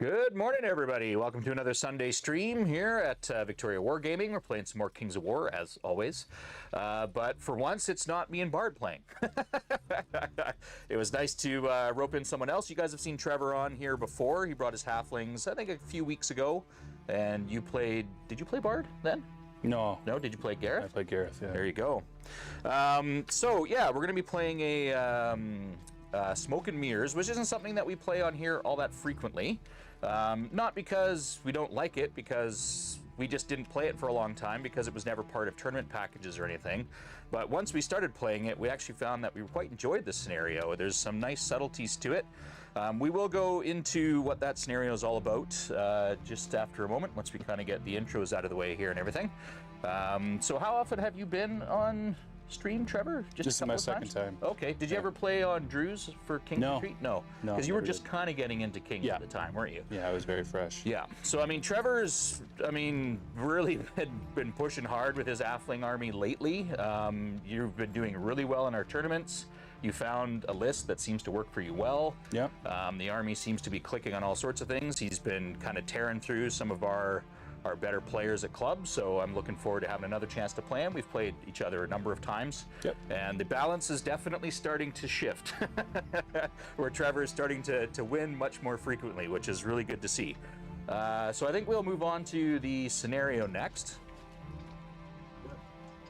Good morning, everybody. Welcome to another Sunday stream here at Victoria Wargaming. We're playing some more Kings of War, as always. But for once, it's not me and Bard playing. It was nice to rope in someone else. You guys have seen Trevor on here before. He brought his Halflings, I think, a few weeks ago. And you played... Did you play Bard then? No. No? Did you play Gareth? I played Gareth, yeah. There you go. So, yeah, we're going to be playing a... Smoke and Mirrors, which isn't something that we play on here all that frequently. Not because we don't like it, because we just didn't play it for a long time because it was never part of tournament packages or anything. But once we started playing it, we actually found that we quite enjoyed the scenario. There's some nice subtleties to it. We will go into what that scenario is all about just after a moment, once we kind of get the intros out of the way here and everything. So how often have you been on stream, Trevor? Just my second time. Okay. Did you ever play on Drew's for King's Retreat? No. No. Because you were just kind of getting into Kings at the time, weren't you? Yeah, I was very fresh. Yeah. So, I mean, Trevor's, really been pushing hard with his Halfling army lately. You've been doing really well in our tournaments. You found a list that seems to work for you well. Yeah. The army seems to be clicking on all sorts of things. He's been kind of tearing through some of our better players at clubs, so I'm looking forward to having another chance to play him. We've played each other a number of times, and the balance is definitely starting to shift, where Trevor is starting to win much more frequently, which is really good to see. So I think we'll move on to the scenario next.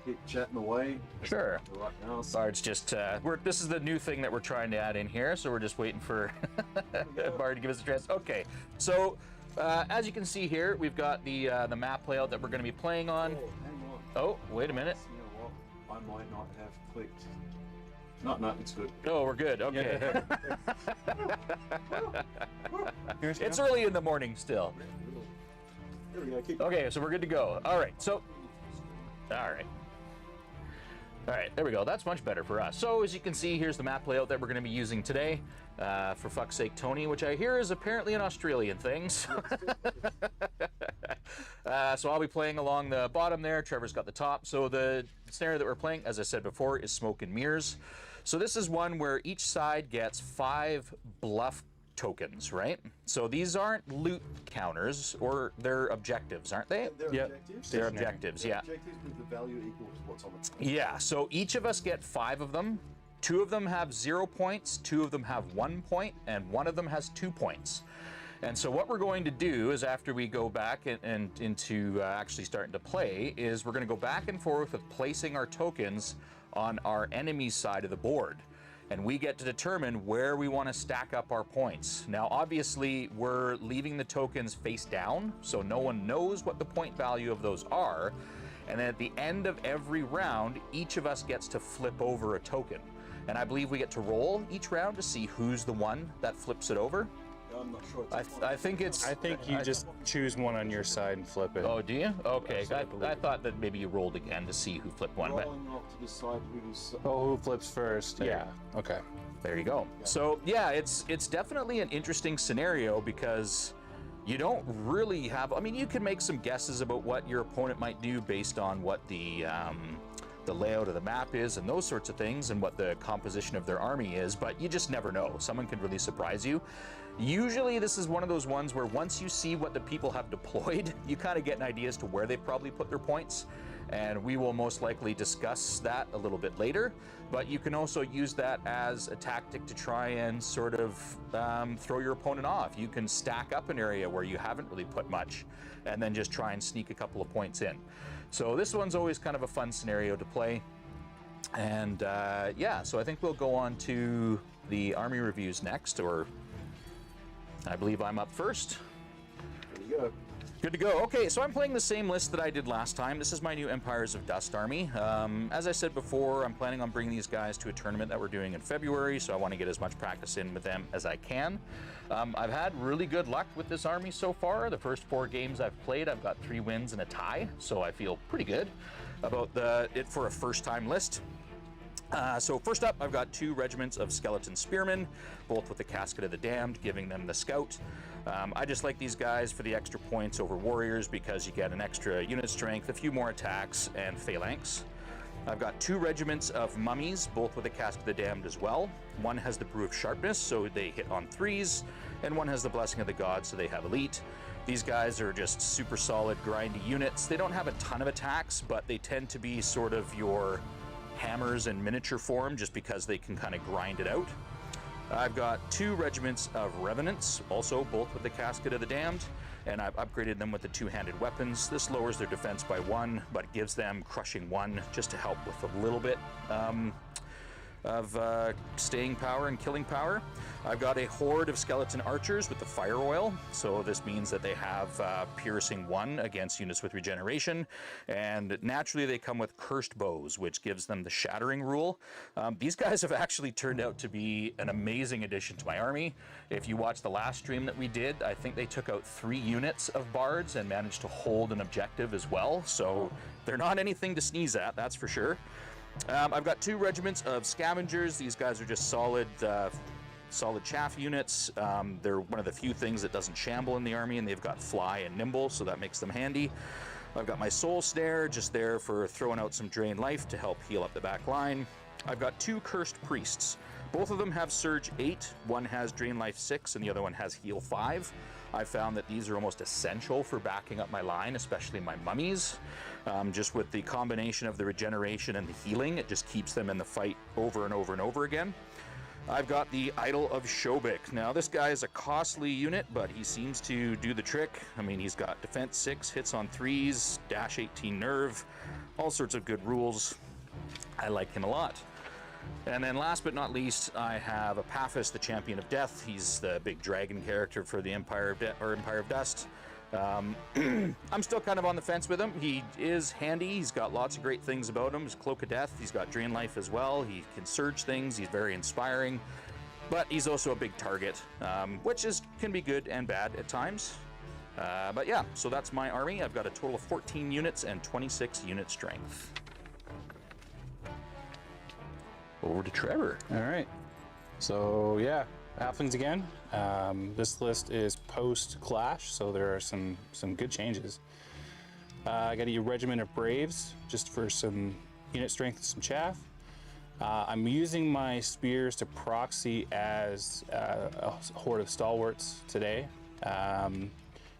Keep chatting away. Sure. Right now, so. Bard's just, this is the new thing that we're trying to add in here, so we're just waiting for Bard to give us a chance. Okay, so as you can see here, we've got the map layout that we're going to be playing on. Oh, hang on. Oh, wait a minute. You know what? I might not have clicked. No, it's good. Oh, we're good. Okay. Yeah. It's early in the morning still. There we go. Keep Okay, so we're good to go. All right, so... All right, there we go. That's much better for us. So as you can see, here's the map layout that we're going to be using today. For fuck's sake, Tony, which I hear is apparently an Australian thing. So, so I'll be playing along the bottom there. Trevor's got the top. So the scenario that we're playing, as I said before, is Smoke and Mirrors. So this is one where each side gets 5 bluff tokens, right? So these aren't loot counters, or they're objectives, aren't they? They're objectives. They're objectives, yeah. Objectives with the value equal to what's on the screen. Yeah, so each of us get 5 of them. 2 of them have 0 points, 2 of them have 1 point, and 1 of them has 2 points. And so what we're going to do is, after we go back and into actually starting to play, is we're going to go back and forth with placing our tokens on our enemy's side of the board. And we get to determine where we want to stack up our points. Now, obviously, we're leaving the tokens face down, so no one knows what the point value of those are. And then at the end of every round, each of us gets to flip over a token. And I believe we get to roll each round to see who's the one that flips it over. I'm not sure. I think it's... I think you just choose one on your side and flip it. Oh, do you? Okay, I thought that maybe you rolled again to see who flipped one. But Rolling off to the side who's... Oh, who flips first? Yeah. Okay. There you go. So yeah, it's definitely an interesting scenario because you don't really have... I mean, you can make some guesses about what your opponent might do based on what the layout of the map is and those sorts of things and what the composition of their army is, but you just never know. Someone can really surprise you. Usually this is one of those ones where once you see what the people have deployed, you kind of get an idea as to where they probably put their points, and we will most likely discuss that a little bit later. But you can also use that as a tactic to try and sort of throw your opponent off. You can stack up an area where you haven't really put much and then just try and sneak a couple of points in. So this one's always kind of a fun scenario to play. And yeah, so I think we'll go on to the army reviews next, or I believe I'm up first. There you go. Good to go. Okay, so I'm playing the same list that I did last time. This is my new Empires of Dust army. As I said before, I'm planning on bringing these guys to a tournament that we're doing in February, so I want to get as much practice in with them as I can. I've had really good luck with this army so far. The first 4 games I've played, I've got 3 wins and a tie, so I feel pretty good about it for a first-time list. So first up, I've got 2 regiments of skeleton spearmen, both with the Casket of the Damned, giving them the scout. I just like these guys for the extra points over warriors because you get an extra unit strength, a few more attacks, and phalanx. I've got 2 regiments of mummies, both with a Cask of the Damned as well. One has the Brew of Sharpness, so they hit on 3s, and one has the Blessing of the Gods, so they have elite. These guys are just super solid, grindy units. They don't have a ton of attacks, but they tend to be sort of your hammers in miniature form, just because they can kind of grind it out. I've got 2 regiments of Revenants, also both with the Casket of the Damned, and I've upgraded them with the 2-handed weapons. This lowers their defense by 1, but gives them crushing 1 just to help with a little bit of staying power and killing power. I've got a horde of skeleton archers with the fire oil, so this means that they have piercing 1 against units with regeneration, and naturally they come with cursed bows, which gives them the shattering rule. These guys have actually turned out to be an amazing addition to my army. If you watch the last stream that we did, I think they took out 3 units of bards and managed to hold an objective as well, so they're not anything to sneeze at, that's for sure. I've got 2 regiments of scavengers. These guys are just solid chaff units. They're one of the few things that doesn't shamble in the army, and they've got fly and nimble, so that makes them handy. I've got my soul snare just there for throwing out some drain life to help heal up the back line. I've got 2 cursed priests. Both of them have surge 8. One has drain life 6 and the other one has heal 5. I found that these are almost essential for backing up my line, especially my mummies. Just with the combination of the regeneration and the healing, it just keeps them in the fight over and over and over again. I've got the Idol of Shobik. Now this guy is a costly unit, but he seems to do the trick. I mean, he's got defense 6, hits on 3s, dash 18 nerve, all sorts of good rules. I like him a lot. And then last but not least, I have Epaphras, the Champion of Death. He's the big dragon character for the Empire of Dust. I'm still kind of on the fence with him. He is handy. He's got lots of great things about him. His Cloak of Death. He's got Drain Life as well. He can surge things. He's very inspiring. But he's also a big target, which can be good and bad at times. But yeah, so that's my army. I've got a total of 14 units and 26 unit strength. Over to Trevor. All right. So yeah, Halflings again. This list is post-Clash, so there are some good changes. I got a regiment of Braves just for some unit strength and some chaff. I'm using my spears to proxy as a horde of stalwarts today,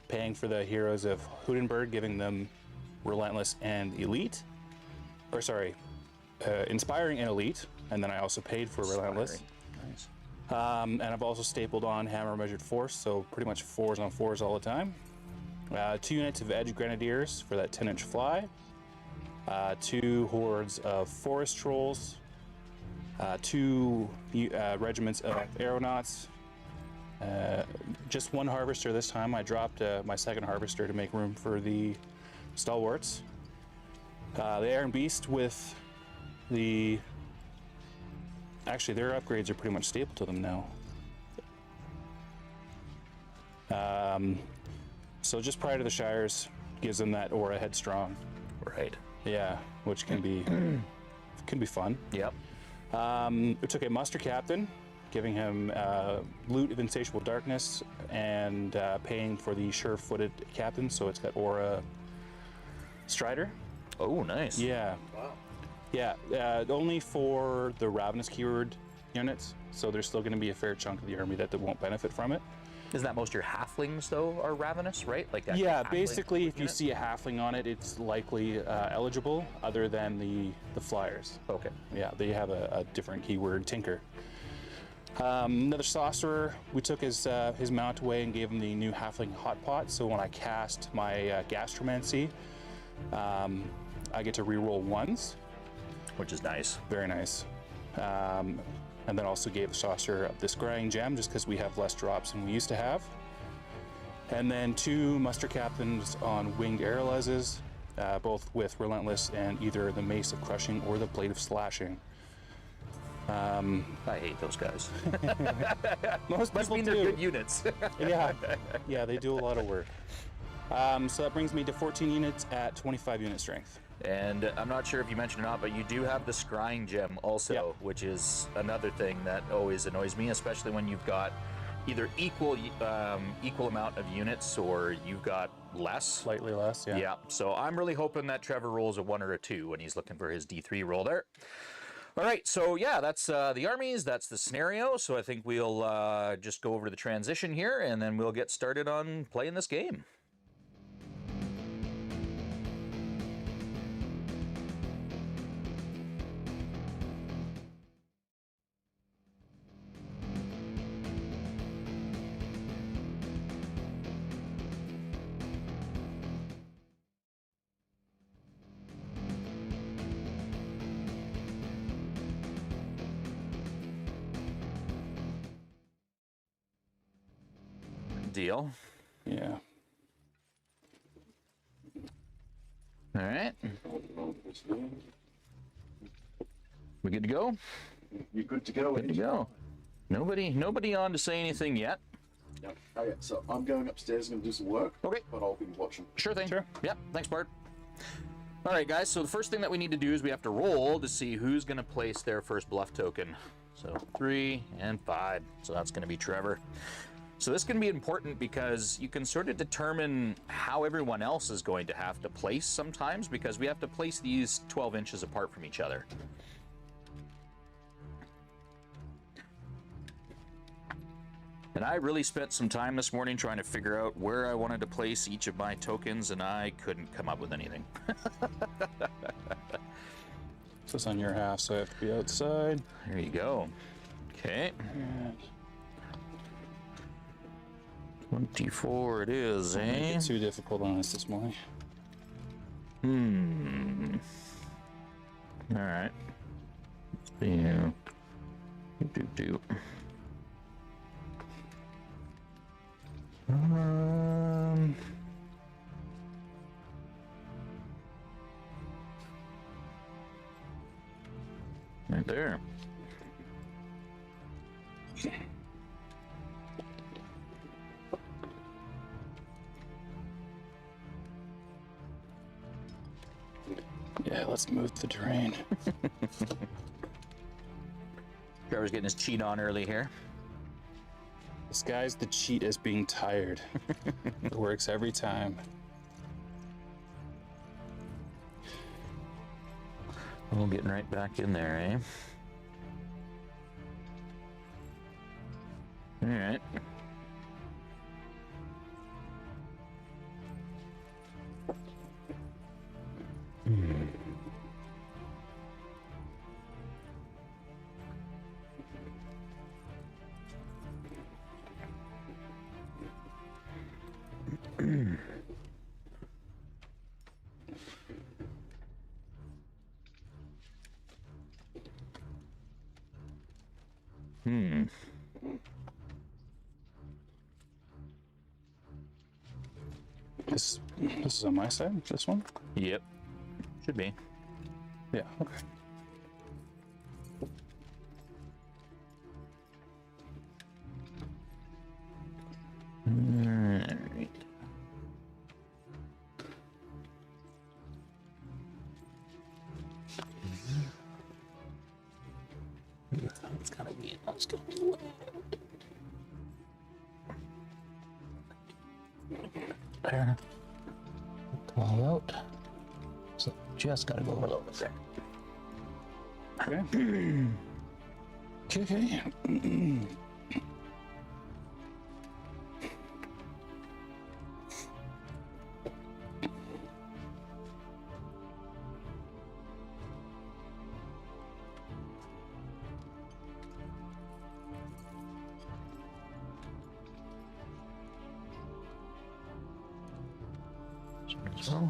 paying for the heroes of Hoodenberg, giving them relentless and elite, or sorry, inspiring and elite, and then I also paid for relentless. Nice. And I've also stapled on hammer measured force, so pretty much 4s on 4s all the time. 2 units of edge grenadiers for that 10-inch fly. 2 hordes of forest trolls. 2 regiments of aeronauts. Just 1 harvester this time. I dropped my 2nd harvester to make room for the stalwarts. The Iron Beast with the... Actually, their upgrades are pretty much staple to them now. So just prior to the Shires gives them that aura headstrong. Right. Yeah, which can be fun. Yep. We took a muster captain, giving him loot of insatiable darkness and paying for the sure-footed captain, so it's got aura strider. Oh, nice. Yeah. Wow. Yeah, only for the Ravenous keyword units, so there's still going to be a fair chunk of the army that won't benefit from it. Isn't that most of your halflings, though, are ravenous, right? Like that. Yeah, halfling basically, if you unit? see a halfling on it, it's likely eligible, other than the flyers. Okay. Yeah, they have a different keyword, Tinker. Another sorcerer, we took his mount away and gave him the new halfling hot pot, so when I cast my gastromancy, I get to reroll 1s. Which is nice. Very nice. And then also gave the sorcerer up this scrying gem just because we have less drops than we used to have. And then 2 muster captains on winged arrowleses, both with relentless and either the mace of crushing or the blade of slashing. I hate those guys. Most Must people mean they're do. good units. Yeah, they do a lot of work. So that brings me to 14 units at 25 unit strength. And I'm not sure if you mentioned or not, but you do have the scrying gem also, Yep. which is another thing that always annoys me, especially when you've got either equal amount of units or you've got less. Slightly less, yeah. Yeah, so I'm really hoping that Trevor rolls a 1 or a 2 when he's looking for his D3 roll there. All right, so yeah, that's the armies, that's the scenario. So I think we'll just go over to the transition here, and then we'll get started on playing this game. Deal. Yeah. All right. We good to go? You're good to go. Good to go. Nobody on to say anything yet. Yep. Okay, so I'm going upstairs and going to do some work. Okay. But I'll be watching. Sure thing. Sure. Yep. Thanks, Bart. All right, guys. So the first thing that we need to do is we have to roll to see who's going to place their first bluff token. So 3 and 5. So that's going to be Trevor. So this can be important because you can sort of determine how everyone else is going to have to place sometimes, because we have to place these 12 inches apart from each other. And I really spent some time this morning trying to figure out where I wanted to place each of my tokens, and I couldn't come up with anything. So it's on your half, so I have to be outside. There you go. Okay. And 24 it is, don't make eh? it too difficult on us this morning. All right. Yeah. Do. Right there. Yeah, let's move the terrain. Trevor's getting his cheat on early here. Disguise the cheat as being tired. It works every time. We're getting right back in there, eh? All right. This is on my side, this one? Yep. Should be. Yeah, okay. Alright. It's gotta be. Let's go. There. Come on out. So just gotta go a little bit there. Okay. Okay. So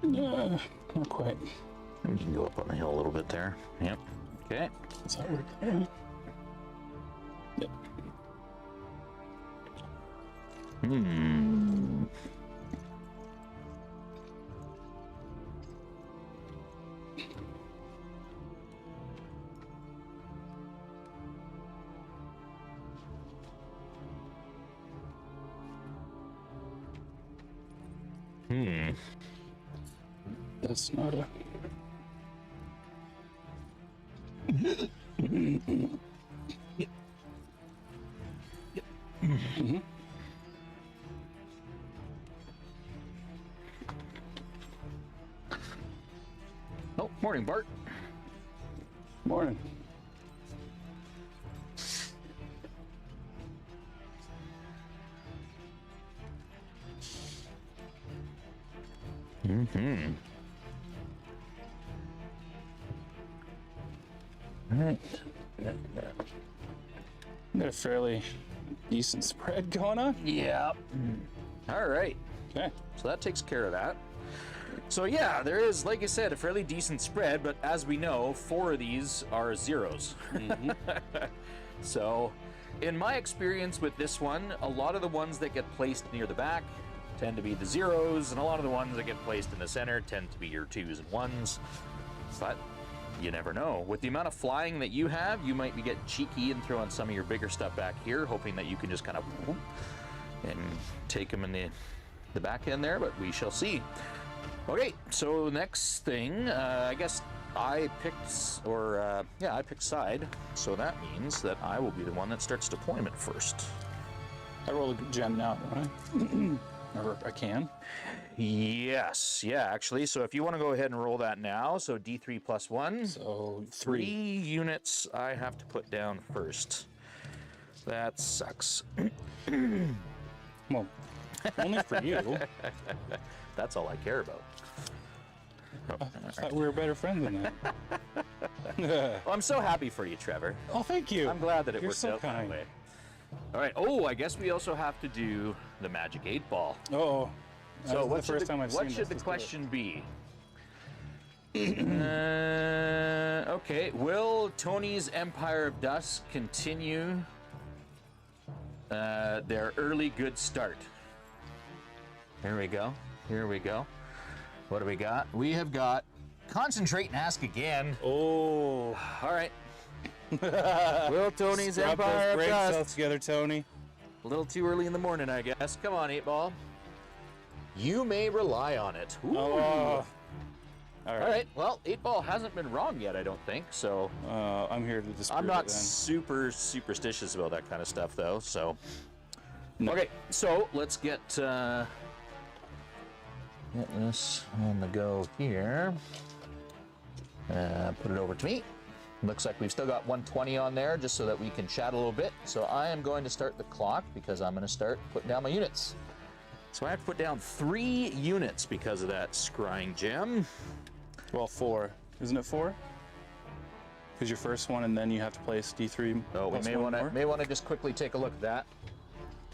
Not quite. we can go up on the hill a little bit there. Yep. Okay. Does that work? Yeah. Yep. That's not a... Oh, morning, Bart. Morning. Mm-hmm. All right. Got a fairly decent spread going on. Yeah. All right. Okay. So that takes care of that. So yeah, there is, like I said, a fairly decent spread, but as we know, 4 of these are zeros. So, in my experience with this one, a lot of the ones that get placed near the back tend to be the zeros, and a lot of the ones that get placed in the center tend to be your 2s and 1s. But you never know. With the amount of flying that you have, you might be getting cheeky and throwing some of your bigger stuff back here, hoping that you can just kind of whoop and take them in the back end there, but we shall see. Okay, so next thing, I guess I picked, I picked side, so that means that I will be the one that starts deployment first. I roll a gem now, don't I? Or I can. Yes, yeah, actually. So if you want to go ahead and roll that now, so D3 plus 1. So 3 units I have to put down first. That sucks. Well, only for you. That's all I care about. I thought we were better friends than that. Well, I'm so happy for you, Trevor. Oh, thank you. I'm glad that it You're worked so out kind. that way. All right. Oh, I guess we also have to do the magic 8 ball. Oh. So what should the question be? Okay. Will Tony's Empire of Dust continue their early good start? Here we go. Here we go. What do we got? We have got concentrate and ask again. Oh. All right. Will Tony's Scrub Empire those of brain Dust. cells together, Tony. A little too early in the morning, I guess. Come on, 8 ball. You may rely on it. Ooh. Oh. All All right. Well, 8 ball hasn't been wrong yet, I don't think. So I'm here to disprove I'm not it then. super superstitious about that kind of stuff, though. So No. okay. So let's get this on the go here. Put it over to me. Looks like we've still got 120 on there just so that we can chat a little bit. So I am going to start the clock because I'm going to start putting down my units. So I have to put down 3 units because of that scrying gem. Well, 4. Isn't it 4? Because your first one, and then you have to place D3. Oh, we plus may one want more. to just quickly take a look at that.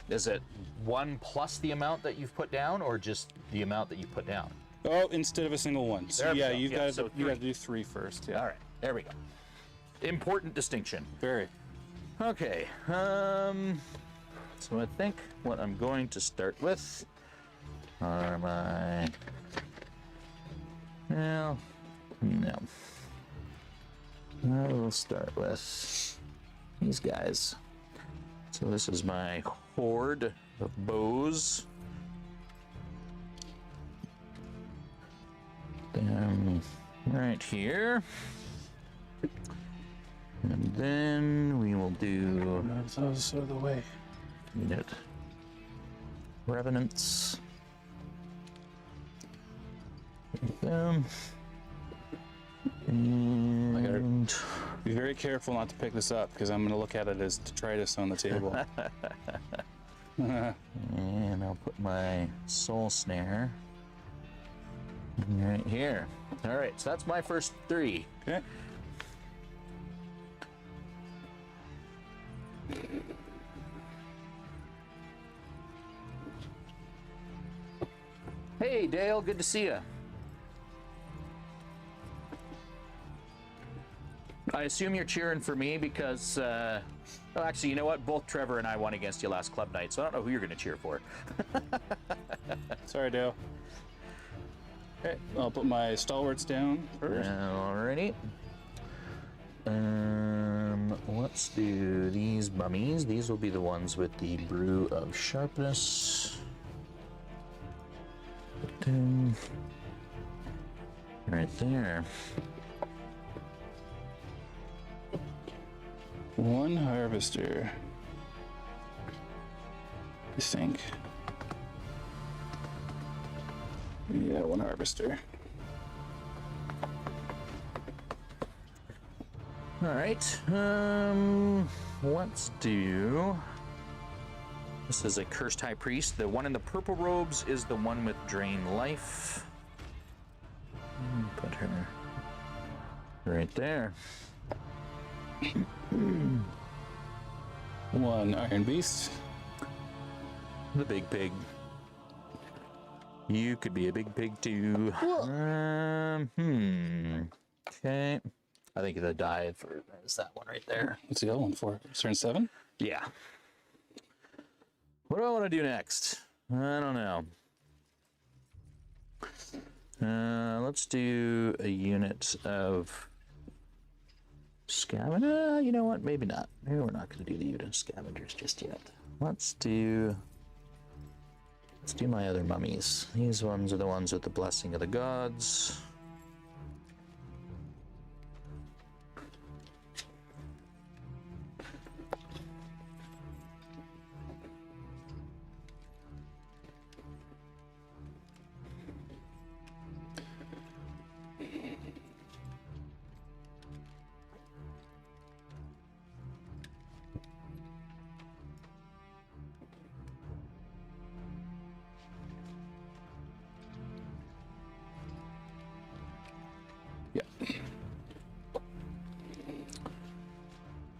Is it 1 plus the amount that you've put down, or just the amount that you put down? Oh, instead of a single one. So There we yeah, go. you've Yeah, got so to do 3 first. Yeah. All right, there we go. Important distinction. Very. Okay. So I think what I'm going to start with are my. Well, no. I will start with these guys. So this is my horde of bows. Down right here. And then we will do Those sort of the way. unit revenants. Them. And Be very careful not to pick this up because I'm going to look at it as detritus on the table. and I'll put my soul snare right here. All right, so that's my first 3. Okay. Hey, Dale, good to see you. I assume you're cheering for me because, oh, actually, you know what? Both Trevor and I won against you last club night, so I don't know who you're going to cheer for. Sorry, Dale. Okay, I'll put my stalwarts down first. Alrighty. Let's do these mummies. These will be the ones with the brew of sharpness. Put them right there. 1 harvester. I think. Yeah, one harvester. All right. Let's do. This is a cursed high priest. The one in the purple robes is the one with drain life. Put her right there. One iron beast. The big pig. You could be a big pig too. Okay. I think the die for is that one right there. What's the other one for? Turn 7? Yeah. What do I want to do next? I don't know. Let's do a unit of scavenger. You know what? Maybe not. Maybe we're not going to do the unit of scavengers just yet. Let's do my other mummies. These ones are the ones with the blessing of the gods.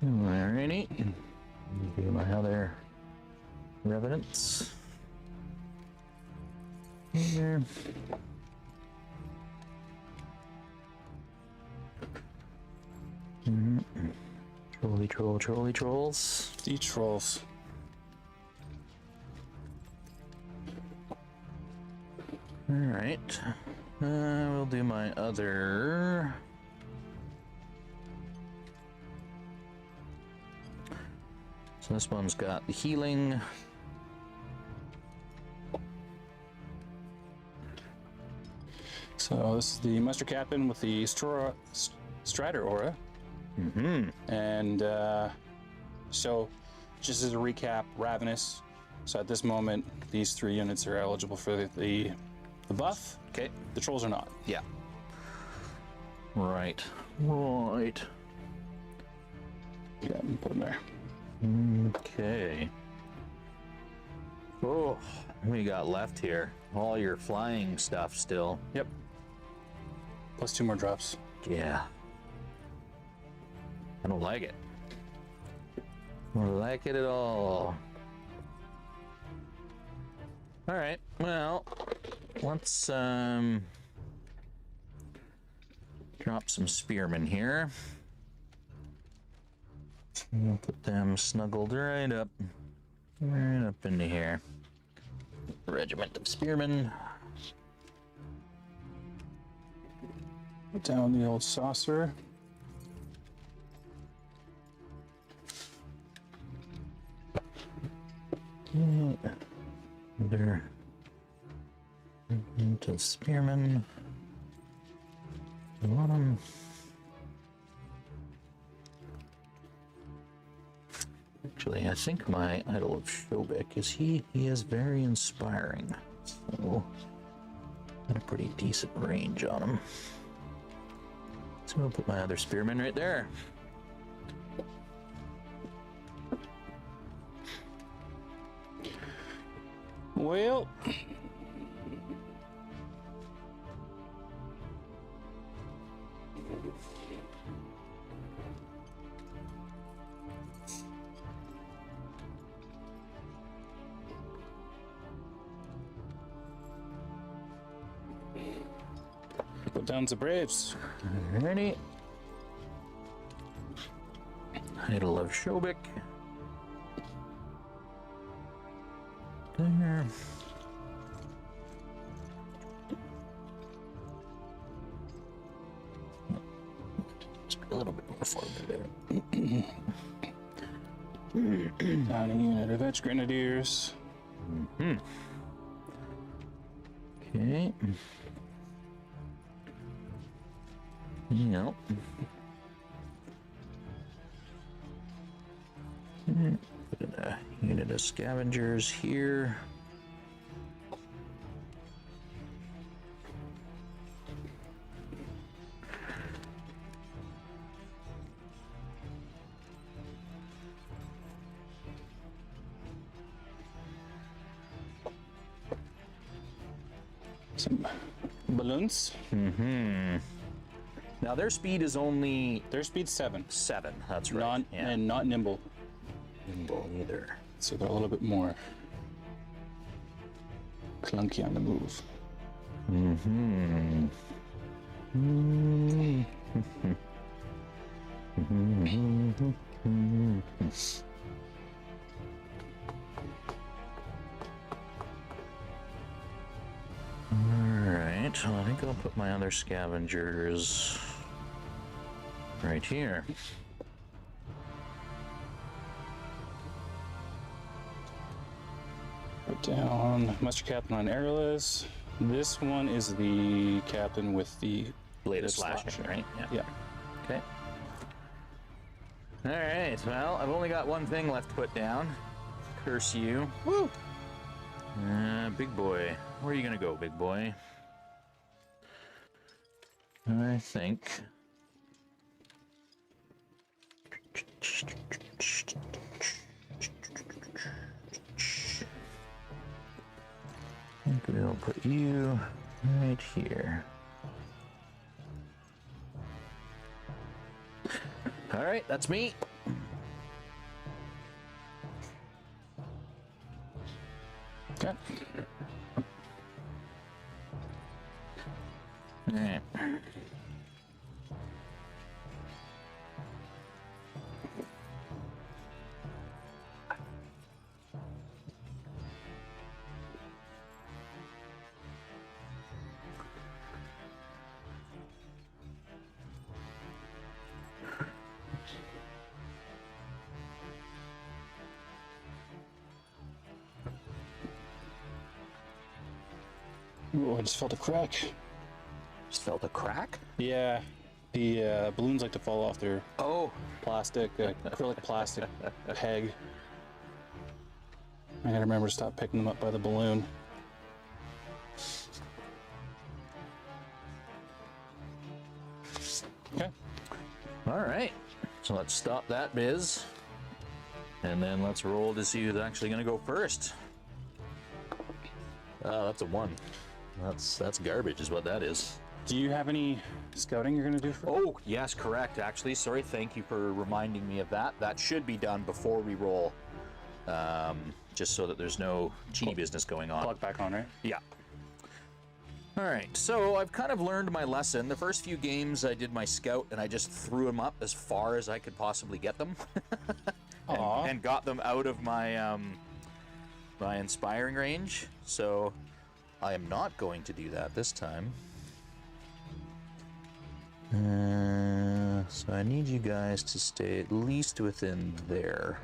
Alrighty. Do my other revenants. Here. Trolley trolls. The trolls. Alright. We'll do my other. So this one's got the healing. So this is the muster captain with the Strider aura. And so just as a recap, Ravenous. So at this moment, these 3 units are eligible for the buff. Okay. The trolls are not. Yeah. Right. Yeah, put them there. Okay. Oh, what we got left here? All your flying stuff still. Yep. Plus 2 more drops. Yeah. I don't like it. I don't like it at all. All right. Well, let's drop some spearmen here. We'll put them snuggled right up into here. Regiment of spearmen. Put down the old saucer. There. Into spearmen. Bottom. Actually, I think my Idol of Shobek he is very inspiring. So, got a pretty decent range on him. So I'll put my other spearman right there. Well, put down the Braves. Alrighty. Idol of Shobek. There. Just be a little bit more forward there. Down a unit of Edge Grenadiers. Okay. Yep. Put in unit of scavengers here. Some balloons. Now their speed is only Their speed's 7. 7. That's right. And not nimble. Nimble either. So they're a little bit more clunky on the move. Alright, well, I think I'll put my other scavengers right here. Put down Muster Captain on Airless. This one is the captain with the Latest the slashing, slasher. right? Yeah. Okay. Alright, well, I've only got one thing left to put down. Curse you. Woo! Big boy. Where are you gonna go, big boy? I think. I think we'll put you right here. All right, that's me. Okay. All right. Ooh, I just felt a crack. Just felt a crack. Yeah, the balloons like to fall off their Oh, plastic, acrylic plastic peg. I gotta remember to stop picking them up by the balloon. Okay. all right. So let's stop that biz, and then let's roll to see who's actually going to go first. Oh, that's a 1. That's garbage, is what that is. Do you have any scouting you're gonna do for? Oh, yes, correct. Actually, sorry. Thank you for reminding me of that. That should be done before we roll, just so that there's no cheaty business going on. Plug back on, right? Yeah. All right, so I've kind of learned my lesson. The first few games I did my scout and I just threw them up as far as I could possibly get them. Aw. and got them out of my my inspiring range. So I am not going to do that this time. So I need you guys to stay at least within there.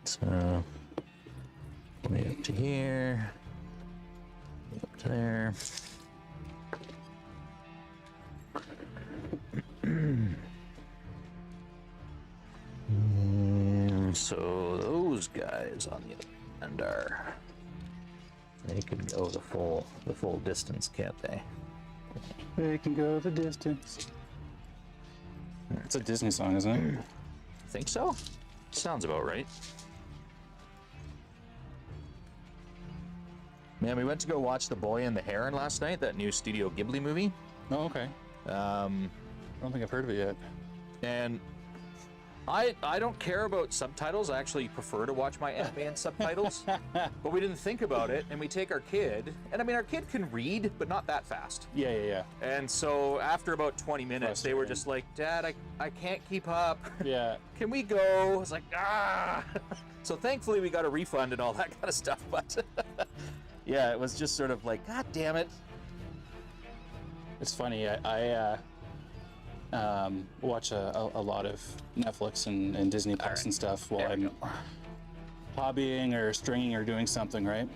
So me up to here. Up to there. And so those guys on the other end are, they can go the full distance, can't they? They can go the distance. It's a Disney song, isn't it? Think so? Sounds about right. Man, we went to go watch The Boy and the Heron last night, that new Studio Ghibli movie. Oh, okay. I don't think I've heard of it yet. And I don't care about subtitles. I actually prefer to watch my anime subtitles. But we didn't think about it, and we take our kid, and I mean, our kid can read, but not that fast. Yeah. And so after about 20 minutes, they were just like, Dad, I can't keep up. Yeah. Can we go? I was like, ah. So thankfully we got a refund and all that kind of stuff, but yeah, it was just sort of like, God damn it. It's funny. I watch a lot of Netflix and Disney Plus and stuff while I'm hobbying or stringing or doing something, right?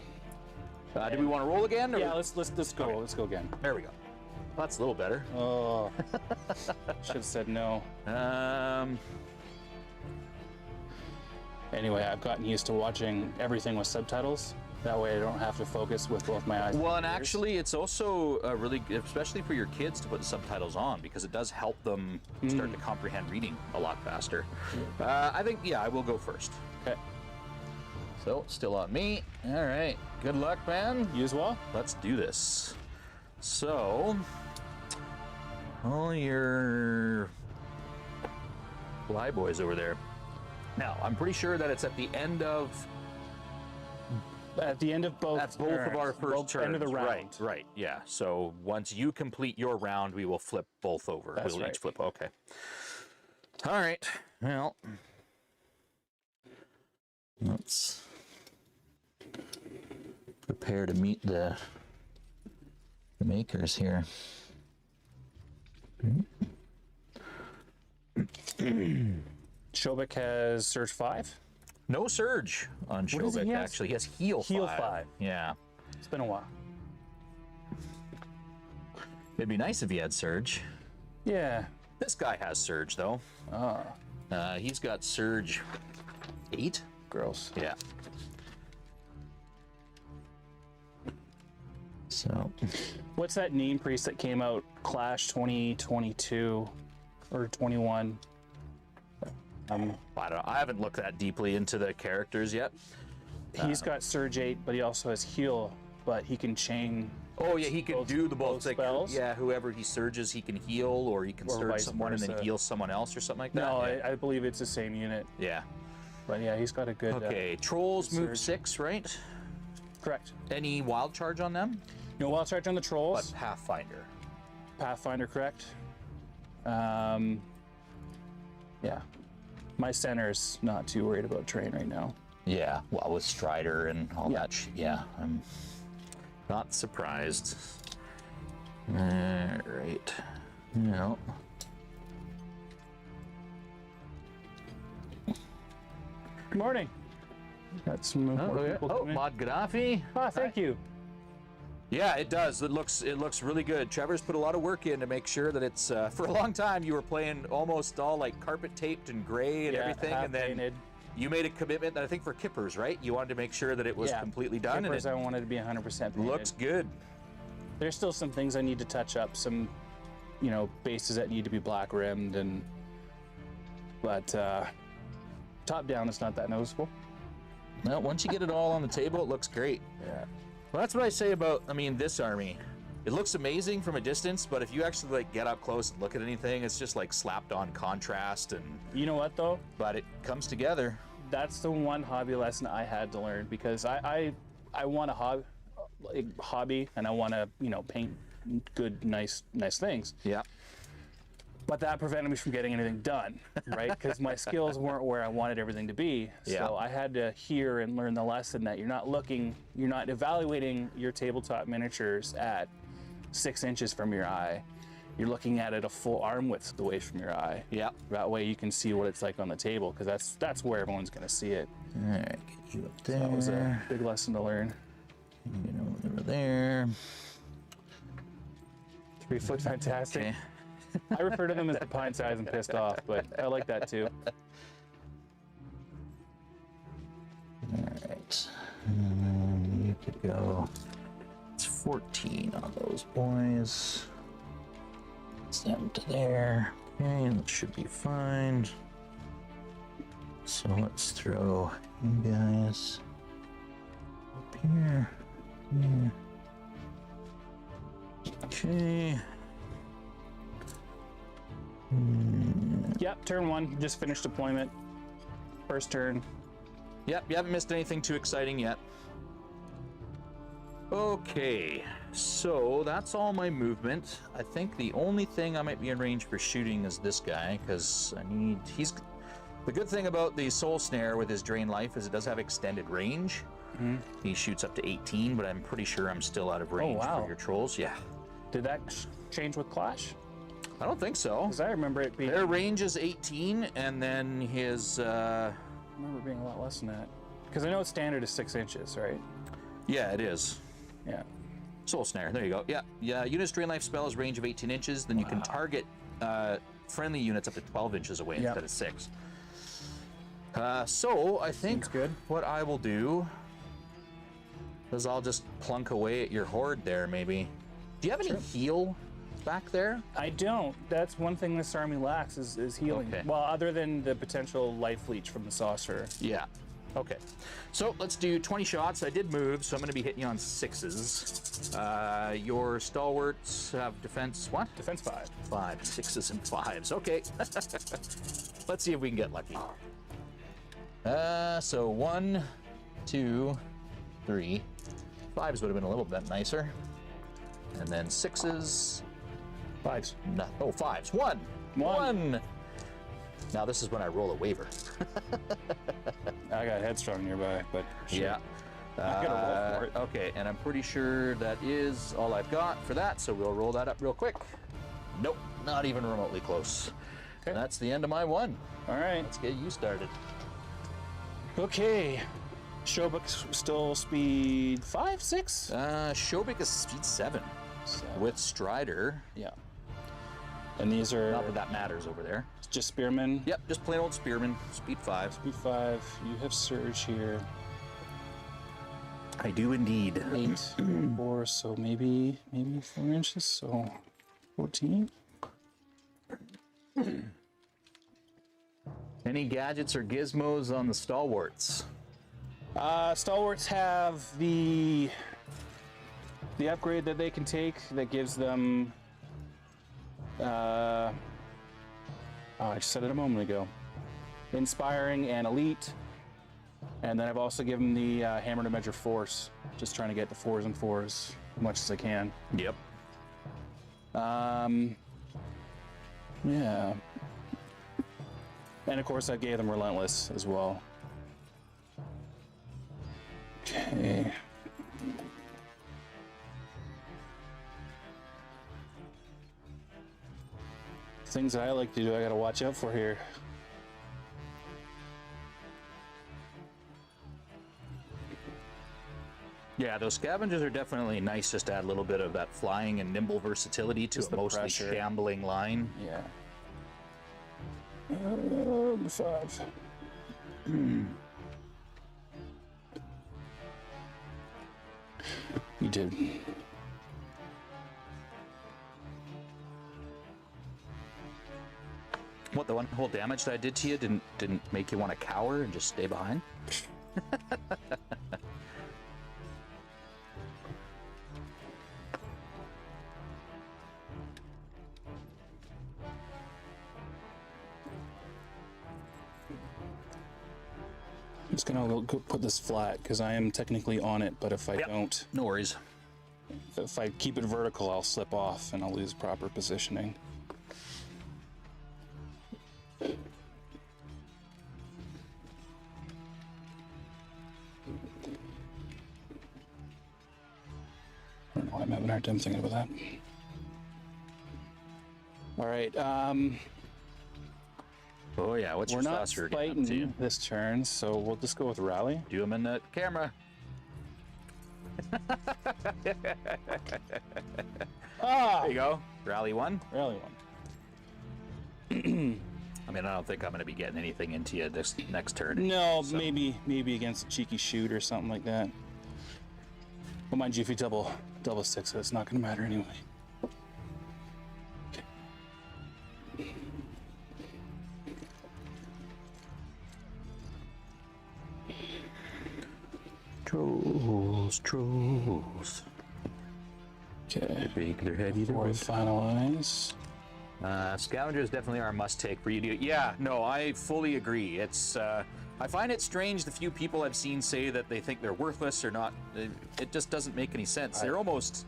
Do we want to roll again? Or? Yeah, let's go. Okay. Let's go again. There we go. That's a little better. Oh, should have said no. Anyway, I've gotten used to watching everything with subtitles. That way I don't have to focus with both my eyes. Well, and actually, it's also really good, especially for your kids, to put the subtitles on, because it does help them start to comprehend reading a lot faster. I think, yeah, I will go first. Okay. So, still on me. All right. Good luck, man. You as well? Let's do this. So, all your fly boys over there. Now, I'm pretty sure that it's at the end of At the end of both. At both of our first turns. End of the round. Right, yeah. So once you complete your round, we will flip both over. That's we'll right. each flip. Okay. All right. Well, let's prepare to meet the makers here. Shobek has Surge 5. No surge on What does he Shobek, have? actually. He has heal 5. Heal 5. Yeah. It's been a while. It'd be nice if he had surge. Yeah. This guy has surge, though. He's got surge 8. Gross. Yeah. So, What's that name priest that came out Clash 2022 or 21? I don't know. I haven't looked that deeply into the characters yet. He's got Surge 8, but he also has Heal, but he can chain. Oh yeah, he can Both- do the both both spells? Yeah, whoever he surges, he can heal, or he can Or surge vice someone and then versa. heal someone else, or something like that. No, yeah. I believe it's the same unit, Yeah. but yeah, he's got a good. Okay, trolls good move surge. 6, right? Correct. Any wild charge on them? No wild charge on the But trolls. Pathfinder. Pathfinder, correct. Yeah. My center's not too worried about terrain right now. Yeah, well, with Strider and all Yeah. that. Yeah, I'm not surprised. All right. No. Good morning. Got some more people Oh, coming. Mod Gaddafi. Ah, thank you. Yeah, it does. It looks really good. Trevor's put a lot of work in to make sure that it's. For a long time, you were playing almost all like carpet taped and gray and Yeah, everything, half and then painted. you made a commitment that I think for Kippers, right? You wanted to make sure that it was Yeah. completely done, Kippers, I and wanted to be 100% it painted. looks good. There's still some things I need to touch up, some, bases that need to be black rimmed, but top down, it's not that noticeable. Well, once you get it all on the table, it looks great. Yeah. Well, that's what I say about, this army. It looks amazing from a distance, but if you actually get up close and look at anything, it's just like slapped on contrast, and You know what though? but it comes together. That's the one hobby lesson I had to learn, because I want a hobby, and I want to paint good, nice things. Yeah. But that prevented me from getting anything done, right? Because my skills weren't where I wanted everything to be. Yeah. So I had to hear and learn the lesson that you're not evaluating your tabletop miniatures at 6 inches from your eye. You're looking at it a full arm width away from your eye. Yeah. That way you can see what it's like on the table, because that's where everyone's going to see it. All right, get you up there. That was a big lesson to learn. Over there. 3 foot fantastic. Okay. I refer to them as the pine size and pissed off, but I like that too. All right. You could go. It's 14 on those boys. It's them to there. Okay, that should be fine. So let's throw you guys up here. Yeah. Okay. Yep, turn 1, just finished deployment. First turn. Yep, you haven't missed anything too exciting yet. Okay, so that's all my movement. I think the only thing I might be in range for shooting is this guy, because the good thing about the Soul Snare with his Drain Life is it does have extended range. Mm-hmm. He shoots up to 18, but I'm pretty sure I'm still out of range wow. for your trolls. Yeah. Did that change with Clash? I don't think so. Because I remember it being. Their range is 18, and then his, I remember it being a lot less than that. Because I know standard is 6 inches, right? yeah, it is. Yeah. Soul Snare, there you go. Yeah, unit's Drain Life spell is range of 18 inches, then you can target friendly units up to 12 inches away Yep. instead of 6. So I think Seems good. what I will do is I'll just plunk away at your horde there, maybe. Do you have any heal back there? I don't. That's one thing this army lacks is healing. Okay. Well, other than the potential life leech from the saucer. Yeah. Okay. So let's do 20 shots. I did move, so I'm going to be hitting you on 6s. Your stalwarts have defense what? Defense 5. 5, 6s, and 5s. Okay. Let's see if we can get lucky. So 1, 2, 3. 5s would have been a little bit nicer. And then 6s. 5s. No, oh, 5s. 1. 1. Now this is when I roll a waiver. I got headstrong nearby, but sure. Yeah. I'm gonna roll for it. Okay, and I'm pretty sure that is all I've got for that, so we'll roll that up real quick. Nope, not even remotely close. Okay. And that's the end of my one. All right. Let's get you started. Okay. Shobuk's still speed 5, 6? Shobik is speed 7 with Strider. Yeah. And these are Not that that matters over there. just spearmen. Yep, just plain old Spearman, speed 5. Speed 5. You have surge here. I do indeed. 8, 4, so maybe 4 inches, so 14. Any gadgets or gizmos on the stalwarts? Stalwarts have the upgrade that they can take that gives them I just said it a moment ago. Inspiring and elite. And then I've also given the hammer to measure force. Just trying to get the 4s and 4s as much as I can. Yep. Yeah. And of course I gave them relentless as well. Okay. Things that I like to do, I gotta watch out for here. Yeah, those scavengers are definitely nice, just to add a little bit of that flying and nimble versatility to Just a the mostly pressure. shambling line. Yeah. 5. You did. What, the one whole damage that I did to you didn't make you want to cower and just stay behind? I'm just gonna go put this flat because I am technically on it, but if I Yep. don't, No worries. if I keep it vertical, I'll slip off and I'll lose proper positioning. I don't know why I'm having a hard time thinking about that. All right, Oh yeah, what's we're your not saucer getting up to? fighting this turn, so we'll just go with rally. Do them in the camera. Ah, There you go. Rally 1. rally one. I mean, I don't think I'm going to be getting anything into you this next turn. No, So- maybe against a cheeky shoot or something like that. Well, mind you, if you double 6, it's not going to matter anyway. Trolls. Okay. Big, they're heavy, they're Before I big. finalize. Scavengers definitely are a must-take for you to. Yeah, no, I fully agree. It's. I find it strange the few people I've seen say that they think they're worthless or not. It just doesn't make any sense. They're almost.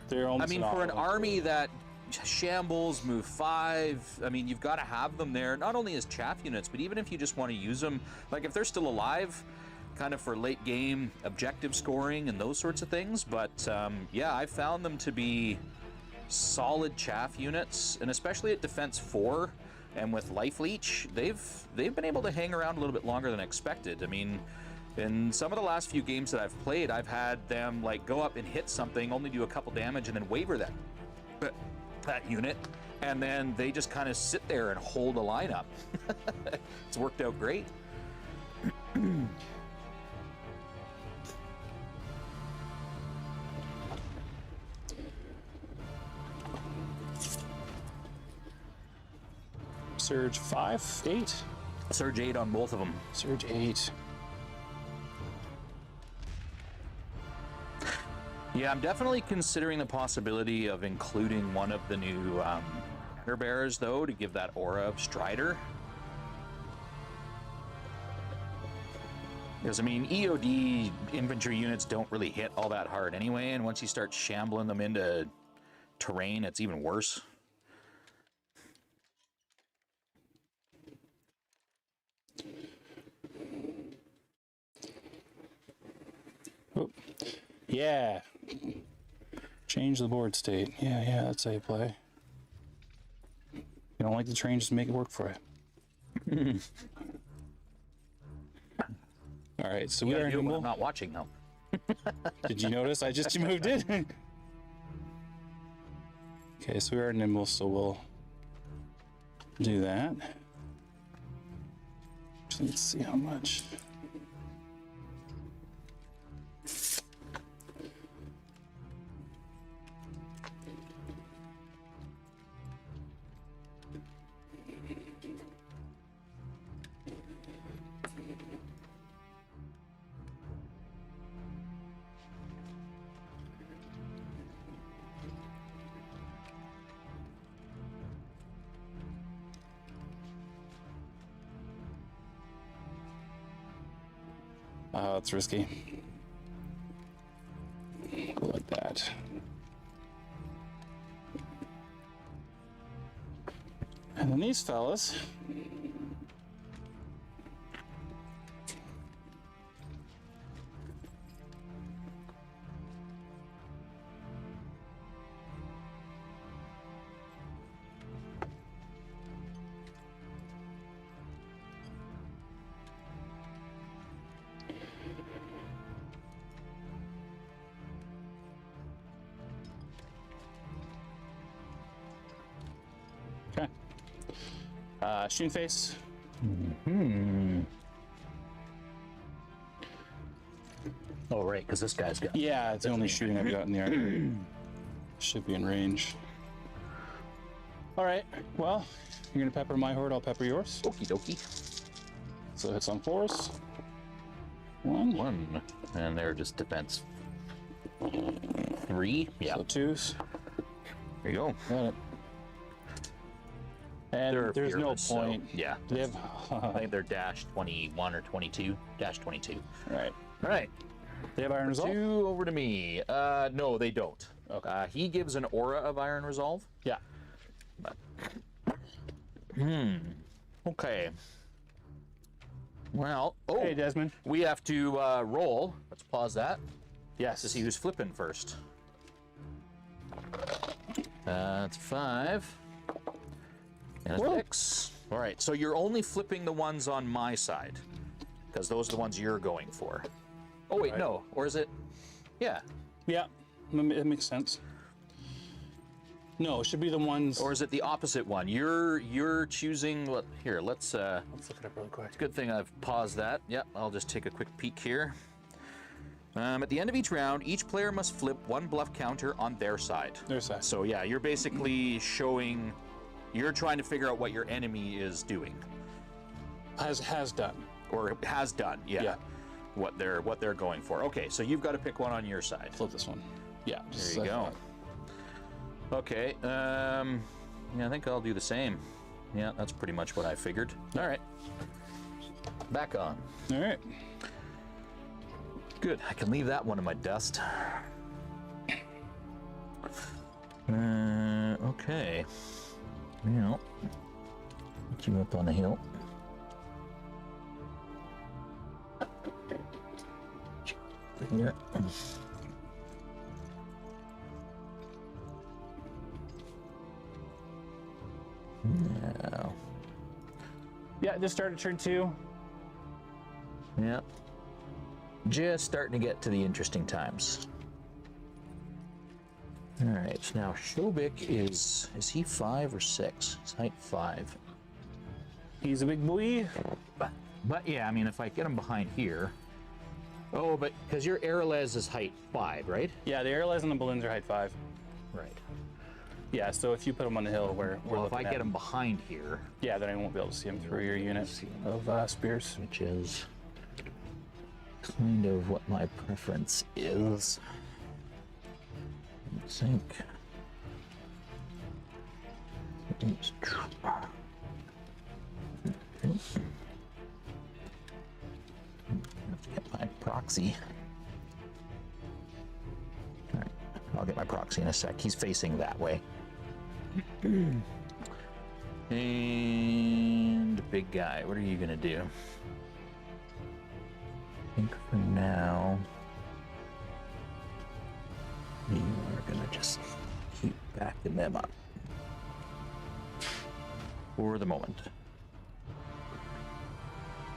They're I almost mean, for an army that shambles, move 5. I mean, you've got to have them there, not only as chaff units, but even if you just want to use them, like if they're still alive, kind of for late game objective scoring and those sorts of things. But yeah, I found them to be solid chaff units, and especially at defense 4 and with life leech, they've been able to hang around a little bit longer than expected. I mean, in some of the last few games that I've played, I've had them like go up and hit something, only do a couple damage, and then waver that unit, and then they just kind of sit there and hold a lineup. It's worked out great. Surge 5, 8. Surge 8 on both of them. Surge 8. Yeah, I'm definitely considering the possibility of including one of the new banner bearers, though, to give that aura of Strider. Because, I mean, EOD infantry units don't really hit all that hard anyway, and once you start shambling them into terrain, it's even worse. Oh. Yeah. Change the board state. Yeah, that's how you play. You don't like the terrain, just make it work for you. All right, so we are I'm nimble. not watching, though. Did you notice I just moved it? Okay, so we are nimble, so we'll do that. Let's see how much. Oh, it's risky. Go like that. And then these fellas. Okay. Shooting face. Oh, right, because this guy's got... Yeah, it's the only shooting I've got in there. Should be in range. All right. Well, you're gonna pepper my horde. I'll pepper yours. Okie dokie. So hits on 4s. 1. 1. And they're just defense. 3. Yeah. So 2s. There you go. Got it. And They're there's no fearless, so, point. yeah. Do they have? I think they're dash 21 or 22. Dash 22. Right. All right. They have Iron Resolve? 2 over to me. No, they don't. Okay. He gives an aura of Iron Resolve. Yeah. But... Okay. Well, Hey, Desmond. we have to roll. Let's pause that Yes. to see who's flipping first. That's 5. And a 6. All right, so you're only flipping the ones on my side, because those are the ones you're going for. Oh, wait, Right. no. Or is it? Yeah. Yeah, that makes sense. No, it should be the ones. Or is it the opposite one? You're choosing... Here, let's Let's look it up really quick. good thing I've paused that. Yep, I'll just take a quick peek here. At the end of each round, each player must flip 1 bluff counter on their side. Their side. So yeah, you're basically showing... You're trying to figure out what your enemy is doing. Has done. Or has done, yeah. Yeah. What they're going for. Okay, so you've got to pick one on your side. Flip this one. Yeah. Just There you like go. that. Okay, yeah, I think I'll do the same. Yeah, that's pretty much what I figured. All right. Back on. All right. Good, I can leave that one in my dust. Okay. Well, put you up on the hill. Here. Now. Yeah, just started turn 2. Yeah. Just starting to get to the interesting times. All right, now Shobik is he 5 or 6? He's height 5. He's a big boy. But yeah, I mean, if I get him behind here. Oh, but because your Aralez is height 5, right? Yeah, the airlines and the balloons are height 5. Right. Yeah, so if you put him on the hill where we're Well, if looking I at get him behind here, yeah, then I won't be able to see him through your unit of spears. which is kind of what my preference is. I think. Oops. Have to get my proxy. All right, I'll get my proxy in a sec. He's facing that way. And big guy, what are you gonna do? I think for now, you are gonna just keep backing them up for the moment.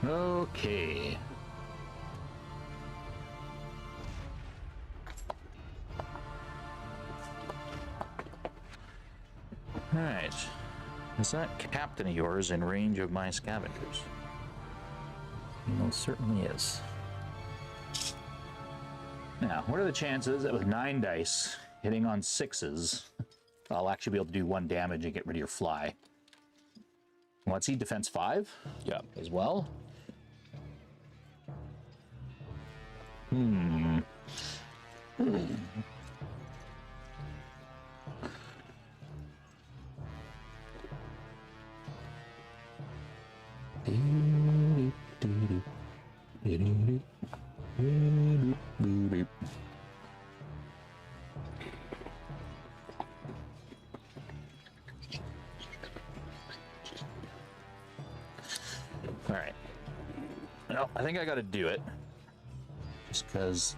Okay. All right. Is that captain of yours in range of my scavengers? He most certainly is. Now, what are the chances that with 9 dice, hitting on 6s, I'll actually be able to do 1 damage and get rid of your fly? What's he? Defense 5? Yeah. As well? All right. No, I think I got to do it. Just because.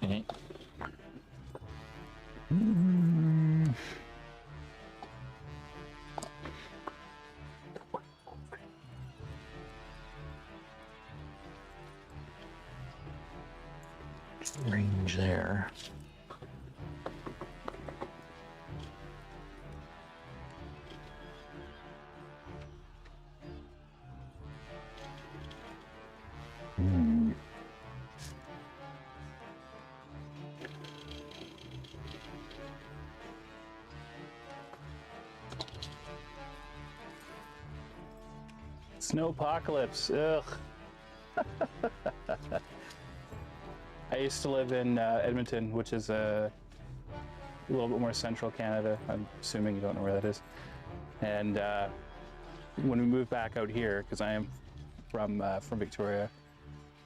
Okay. Range there. Snowpocalypse. Ugh. I used to live in Edmonton, which is a little bit more central Canada. I'm assuming you don't know where that is. And when we moved back out here, because I am from Victoria,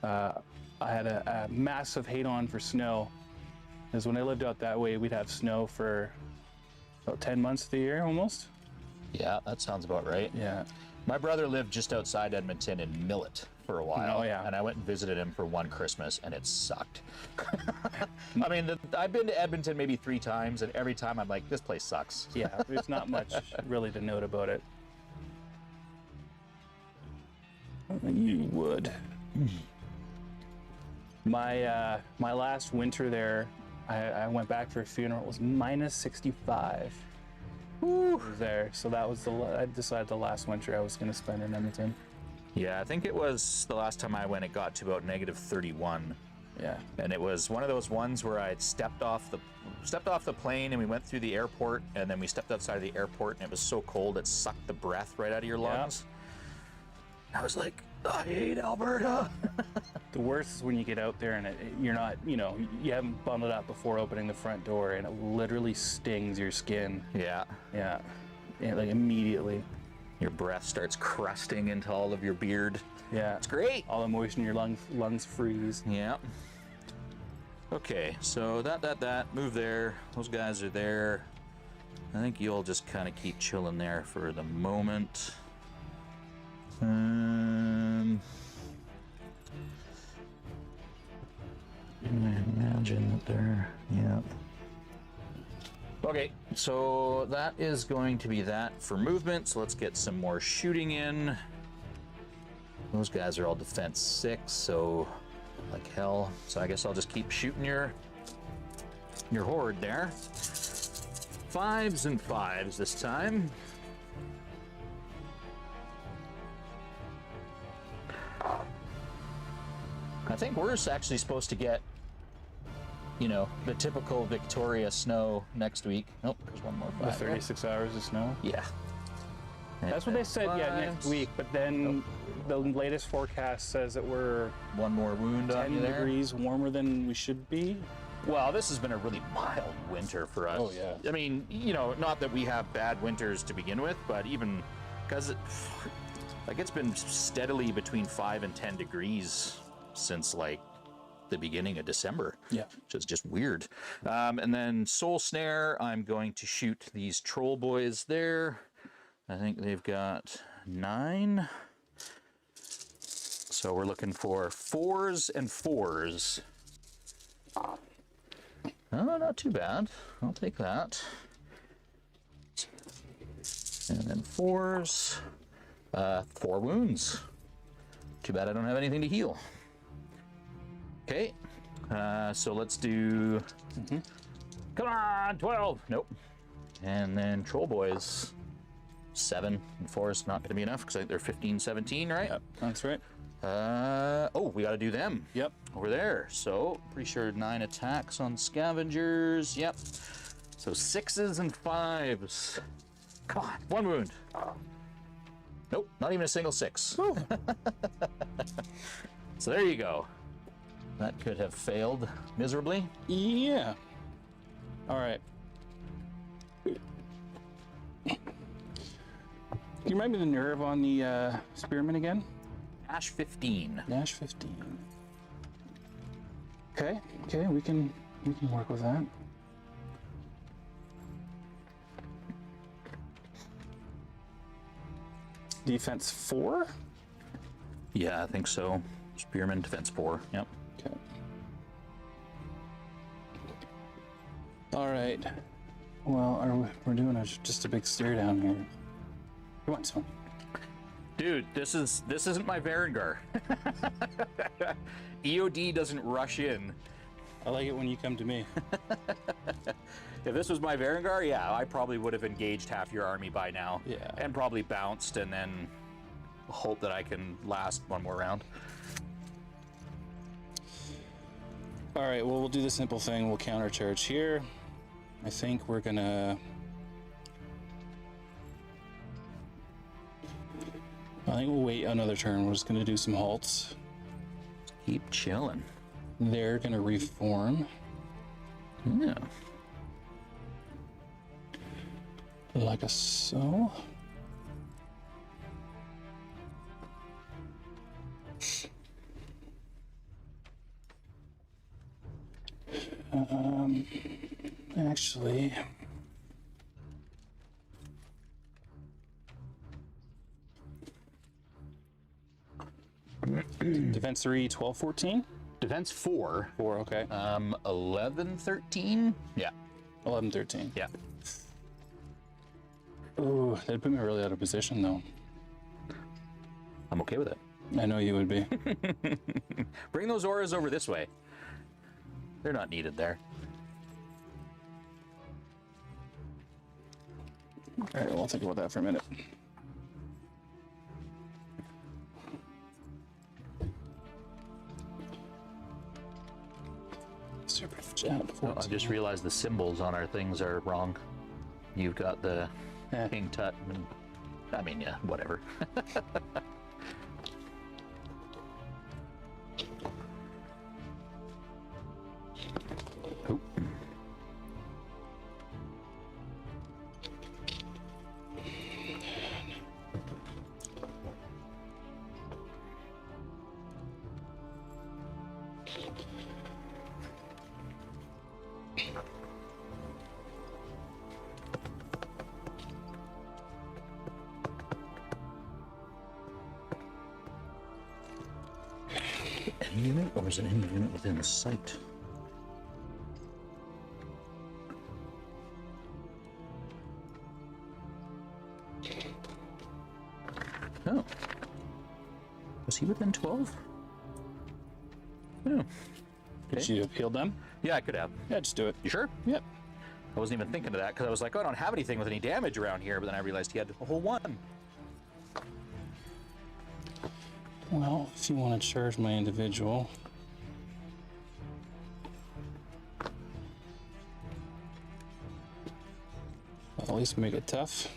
I had a massive hate-on for snow. Because when I lived out that way, we'd have snow for about 10 months of the year, almost. Yeah, that sounds about right. Yeah. My brother lived just outside Edmonton in Millet for a while. Oh, yeah. And I went and visited him for one Christmas, and it sucked. I mean, I've been to Edmonton maybe 3 times, and every time I'm like, this place sucks. Yeah, there's not much really to note about it. You would. My last winter there, I went back for a funeral. It was minus 65. Woo. There, so that was I decided the last winter I was going to spend in Edmonton. Yeah, I think it was the last time I went, it got to about negative 31. Yeah. And it was one of those ones where I stepped off the plane and we went through the airport, and then we stepped outside of the airport, and it was so cold it sucked the breath right out of your lungs. I was like, I hate Alberta. The worst is when you get out there and you're not, you haven't bundled up before opening the front door, and it literally stings your skin. Yeah. Yeah, like immediately. Your breath starts crusting into all of your beard. Yeah. It's great. All the moisture in your lungs freeze. Yeah. Okay, so that, move there. Those guys are there. I think you'll just kind of keep chilling there for the moment. I imagine that they're, yeah. Okay, so that is going to be that for movement. So let's get some more shooting in. Those guys are all defense 6, so like hell. So I guess I'll just keep shooting your horde there. 5s and 5s this time. I think we're actually supposed to get, you know, the typical Victoria snow next week. Nope, there's one more 5. The 36 hours of snow. Yeah. That's what they said, yeah, next week. But then the latest forecast says that we're One more wound on 10 you there. degrees warmer than we should be. Well, this has been a really mild winter for us. Oh, yeah. I mean, you know, not that we have bad winters to begin with, but even because it's been steadily between 5 and 10 degrees since like the beginning of December. Yeah. Which is just weird. And then Soul Snare, I'm going to shoot these troll boys there. I think they've got 9. So we're looking for 4s and 4s. Oh, not too bad. I'll take that. And then 4s. 4 wounds. Too bad I don't have anything to heal. Okay. So let's do... Come on, 12. Nope. And then Troll Boys. 7 and 4 is not going to be enough because I think they're 15, 17, right? Yep, that's right. Oh, we got to do them. Yep. Over there. So, pretty sure 9 attacks on scavengers. Yep. So 6s and 5s. Come on, 1 wound. Nope, not even a single 6. So there you go. That could have failed miserably. Yeah. All right. Can you remind me the nerve on the spearman again? Ash 15. Nash 15. Okay, we can work with that. Defense 4? Yeah, I think so. Spearman, defense 4. Yep. Okay. All right. Well, we're doing just a big stare down here. Come on, son. Dude, this isn't my Varangar. EOD doesn't rush in. I like it when you come to me. If this was my Varangar, yeah, I probably would have engaged half your army by now. Yeah. And probably bounced and then hope that I can last one more round. All right, well, we'll do the simple thing. We'll countercharge here. I think we're gonna... I think we'll wait another turn. We're just gonna do some halts. Keep chilling. They're gonna reform. Yeah. Like a so. Actually, defense 3, 12, 14? Defense 4. 4, okay. 11, 13? Yeah. 11, 13. Yeah. Ooh, that'd put me really out of position, though. I'm okay with it. I know you would be. Bring those auras over this way. They're not needed there. All right, well, I'll think about that for a minute. Super jab. I just realized the symbols on our things are wrong. You've got the King Tut, and I mean, yeah, whatever. Oop. Enemy unit, or is it enemy unit within sight? Oh. Was he within 12? Yeah. Could you have healed them? Yeah, I could have. Yeah, just do it. You sure? Yep. I wasn't even thinking of that because I was like, oh, I don't have anything with any damage around here, but then I realized he had a whole one. Well, if you want to charge my individual. At least make it tough.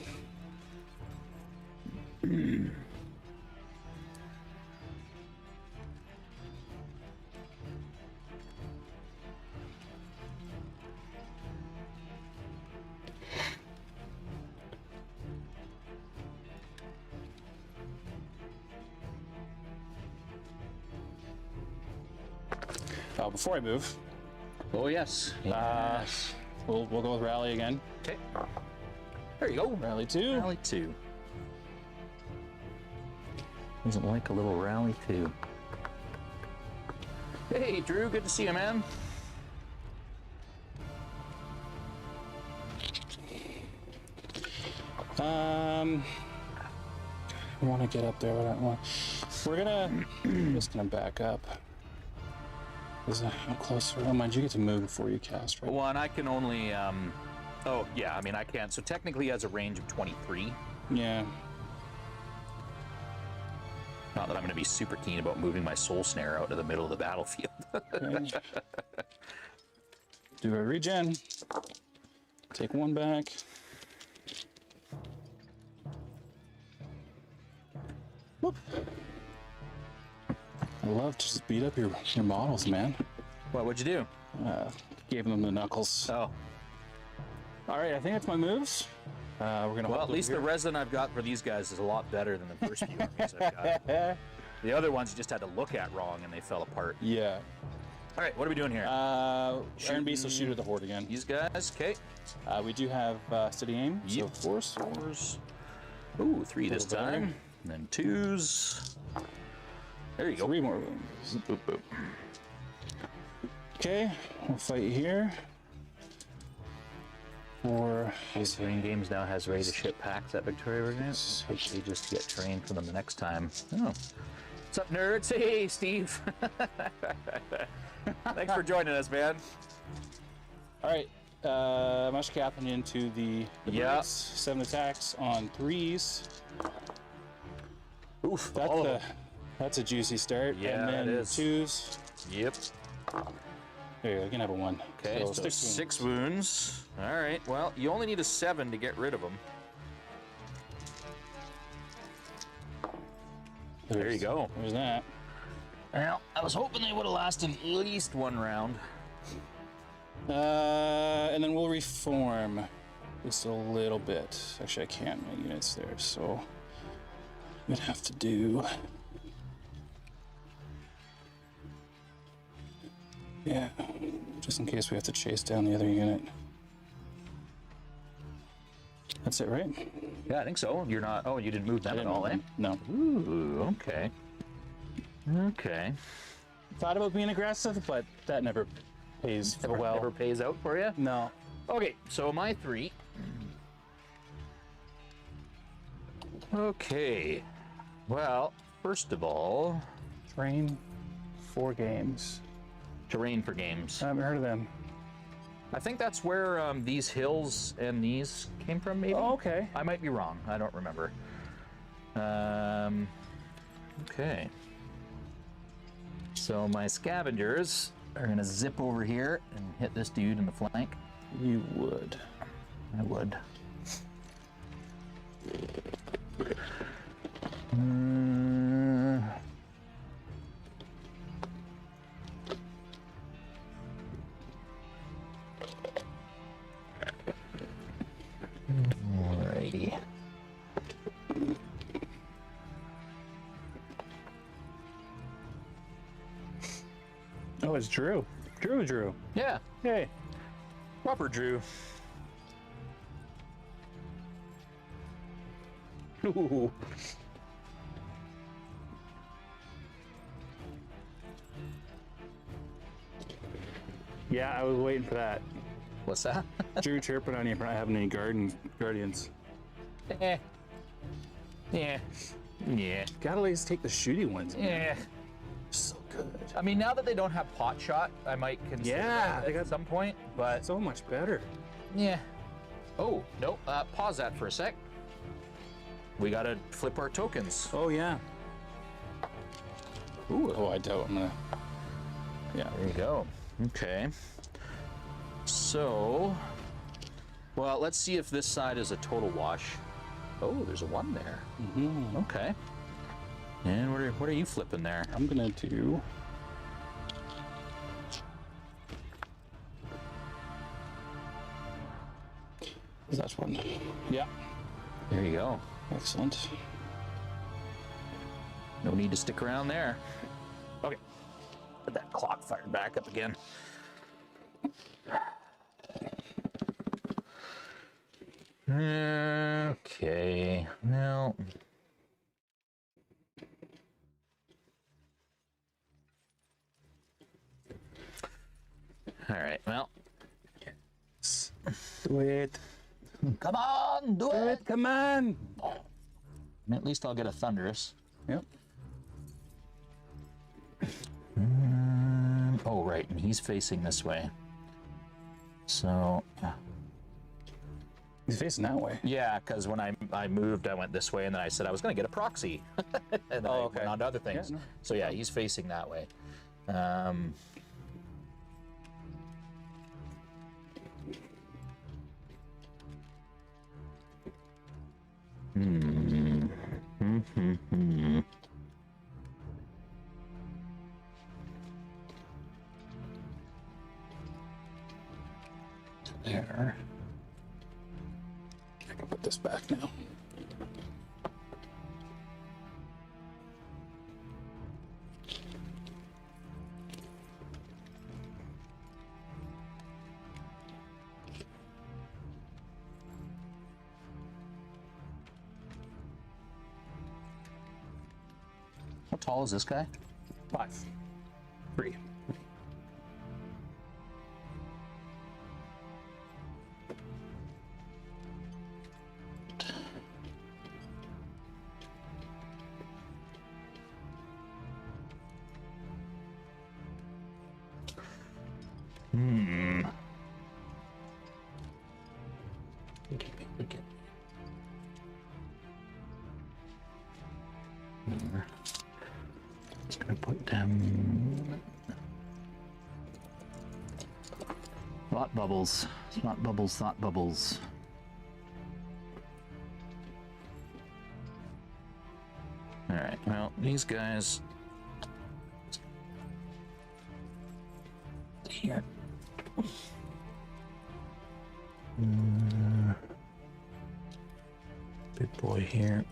Before I move, Oh, yes. Yes. we'll go with rally again. Okay. There you go. Rally 2. Rally 2. Doesn't like a little rally 2. Hey, Drew. Good to see you, man. I want to get up there, but I don't want. I'm just gonna back up. How close? Oh, mind you get to move before you cast, right? Well, and I can only. Oh, yeah. I mean, I can't. So technically, he has a range of 23. Yeah. Not that I'm going to be super keen about moving my soul snare out to the middle of the battlefield. Okay. Do a regen. Take one back. Whoop. I love to just beat up your models, man. What'd you do? Gave them the knuckles. Oh. All right, I think that's my moves. We're gonna. Well, at least the resin I've got for these guys is a lot better than the first few armies I've got. The other ones you just had to look at wrong and they fell apart. Yeah. All right, what are we doing here? Iron Beast will shoot at the horde again. These guys, okay. We do have steady aim, so Yep. force. Ooh, 3 this Little better. time. And then 2s. There you go. 3 more wounds. Boop, boop. Okay, we'll fight here. For Green Games now has ready to ship packs at Victoria Brigade. Hopefully just get trained for them the next time. Oh. What's up, nerds? Hey, Steve. Thanks for joining us, man. all right, Mush Captain into the Yeah. birds. 7 attacks on 3s. Oof, all of them. That's a juicy start. Yeah, and then it is. 2s. Yep. There you go. You can have a 1. Okay, so 6 wounds. All right, well, you only need a 7 to get rid of them. There you go. There's that. Well, I was hoping they would have lasted at least 1 round. And then we'll reform just a little bit. Actually, I can't. My unit's there, so we'd have to do. Yeah, just in case we have to chase down the other unit. That's it, right? Yeah, I think so. You're not. Oh, you didn't move them at all, eh? No. Ooh, okay. Okay. Thought about being aggressive, but that never pays well. Never pays out for you? No. Okay, so my 3. Okay. Well, first of all, Train 4 games. terrain for games. I haven't heard of them. I think that's where these hills and these came from, maybe? Oh, okay. I might be wrong. I don't remember. Okay. So my scavengers are going to zip over here and hit this dude in the flank. You would. I would. Alrighty. Oh, it's Drew. Drew. Yeah, Hey. proper Drew. Ooh. Yeah, I was waiting for that. What's that? Drew chirping on you for not having any guardians. Yeah. Yeah. Gotta at least take the shooty ones. Yeah. So good. I mean, now that they don't have pot shot, I might consider Yeah, that at some point, but So much better. yeah. Oh, no, pause that for a sec. We gotta flip our tokens. Oh, yeah. Ooh, oh, I doubt I'm gonna... Yeah. There you go. Okay. So, well, let's see if this side is a total wash. Oh, there's a 1 there. Mm-hmm. Okay. And what are you flipping there? I'm gonna do... That's one. Yeah. There you go. Excellent. No need to stick around there. Okay. Put that clock fired back up again. Okay. Now. All right. Well. Do it. Come on, do it. Come on. At least I'll get a thunderous. Yep. Oh, right, and he's facing this way. So, He's facing that way. yeah, because when I moved, I went this way, and then I said I was going to get a proxy. And then I went on to other things. Yeah, no. So, yeah, he's facing that way. There. I can put this back now. How tall is this guy? 5. 3. Just gonna put them. Thought bubbles. Thought bubbles, thought bubbles. Alright, well, these guys. Here. Big boy here.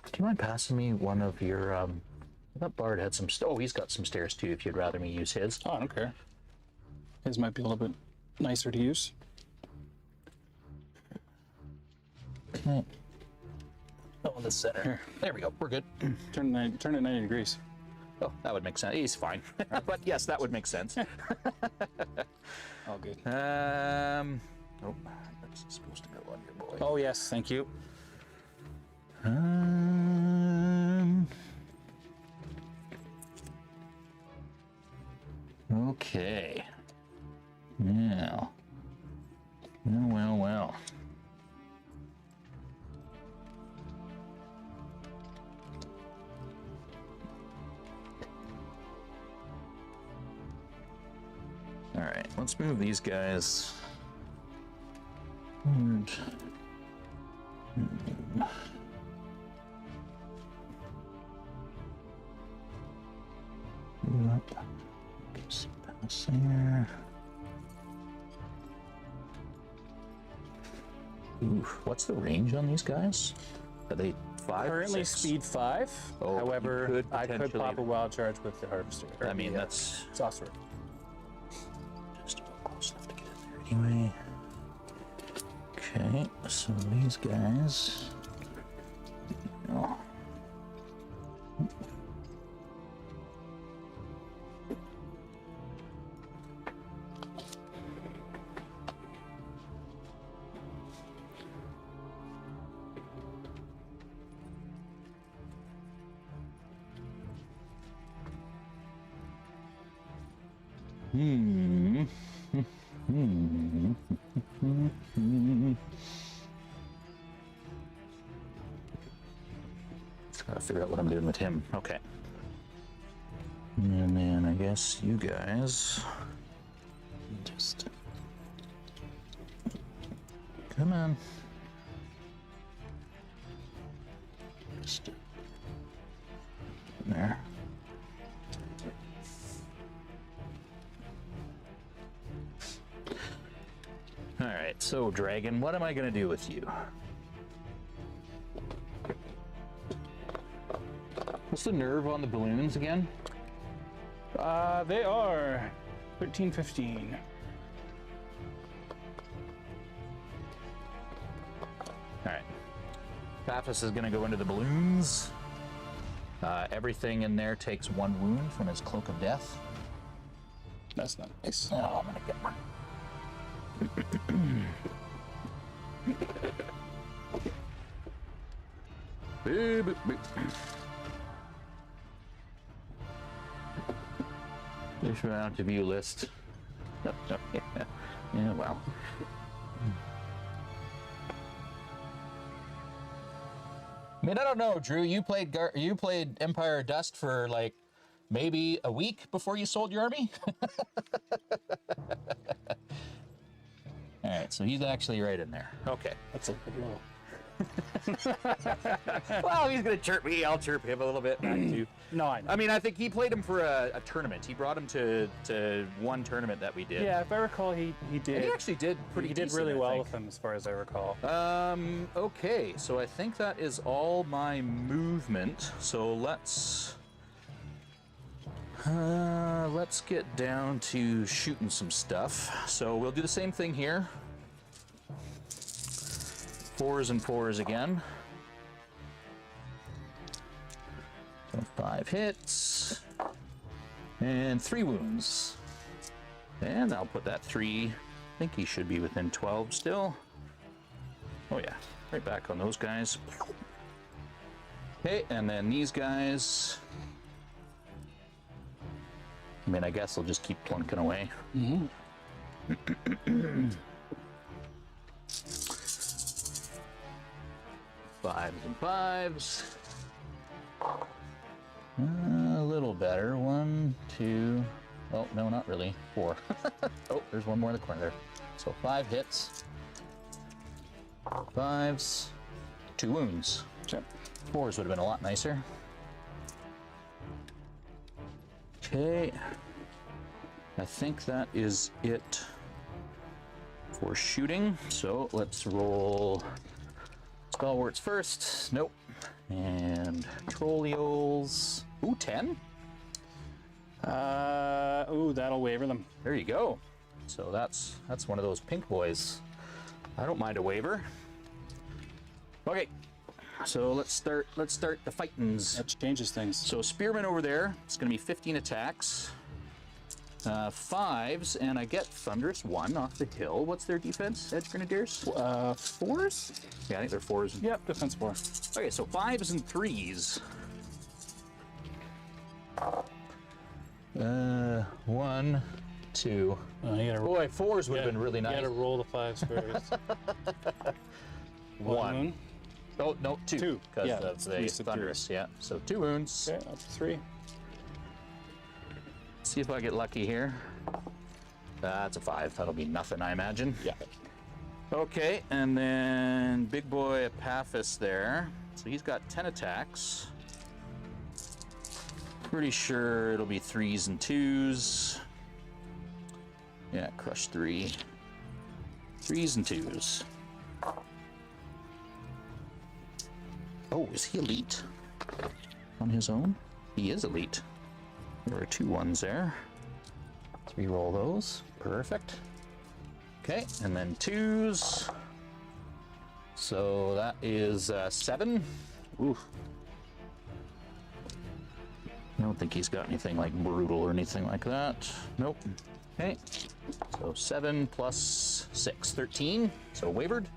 Do you mind passing me one of your, I thought Bard had some, oh, he's got some stairs too, if you'd rather me use his. Oh, I don't care. His might be a little bit nicer to use. Okay. Oh, in the center. Here. There we go, we're good. Turn it 90 degrees. Oh, that would make sense. He's fine. But yes, that would make sense. All good. Oh, that's supposed to go on your boy. Oh, yes, thank you. Okay. Now. Well. All right, let's move these guys. And up. Just pass there. Ooh, what's the range on these guys? Are they 5? Currently 6? speed 5. Oh, However, I could potentially- pop a wild charge with the harvester. I mean, that's sorcerer. just about close enough to get in there anyway. Okay, so these guys. Oh. Gotta figure out what I'm doing with him. Okay. And then I guess you guys just come on. Just there. All right, so Dragon, what am I gonna do with you? What's the nerve on the balloons again? They are 13, 15. All right. Paphos is gonna go into the balloons. Everything in there takes 1 wound from his Cloak of Death. That's not nice. Oh, I'm gonna get one. Boop, boop, boop. Just run out to view list. Oh, oh, yeah. Yeah, well. I mean, I don't know, Drew. You played Empire of Dust for like maybe a week before you sold your army. All right, so he's actually right in there. Okay. That's a bit low. Well, he's gonna chirp me. I'll chirp him a little bit. Too. No, I know. I mean, I think he played him for a tournament. He brought him to one tournament that we did. Yeah, if I recall, he did. And he actually did pretty. He did decent, really I well think. with him, as far as I recall. Okay, so I think that is all my movement. So let's get down to shooting some stuff. So we'll do the same thing here. 4s and 4s again. So 5 hits and 3 wounds. And I'll put that 3. I think he should be within 12 still. Oh yeah, right back on those guys. Okay, and then these guys. I mean, I guess I'll just keep plunking away. Fives and 5s. A little better. 1, 2. Oh, no, not really. 4. Oh, there's one more in the corner there. So 5 hits. 5s. 2 wounds. Sure. 4s would have been a lot nicer. Okay. I think that is it for shooting. So let's roll Stalwarts first. Nope. And Trolleoles. Ooh, 10? Ooh, that'll waver them. There you go. So that's one of those pink boys. I don't mind a waiver. Okay. So let's start the fightings. That changes things. So Spearman over there, it's going to be 15 attacks. 5s, and I get Thunderous 1 off the hill. What's their defense, Edge Grenadiers? 4s? Yeah, I think they're 4s. Yep, defense 4. Okay, so 5s and 3s. 1, 2. You gotta, Boy, 4s would have been really nice. You gotta roll the 5 squares. 1. Oh, no, 2. 2, Because yeah, that's the you said Thunderous, yeah. So 2 wounds. Okay, up to 3. See if I get lucky here. That's a 5. That'll be nothing, I imagine. Yeah. Okay, and then big boy Epaphus there. So he's got 10 attacks. Pretty sure it'll be 3s and 2s. Yeah, crush 3. 3s and 2s. Oh, is he elite? On his own? He is elite. There are 2 1s there. 3 roll those. Perfect. Okay, and then 2s. So that is 7. Oof. I don't think he's got anything like brutal or anything like that. Nope. Okay. So 7 plus 6, 13. So wavered.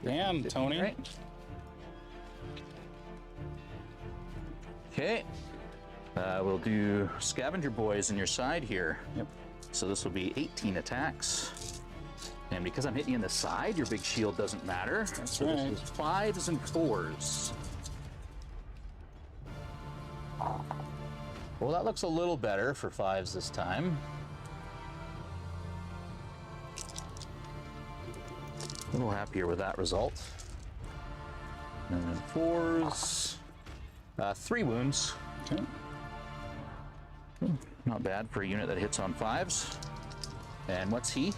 Damn, Tony. Right. Okay. We'll do Scavenger Boys on your side here. Yep. So this will be 18 attacks. And because I'm hitting you in the side, your big shield doesn't matter. That's so right. This is 5s and 4s. Well, that looks a little better for 5s this time. A little happier with that result. And then 4s. 3 wounds. Okay. Not bad for a unit that hits on 5s. And what's he?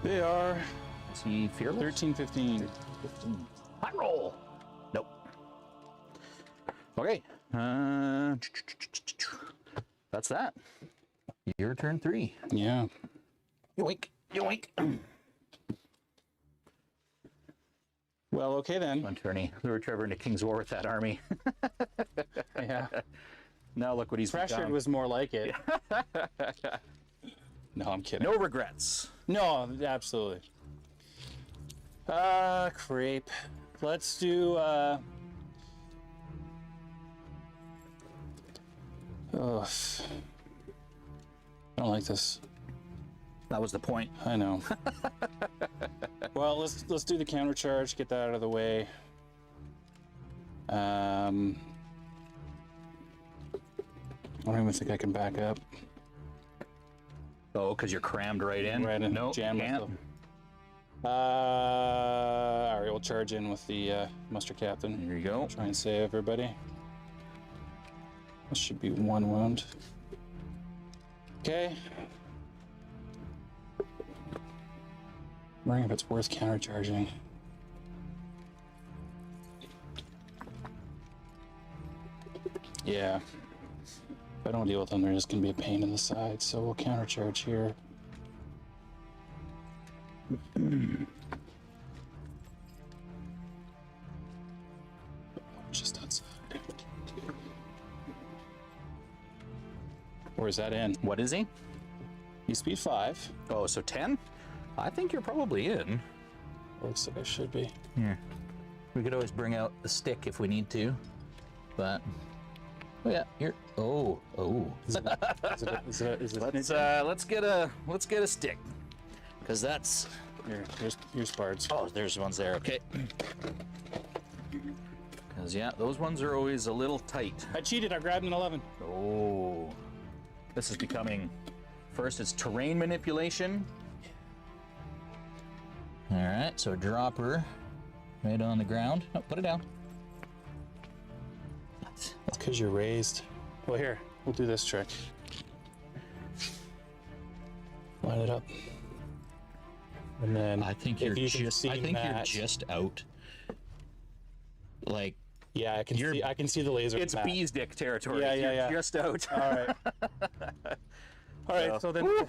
They are Is he fearless? 13, 15. 15. High roll! Nope. Okay. That's that. Your turn 3. Yeah. Yoink. Yoink. Well, okay then. One tourney. Lure Trevor into King's War with that army. Yeah. Now look what he's Pressured become. was more like it. No, I'm kidding. No regrets. No, absolutely. Crepe. Let's do, oh, I don't like this. That was the point. I know. Well, let's do the counter charge, get that out of the way. I don't even think I can back up. Oh, because you're crammed right in? Right in. No, Jam can't. All right, we'll charge in with the muster captain. Here you go. Try and save everybody. This should be 1 wound. Okay. I'm wondering if it's worth countercharging. Yeah. If I don't deal with them, they're just going to be a pain in the side, so we'll countercharge here. Just outside. Or is that in? What is he? He's speed 5. Oh, so 10? I think you're probably in. Looks like I should be. Yeah. We could always bring out the stick if we need to. But oh yeah, you're Is it let's get a stick. Cause that's here's Bards. oh there's ones there, okay. Cause yeah, those ones are always a little tight. I cheated, I grabbed an 11. Oh. This is becoming first it's terrain manipulation. Alright, so drop her right on the ground. Oh, put it down. That's because you're raised. Well, here, we'll do this trick. Line it up. And then I think if you're you can just see I think that, you're just out. Like yeah, I can see the laser. it's from that. bee's dick territory. Yeah, yeah, You're yeah. just out. All right. All right. So then, Woo!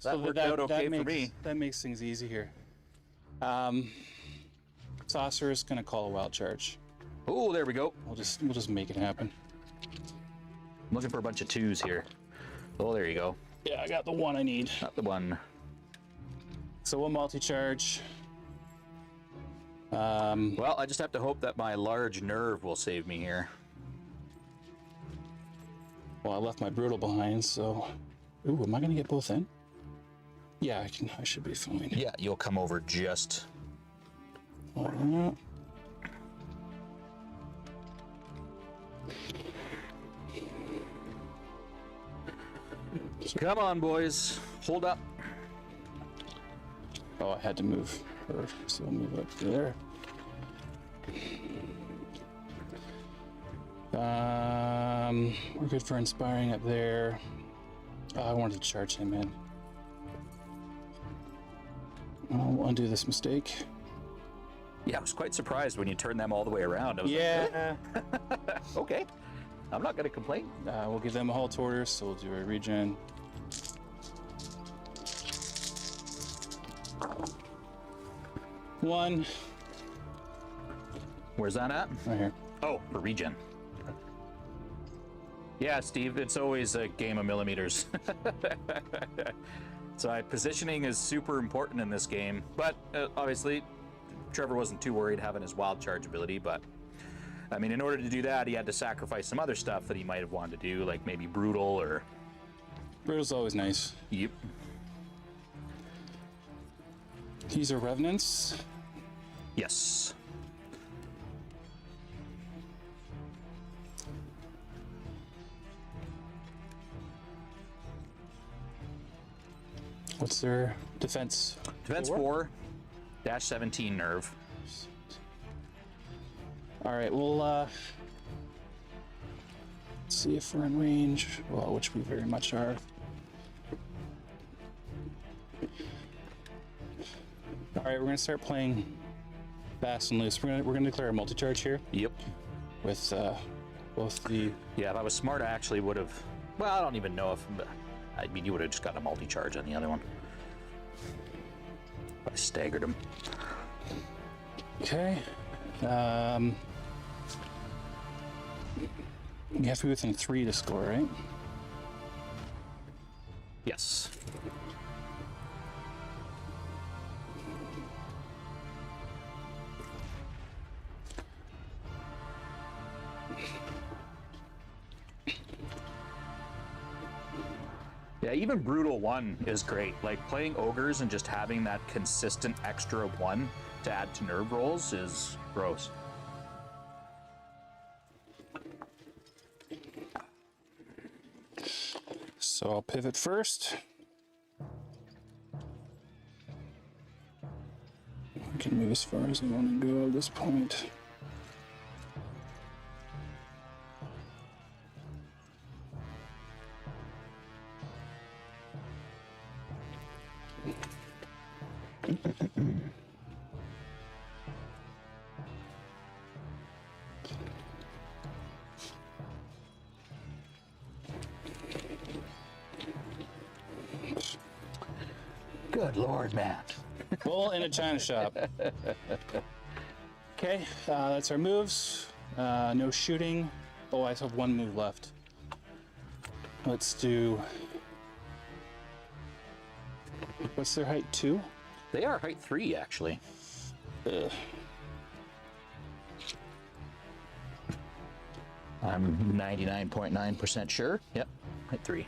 so That worked out okay for makes, me. That makes things easy here. Saucer is gonna call a wild charge. Oh, there we go. We'll just make it happen. I'm looking for a bunch of 2s here. Oh, there you go. Yeah, I got the one I need. Not the one. So we'll multi-charge. Well, I just have to hope that my large nerve will save me here. Well, I left my brutal behind, so. Ooh, am I gonna get both in? Yeah, I should be fine. Yeah, you'll come over just. Come on, boys. Hold up. Oh, I had to move her, so I'll move up there. We're good for inspiring up there. Oh, I wanted to charge him in. I'll undo this mistake. Yeah, I was quite surprised when you turned them all the way around. I was Yeah. like, okay. I'm not going to complain. We'll give them a halt order, so we'll do a regen. One. Where's that at? Right here. Oh, for regen. Yeah, Steve, it's always a game of millimeters. So positioning is super important in this game, but obviously Trevor wasn't too worried having his wild charge ability, but I mean, in order to do that, he had to sacrifice some other stuff that he might have wanted to do, like maybe brutal or... Brutal's always nice. Yep. These are revenants. Yes. What's their defense? Defense 4, dash 17 nerve. All right, we'll see if we're in range. Well, which we very much are. All right, we're gonna start playing fast and loose. We're gonna declare a multi-charge here Yep. with both the. Yeah, if I was smart, I actually would have... Well, I don't even know if... I mean, you would have just gotten a multi-charge on the other one. I staggered him. Okay. You have to be within 3 to score, right? Yes. Yeah, even Brutal 1 is great. Like, playing Ogres and just having that consistent extra 1 to add to nerve rolls is gross. So I'll pivot first. I can move as far as I want to go at this point. Good Lord, man. Bull in a china shop. Okay, that's our moves. No shooting. Oh, I have 1 move left. Let's do. What's their height? 2? They are height 3, actually. Ugh. I'm 99.9% sure. Yep, height 3.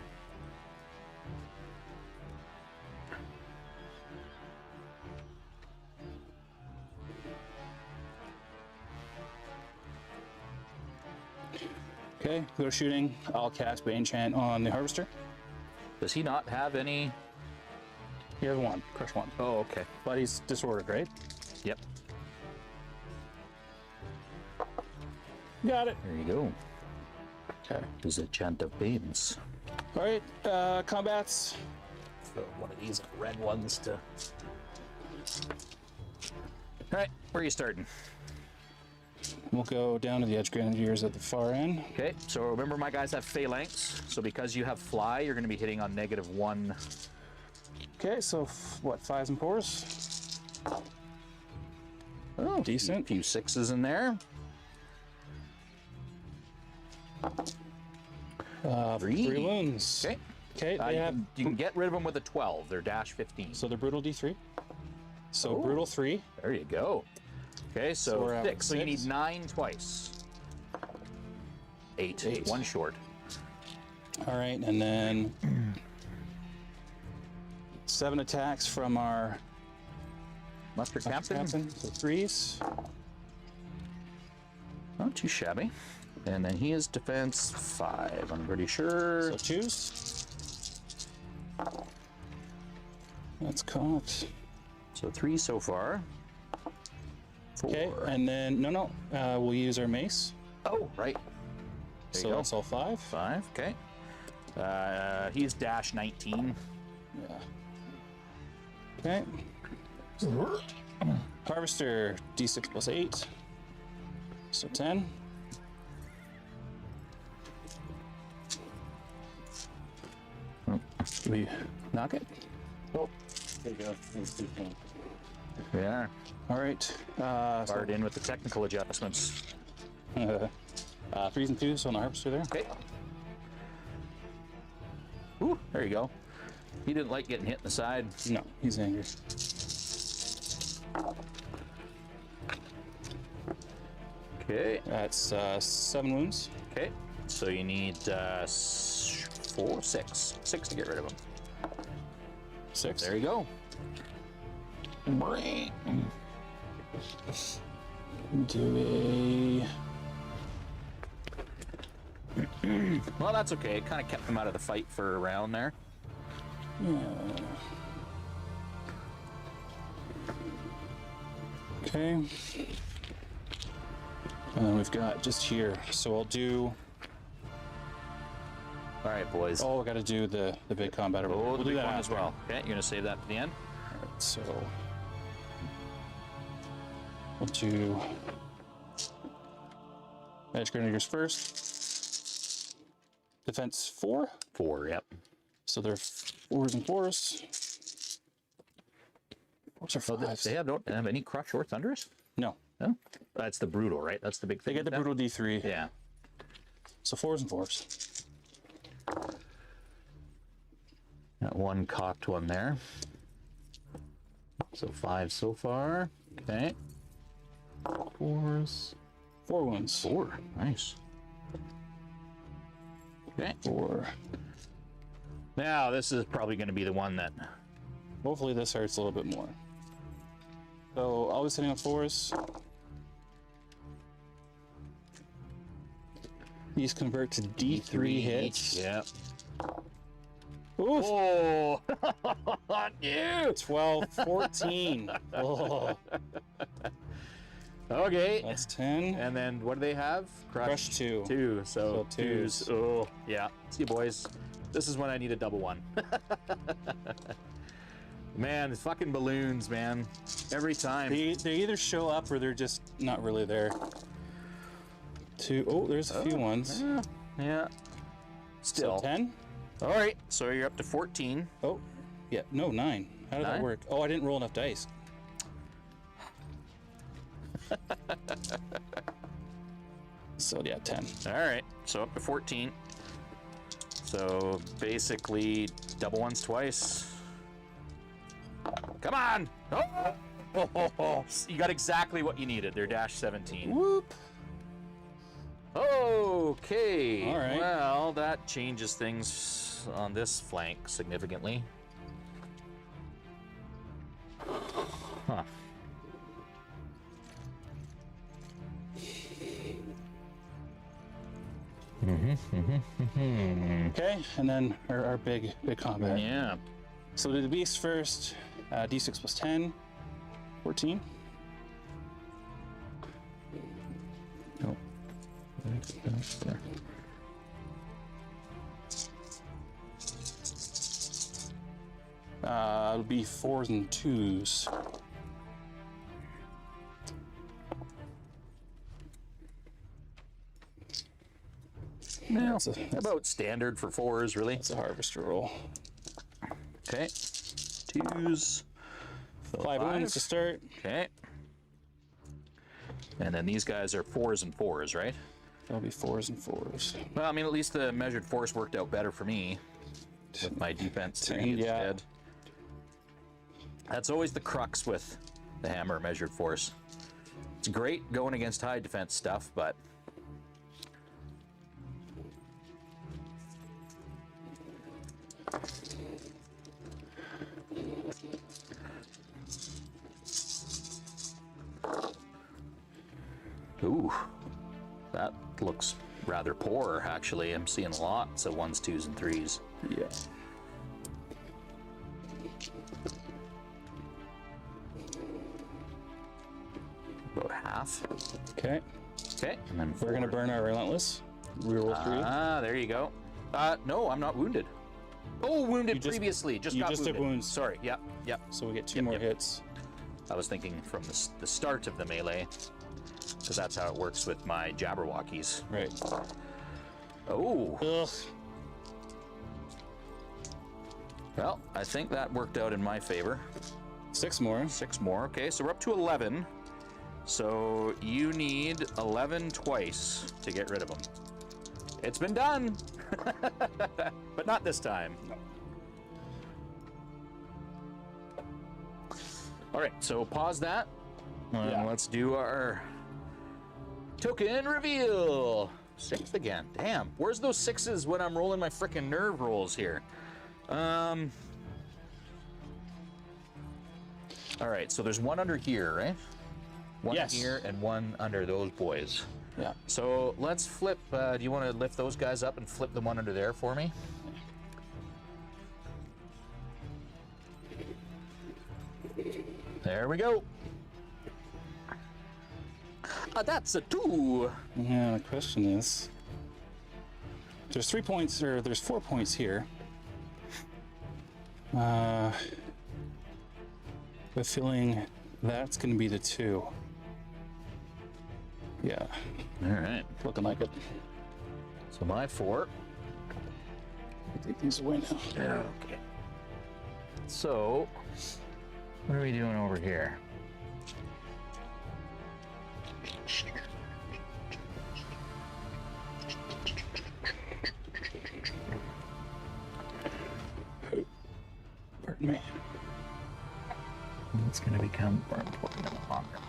Okay, go shooting. I'll cast Bane Chant on the Harvester. Does he not have any? He has 1, crush 1. Oh, okay. But he's disordered, right? Yep. Got it. There you go. Okay. There's a chant of Banes. All right, combats. So one of these red ones to... All right, where are you starting? We'll go down to the Edge Grenadiers at the far end. Okay, so remember my guys have phalanx, so because you have fly, you're going to be hitting on -1. Okay, so what, 5s and 4s? Oh, decent. A few 6s in there. 3 wounds. Okay. Okay, they have, you can get rid of them with a 12. They're dash 15. so they're brutal D3. So Oh. brutal 3. There you go. Okay, So so we're at 6. So you need 6. 9 twice. 8. 8. 1 short. All right, and then 7 attacks from our Muster Captain. So 3s. Not too shabby. And then he is defense 5, I'm pretty sure. So 2s. That's caught. So 3 so far. 4. Okay, and then we'll use our mace. Oh, right. There So you go. that's all 5. 5, okay. He's dash 19. Yeah. Okay. Harvester D6 plus 8. So 10. We knock it. Oh, there you go. Yeah. All right. Barred in with the technical adjustments. 3s and 2s on the harvester there. Okay. Ooh, there you go. He didn't like getting hit in the side. No, he's angry. Okay. That's 7 wounds. Okay. So you need 6 to get rid of them. 6. There you go. Do Well, that's okay. It kind of kept them out of the fight for a round there. Okay. And then we've got just here. So I'll do. All right, boys. Oh, I got to do the big combat. Oh, We'll the do big that one as after. well. Okay, you're gonna save that for the end. So we'll do Edge Grenadiers first. Defense 4. 4. Yep. So they're 4s and 4s. What's our 5s? They don't have any crush or thunders. No. No. That's the brutal, right? That's the big They thing. get the brutal D3. Yeah. So 4s and 4s. Got one cocked one there. So 5 so far. Okay. 4s. 4 wounds. 4. Nice. Okay. 4. Now this is probably going to be the one that. Hopefully this hurts a little bit more. So always hitting on 4s. These convert to D3 hits. Yep. Oof. Oh, you. 12, 14. Oh, Okay. that's 10. And then what do they have? Crush 2. 2. So So twos. Oh, yeah. See, boys. This is when I need a double one. Man, the fucking balloons, man. Every time. They either show up or they're just not really there. 2. Oh, there's a few ones. Yeah. Still. So 10? All right. So you're up to 14. Oh, yeah. No, 9. How did that 9? work? Oh, I didn't roll enough dice. So yeah, 10. All right. So up to 14. So basically double ones twice. Come on. Oh. You got exactly what you needed. They're dash 17. Whoop. Okay. All right. Well, that changes things on this flank significantly. Huh. Okay, and then our big combat. Yeah. So do the beast first. D6 plus 10. 14. Oh. It'll be 4s and 2s. Well, That's about standard for 4s, really. a harvester roll. Okay. 2s. 5 wounds to start. Okay. And then these guys are 4s and 4s, right? That'll be 4s and 4s. Well, I mean, at least the measured force worked out better for me with my defense 3 Yeah. instead. That's always the crux with the hammer measured force. It's great going against high defense stuff, but ooh, that looks rather poor, actually. I'm seeing lots of 1s, 2s, and 3s. Yeah. About half. Okay. Okay, and then We're gonna 4. burn our relentless. Reroll 3. Ah, there you go. No, I'm not wounded. Oh, wounded You just- previously. Just you got just took wounded. wounds. Sorry. Yep. So we get 2 Yep, more yep. hits. I was thinking from the start of the melee, because that's how it works with my Jabberwockies. Right. Oh, Ugh. well, I think that worked out in my favor. 6 more. 6 more. Okay, so we're up to 11. So you need 11 twice to get rid of them. It's been done, but not this time. No. All right, so pause that. And Yeah. let's do our Token reveal. 6th again. Damn. Where's those 6s when I'm rolling my frickin' nerve rolls here? All right, so there's one under here, right? One Yes. here and one under those boys. Yeah. So let's flip. Do you want to lift those guys up and flip the one under there for me? There we go. That's a 2. Yeah, the question is, there's 3 points, or there's 4 points here. With feeling that's going to be the 2. Yeah, All right. looking like it. So my 4. Take these away now. Okay. So, what are we doing over here? Pardon me. It's going to become more important in the long run.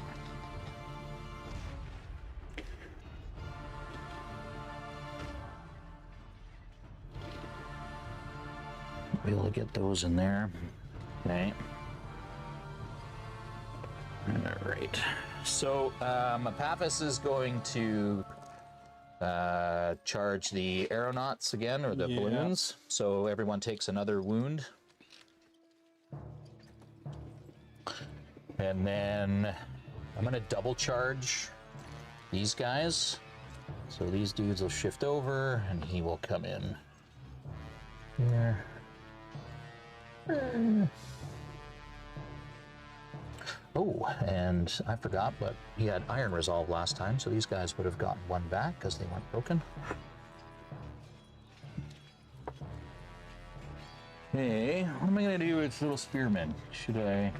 Be able to get those in there. Okay. All right. So Apaphis is going to charge the aeronauts again, or the Yeah. balloons. So everyone takes another wound. And then I'm going to double charge these guys. So these dudes will shift over and he will come in here. Oh, and I forgot, but he had Iron Resolve last time, so these guys would have gotten one back because they weren't broken. Hey, what am I going to do with little spearmen? Should I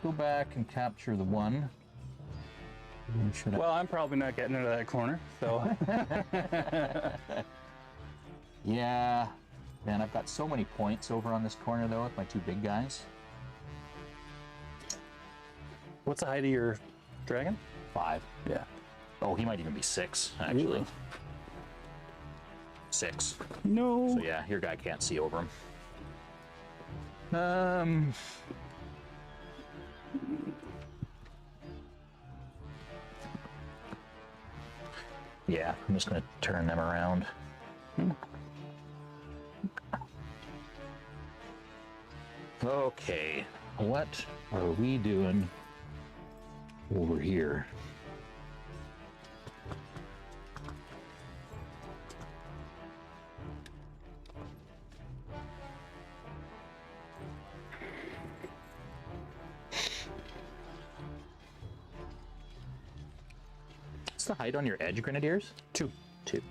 go back and capture the one? Or should I? Well, I'm probably not getting into that corner, so. Yeah. Man, I've got so many points over on this corner, though, with my 2 big guys. What's the height of your dragon? 5. Yeah. Oh, he might even be 6, actually. Ooh. 6. No. So yeah, your guy can't see over him. Yeah, I'm just gonna turn them around. Okay, what are we doing over here? What's the height on your edge, Grenadiers? 2. 2.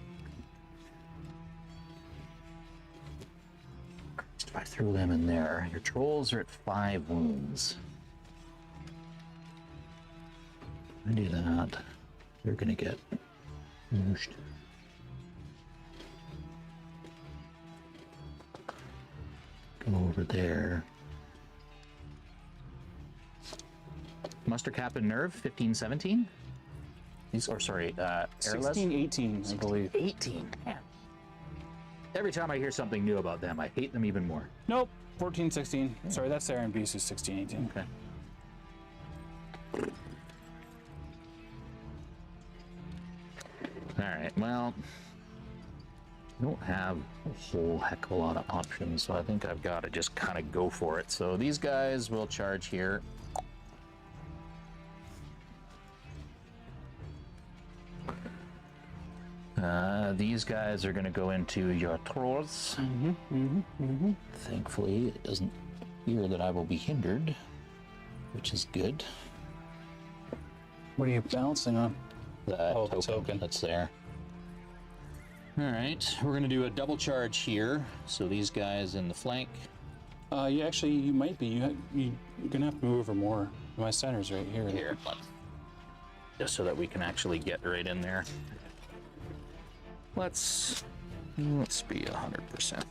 If I throw them in there, your trolls are at 5 wounds. If I do that, they're gonna get mushed. Go over there. Muster Cap and Nerve, 15, 17? These, or sorry, airless? 16, 18, I believe. 18, man. Every time I hear something new about them, I hate them even more. Nope. 14, 16. Sorry, that's Aaron Beast is 16, 18. Okay. Alright, well, I don't have a whole heck of a lot of options, so I think I've got to just kind of go for it. So these guys will charge here. These guys are going to go into your trolls. Thankfully, it doesn't appear that I will be hindered, which is good. What are you balancing on? That Oh, the token. that's there. All right, we're going to do a double charge here. So these guys in the flank. You actually, you might be. You're going to have to move over more. My center's right here. Here, just so that we can actually get right in there. Let's be 100%.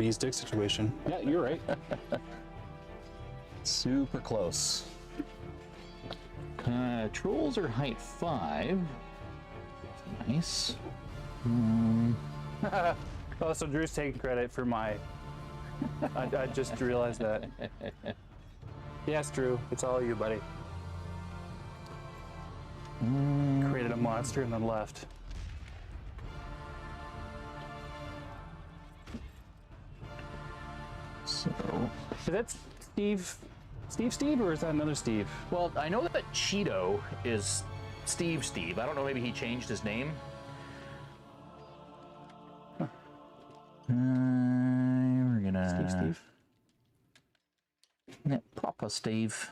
bee stick situation. Yeah, you're right. Super close. Trolls are height 5. Nice. Oh, so Drew's taking credit for my... I just realized that. Yes, Drew, it's all you, buddy. Created a monster and then left. So, Is that Steve, or is that another Steve? well, I know that Cheeto is Steve. I don't know, maybe he changed his name. We're gonna... Steve? Yeah, Papa Steve.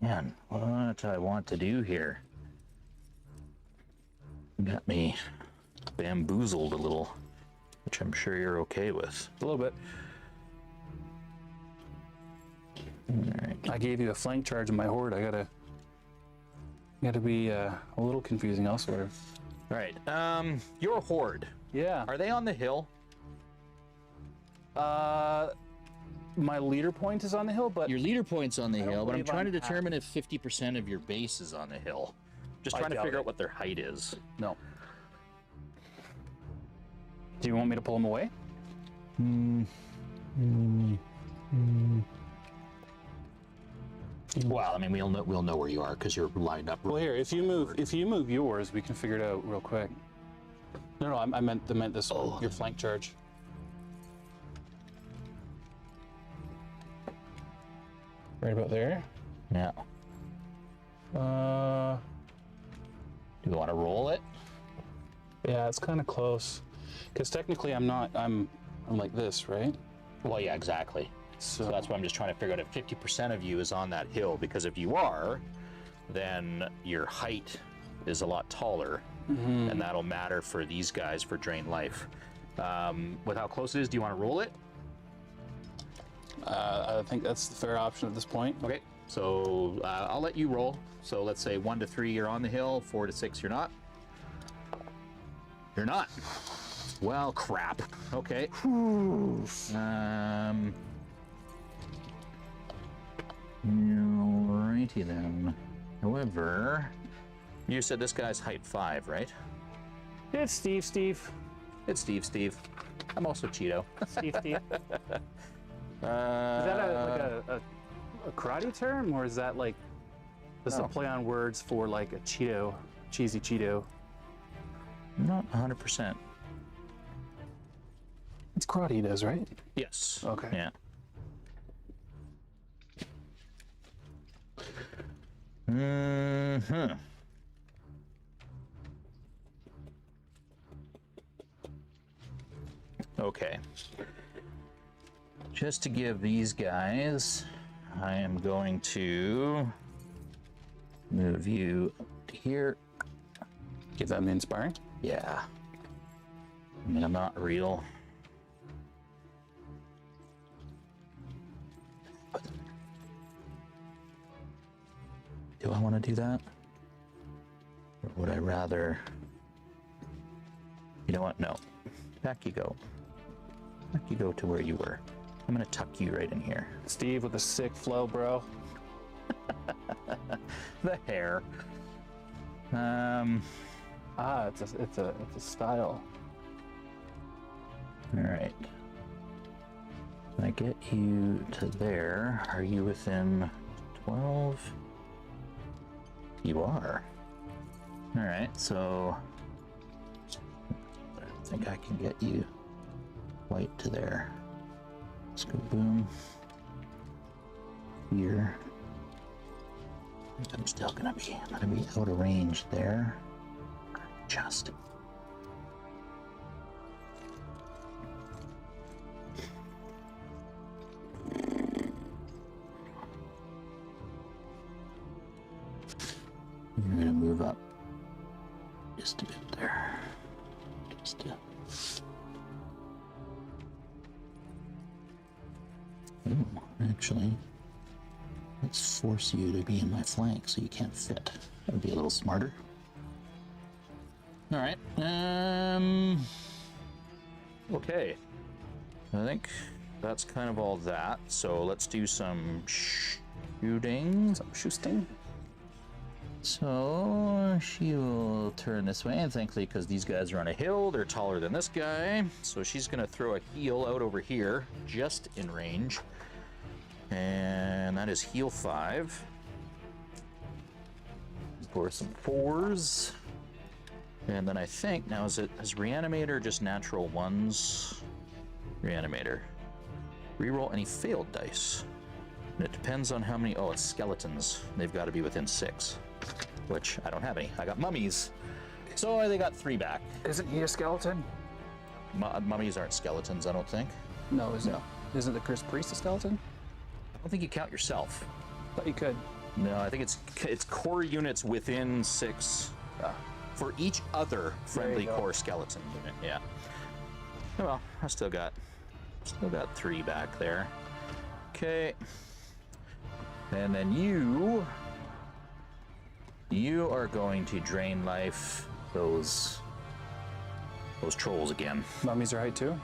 Man, what I want to do here got me bamboozled a little, which I'm sure you're okay with. A little bit. I gave you a flank charge in my horde. I gotta be a little confusing elsewhere. All right, your horde, Yeah. are they on the hill? My leader point is on the hill, but Your leader point's on the I don't hill, but I'm believe trying to I'm determine if 50% of your base is on the hill. Just I trying to doubt figure it. out what their height is. no. Do you want me to pull them away? Well, I mean, we'll know where you are because you're lined up. Well, here, if you move yours, we can figure it out real quick. No, I meant this one, your flank charge. Right about there. Yeah. Do you want to roll it? Yeah, it's kind of close. Because technically, I'm like this, right? Well, yeah, exactly. So that's why I'm just trying to figure out if 50% of you is on that hill, because if you are, then your height is a lot taller, and that'll matter for these guys for drain life. With how close it is, do you want to roll it? I think that's the fair option at this point. Okay, so I'll let you roll. So let's say 1 to 3 you're on the hill, 4 to 6 you're not. You're not. Well, crap. Okay. Alrighty then. However, you said this guy's height 5, right? It's Steve. It's Steve. I'm also Cheeto. Steve. Is that a karate term, or is that like just No. a play on words for like a Cheeto, cheesy Cheeto? Not 100%. It's karate he does, right? Yes. Okay. Yeah. Okay. Just to give these guys, I am going to move you to here. Give them inspiring. Yeah. I mean, I'm not real. Do I want to do that? Or would I rather... You know what? No. Back you go. Back you go to where you were. I'm going to tuck you right in here. Steve with a sick flow, bro. The hair. It's a style. All right. When I get you to there, are you within 12? You are. All right, so I think I can get you right to there. Let's go boom. Here. I'm still gonna be out of range there. Just. You're gonna move up just a bit there. Just a... Ooh, Actually, let's force you to be in my flank so you can't fit. That would be a little smarter. All right. Okay. I think that's kind of all that. So let's do some shooting. Shooting. So she will turn this way, and thankfully, because these guys are on a hill, they're taller than this guy. So she's going to throw a heal out over here, just in range. And that is heal 5. For some 4s. And then I think, now is Reanimator just natural 1s? Reanimator. Reroll any failed dice. And it depends on how many, oh, it's skeletons. They've got to be within 6. Which, I don't have any. I got mummies. So they got 3 back. Isn't he a skeleton? Mummies aren't skeletons, I don't think. No, isn't the cursed priest a skeleton? I don't think you count yourself. Thought you could. No, I think it's core units within 6 for each other friendly core skeleton unit. Yeah. Oh, well, I still got 3 back there. Okay. And then you are going to drain life those trolls again. Mummies are height 2?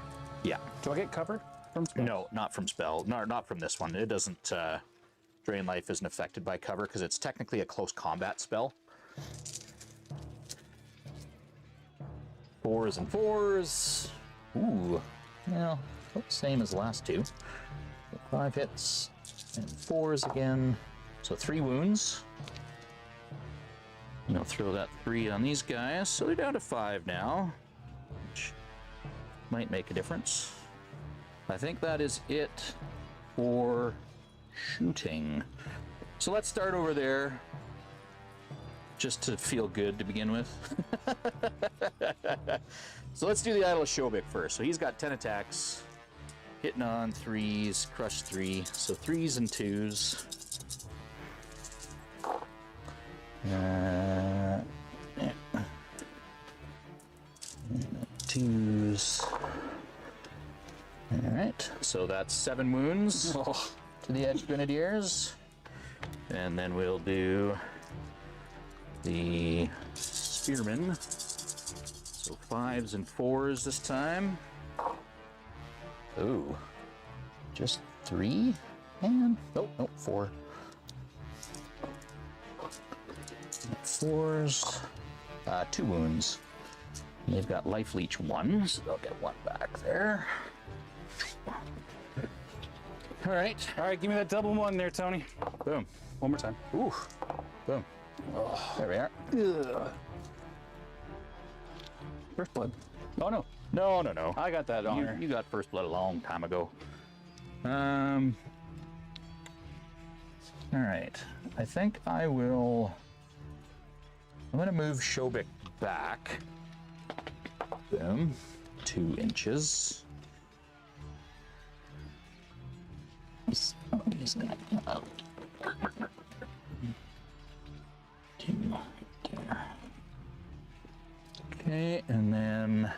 Yeah. Do I get cover from spell? No, not from spell. No, not from this one. It doesn't. Drain life isn't affected by cover because it's technically a close combat spell. 4s and 4s. Ooh. Well, same as the last 2. 5 hits and 4s again. So 3 wounds. And I'll throw that 3 on these guys. So they're down to 5 now, which might make a difference. I think that is it for shooting. So let's start over there, just to feel good to begin with. So let's do the Idol of Shobik first. So he's got 10 attacks, hitting on 3s, crush 3, so 3s and 2s. Yeah. 2s. All right, so that's 7 wounds to the Edge Grenadiers. And then we'll do the Spearmen. So 5s and 4s this time. Ooh, just 3? And nope, 4. 4s, 2 wounds. And they've got life leech 1, so they'll get 1 back there. All right, give me that double 1 there, Tony. Boom. One more time. Ooh, boom. Oh, there we are. Ugh. First blood. Oh no. No. I got that honor. You got first blood a long time ago. All right. I think I'm gonna move Shobik back. Boom. 2 inches. He's gonna come out. 2 there. Okay, and then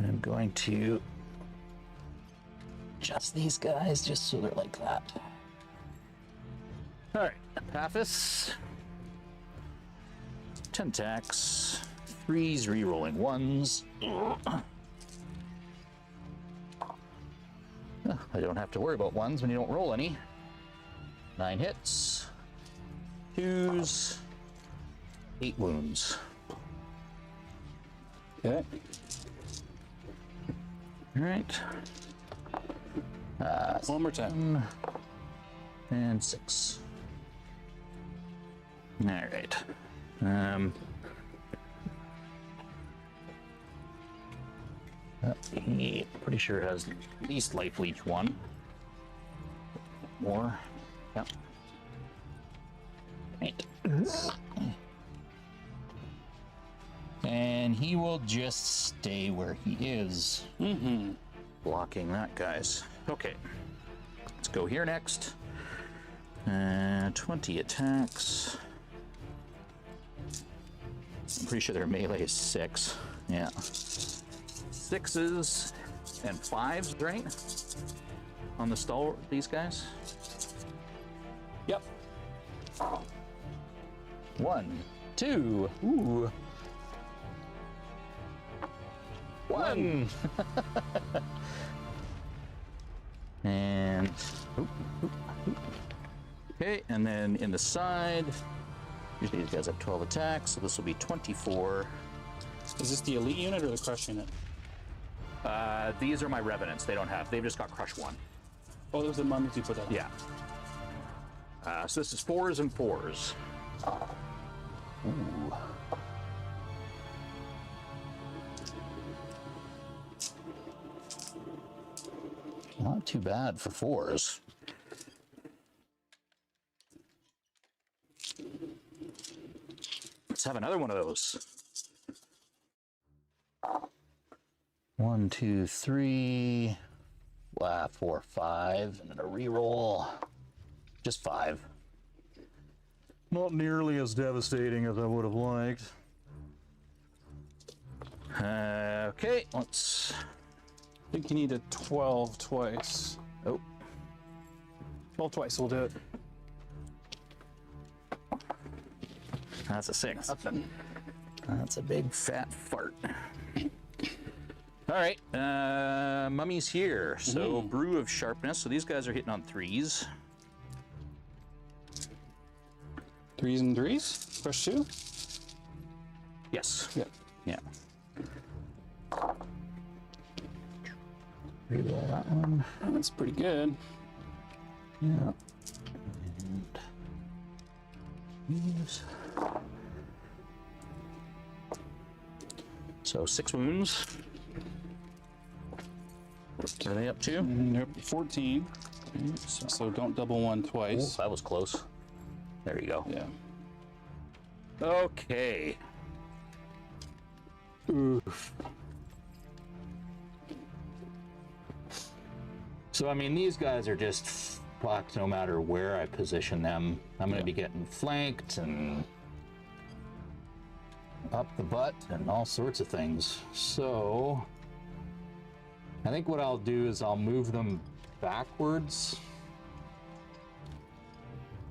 I'm going to adjust these guys just so they're like that. All right, Paphos. 10 attacks, 3s rerolling 1s. I don't have to worry about 1s when you don't roll any. 9 hits, 2s, 8 wounds. Okay. All right. One more time. And 6. All right. He pretty sure has at least life leech 1. More. Yep. Right. And he will just stay where he is. Blocking that, guys. Okay. Let's go here next. 20 attacks. I'm pretty sure their melee is 6. Yeah. 6s and 5s, right? on the stalwart, these guys? Yep. 1, 2, ooh. 1. And okay, and then in the side, usually these guys have 12 attacks, so this will be 24. Is this the elite unit or the crush unit? These are my revenants. They've just got crush 1. Oh, those are the mummies you put out. Yeah. So this is 4s and 4s. Ooh. Not too bad for 4s. Let's have another one of those. 1, 2, 3, 4, 5, and then a reroll. Just 5. Not nearly as devastating as I would have liked. Okay, let's. I think you need a 12 twice. Oh, 12 twice, we'll do it. that's a 6. Nothing. That's a big fat fart. All right, mummies here. So brew of sharpness. So these guys are hitting on 3s. 3s and 3s? Crush 2? Yes. Yep. Yeah. Reroll that one. That's pretty good. Yeah. And these. So 6 wounds. What are they up to? And they're up to 14. So don't double one Oh, twice. that was close. There you go. Yeah. Okay. Oof. So, I mean, these guys are just fucked no matter where I position them. I'm going to be getting flanked and up the butt and all sorts of things. So, I think what I'll do is I'll move them backwards.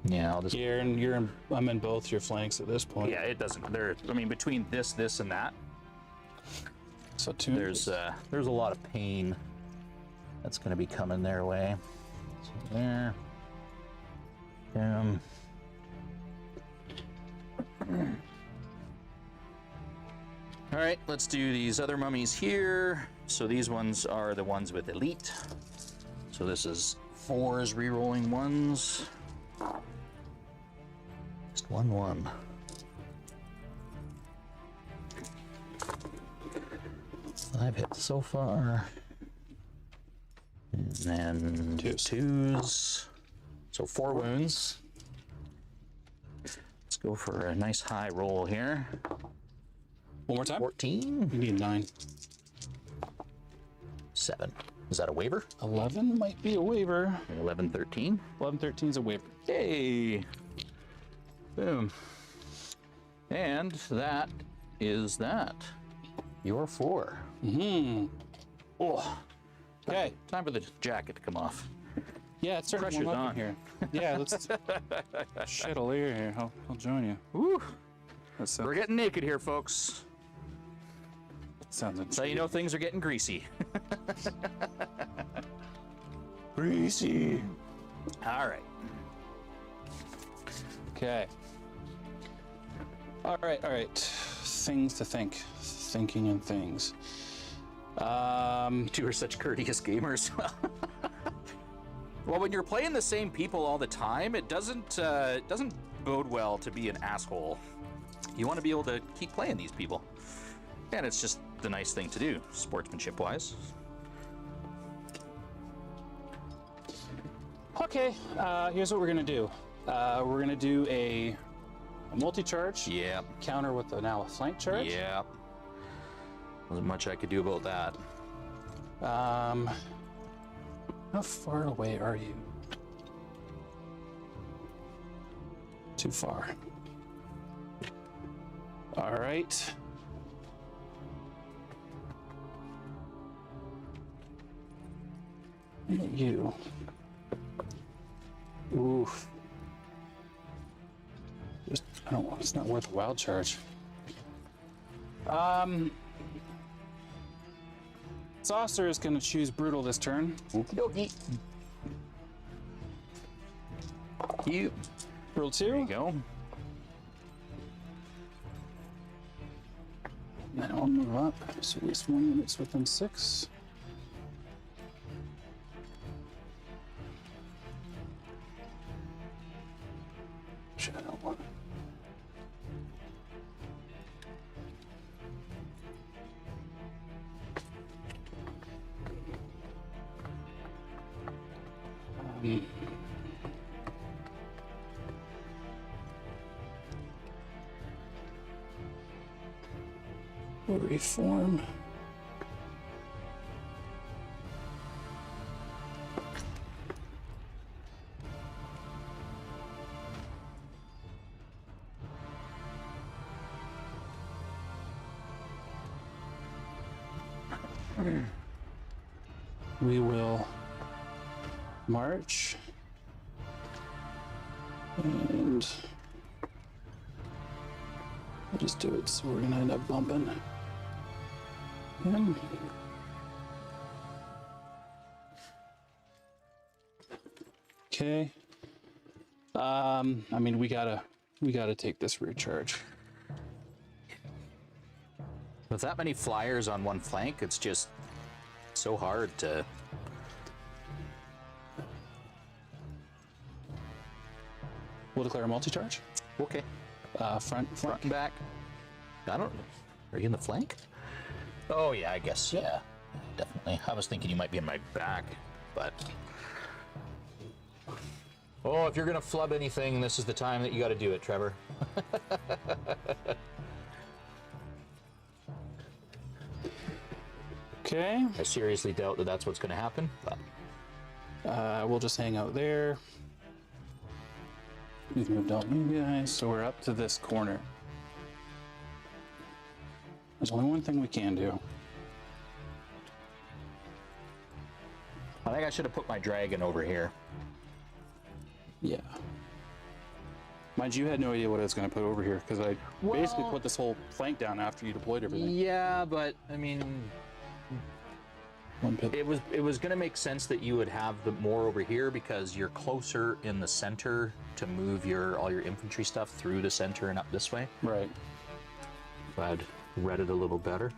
Yeah, I'll just. I'm in both your flanks at this point. Yeah, it doesn't. I mean, between this, and that, So 2. there's a lot of pain that's going to be coming their way. So there. All right, let's do these other mummies here. So these ones are the ones with elite. So this is 4s re-rolling 1s. Just 1, 1. I've hit so far. And then 2s. So 4 wounds. Let's go for a nice high roll here. One more time. 14. You need 9. 7. Is that a waiver? 11 might be a waiver. 11, 13. 11, 13 is a waiver. Hey! Boom. And that is that. Your 4. Oh. Okay. Time for the jacket to come off. Yeah, it's starting to Pressure's warm up on. in here. Yeah, let's shed a layer here. I'll join you. Woo! That sounds, We're getting naked here, folks. sounds So you know things are getting greasy. greasy. All right. Okay. All right. Things to think. Thinking and things. You two are such courteous gamers. Well, when you're playing the same people all the time, it doesn't bode well to be an asshole. You want to be able to keep playing these people. And it's just the nice thing to do, sportsmanship-wise. Okay, here's what we're gonna do. We're gonna do a multi-charge. Yeah. Counter with now a flank charge. Yeah. Wasn't much I could do about that. How far away are you? Too far. All right. You. Oof. Just, I don't want, it's not worth a wild charge. Saucer is going to choose Brutal this turn. Okie dokie. Cute. Brutal 2. There you go. Then I'll move up. So at least 1 unit's within 6. Shit, I don't want. We'll reform. We will march and I'll just do it, so we're gonna end up bumping him. Okay. I mean, we gotta take this rear charge. With that many flyers on one flank, it's just so hard to. We'll declare a multi-charge. Okay. Front Front and back. I don't. Are you in the flank? Oh yeah, I guess yeah, definitely. I was thinking you might be in my back, but. Oh, if you're gonna flub anything, this is the time that you got to do it, Trevor. Okay. I seriously doubt that that's what's gonna happen, but. We'll just hang out there. We've moved out you guys, so we're up to this corner. There's only one thing we can do. I think I should have put my dragon over here. Yeah. Mind you, had no idea what I was going to put over here because I basically put this whole flank down after you deployed everything. Yeah, but I mean, One pip. it was going to make sense that you would have the more over here because you're closer in the center to move all your infantry stuff through the center and up this way. Right. If I'd read it a little better.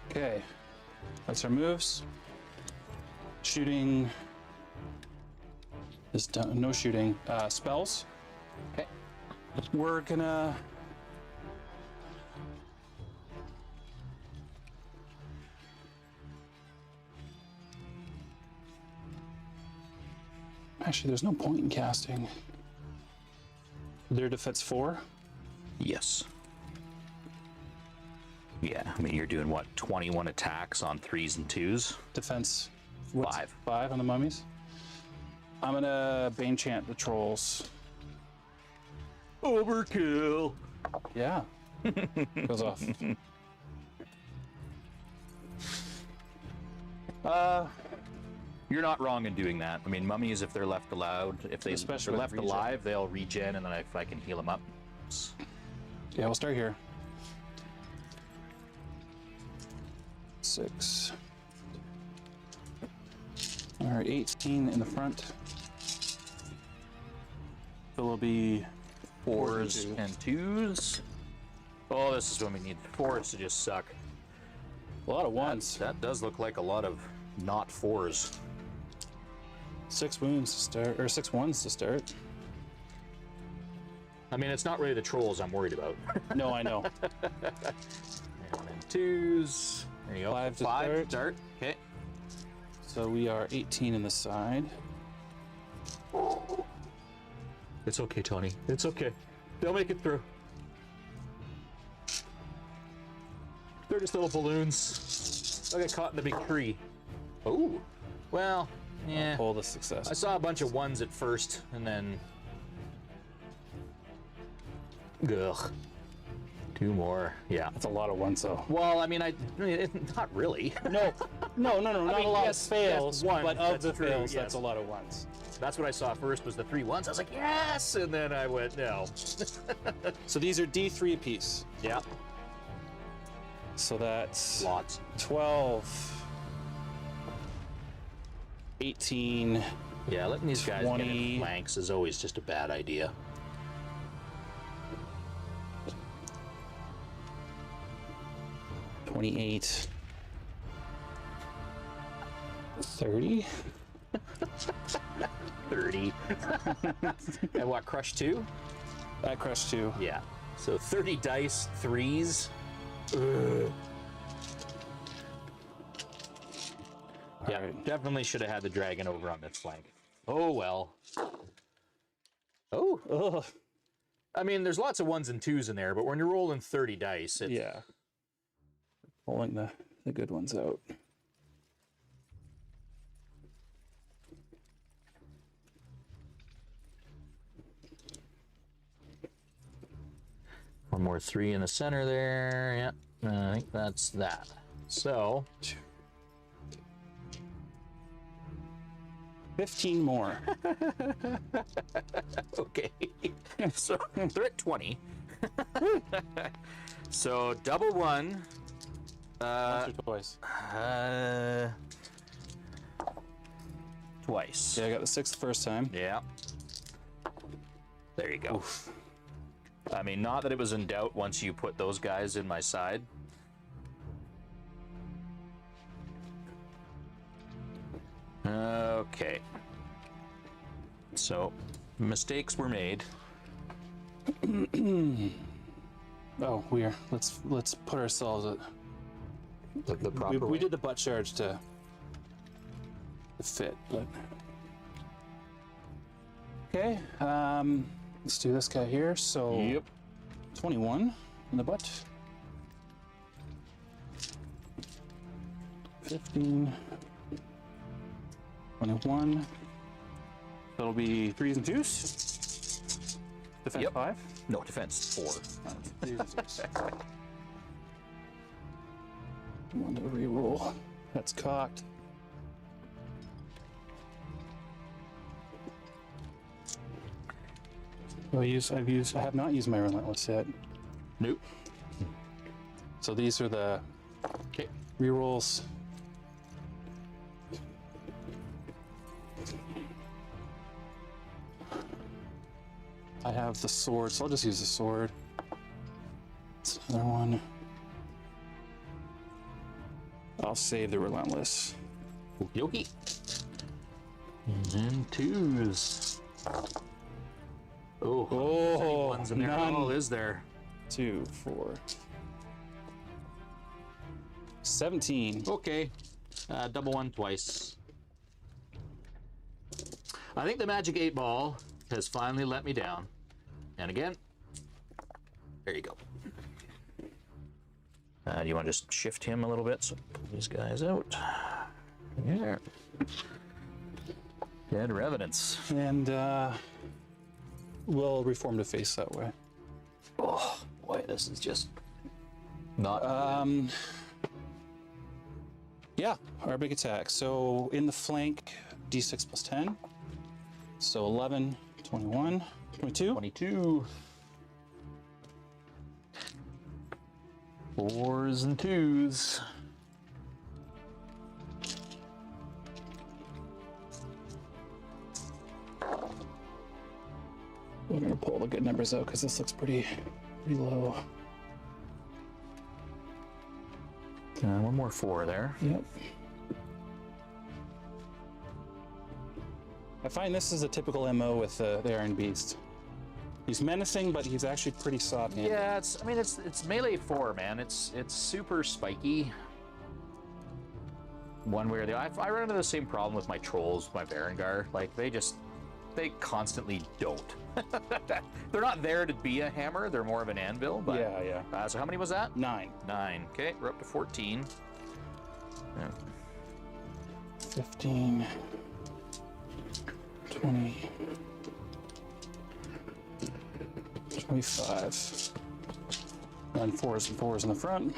Okay. That's our moves. Shooting is done. No shooting. Spells. Okay. We're gonna. Actually, there's no point in casting. Their defense 4. Yes. Yeah, I mean, you're doing what, 21 attacks on 3s and 2s? Defense 5. 5 on the mummies. I'm gonna Bane Chant the trolls. Overkill! Yeah. Goes off. You're not wrong in doing that. I mean, mummies, if they're left allowed, if they're Especially with left regen. alive, they'll regen, and then if I can heal them up. Yeah, we'll start here. 6. All right, 18 in the front. So will be 4s and 2s. Oh, this is when we need 4s to just suck. a lot of ones. That does look like a lot of not 4s. 6 wounds to start, or 6 ones to start. I mean, it's not really the trolls I'm worried about. No, I know. And then 2s. There you go. 5 to 5 start. Okay. So we are 18 in the side. It's okay, Tony. It's okay. They'll make it through. They're just little balloons. They'll get caught in the big tree. Oh. Well, yeah. Hold the success. I saw a bunch of 1s at first, and then... Ugh. 2 more. Yeah. That's a lot of ones, though. Well, I mean, not really. No, not mean, a lot yes, of fails, yes, one, but of that's the true, fails, yes. that's a lot of ones. That's what I saw first was the 3 ones. I was like, yes, and then I went, no. So these are D3 apiece. Yeah. So that's Lots. 12, 18. Yeah, letting these guys 20. get in flanks is always just a bad idea. 28, 30. 30. And what, crush 2? That crushed 2. Yeah. So 30 dice, 3s. Ugh. Yeah, Alright. definitely should have had the dragon over on this flank. Oh, well. Oh. Ugh. I mean, there's lots of 1s and 2s in there, but when you're rolling 30 dice, it's... Yeah. Pulling the good ones out. One more 3 in the center there. Yeah, I think that's that. So, 15 more. okay. So they're at 20. So double 1. Once or twice. Twice. Yeah, I got the 6th the first time. Yeah. There you go. I mean, not that it was in doubt once you put those guys in my side. Okay. So, mistakes were made. Oh, let's put ourselves at The proper we way. did the butt charge to fit, but okay. Let's do this guy here. So Yep. 21 in the butt. 15, 21. That'll be 3s and 2s. Defense Yep. 5. No, defense 4. 3s and 2s. One to reroll. That's cocked. I have not used my relentless yet. Nope. So these are the Okay. rerolls. I have the sword, so I'll just use the sword. It's another one. I'll save the relentless. Yoki. And then 2s. Oh, Oh, ones in there. none. Oh, is there? 2, 4, 17. Okay. Double 1 twice. I think the magic 8 ball has finally let me down. And again, there you go. Do you want to just shift him a little bit so pull these guys out? Yeah. Dead revenants. And we'll reform to face that way. Oh boy, this is just not. Yeah, our big attack. So in the flank, d6 plus 10. So 11, 21, 22. 22. 4s and 2s. We're gonna pull the good numbers out because this looks pretty low. One more 4 there. Yep. I find this is a typical MO with the Iron Beast. He's menacing, but he's actually pretty soft-handed. Yeah, it's melee 4, man. It's super spiky. One way or the other. I run into the same problem with my trolls, my Varangar. Like they constantly don't. They're not there to be a hammer. They're more of an anvil. But, yeah. so how many was that? 9. 9. Okay, we're up to 14. Yeah. 15. 20. 25. Run 4s and 4s in the front.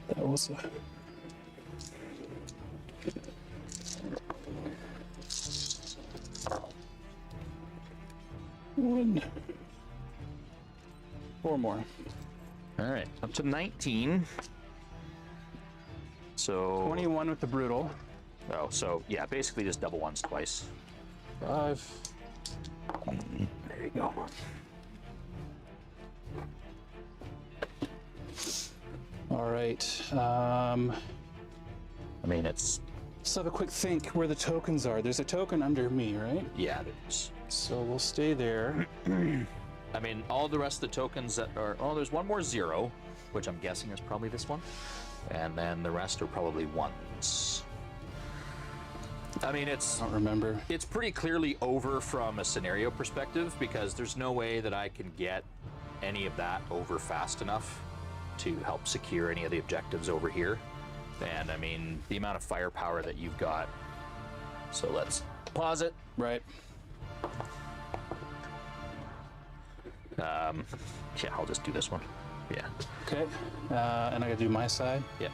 That was one. 4 more. All right, up to 19. So 21 with the brutal. Oh, so yeah, basically just double ones twice. 5. There you go. All right. I mean, it's Let's have a quick think where the tokens are. There's a token under me, right? yeah. There's, So we'll stay there. I mean, all the rest of the tokens that are there's one more 0, which I'm guessing is probably this one, and then the rest are probably 1s. I mean, I don't remember. it's pretty clearly over from a scenario perspective because there's no way that I can get any of that over fast enough to help secure any of the objectives over here. And I mean, the amount of firepower that you've got. So let's pause it. Right. Yeah, I'll just do this one. Yeah. Okay. And I gotta do my side. Yeah.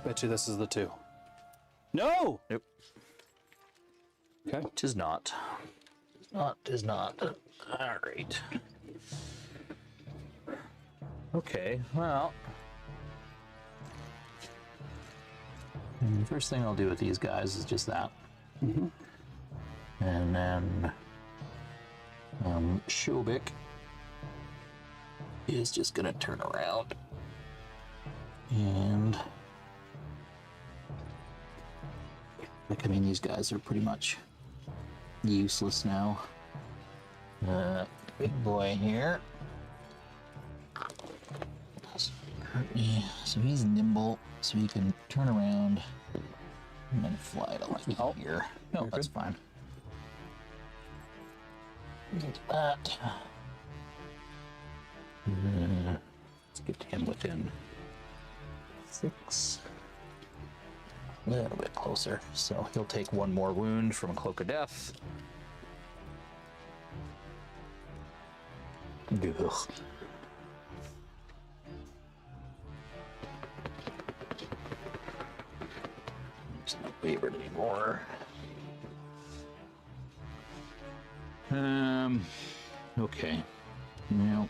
Bet you this is the 2. No! Nope. Okay. Tis not. Tis not. All right. Okay, well. And the first thing I'll do with these guys is just that. And then Shobik is just gonna turn around and like, I mean, these guys are pretty much useless now. Big boy here. Doesn't hurt me. So he's nimble, so he can turn around and then fly to like here. No, that's fine. Get that. Let's get him within 6. A little bit closer. So he'll take 1 more wound from a Cloak of Death. Ugh. It's not favored anymore. Okay. Now.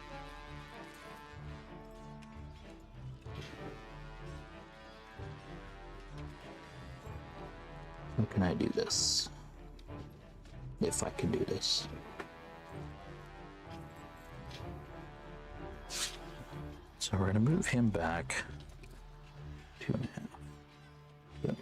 How can I do this? If I can do this. So we're gonna move him back 2.5. Good.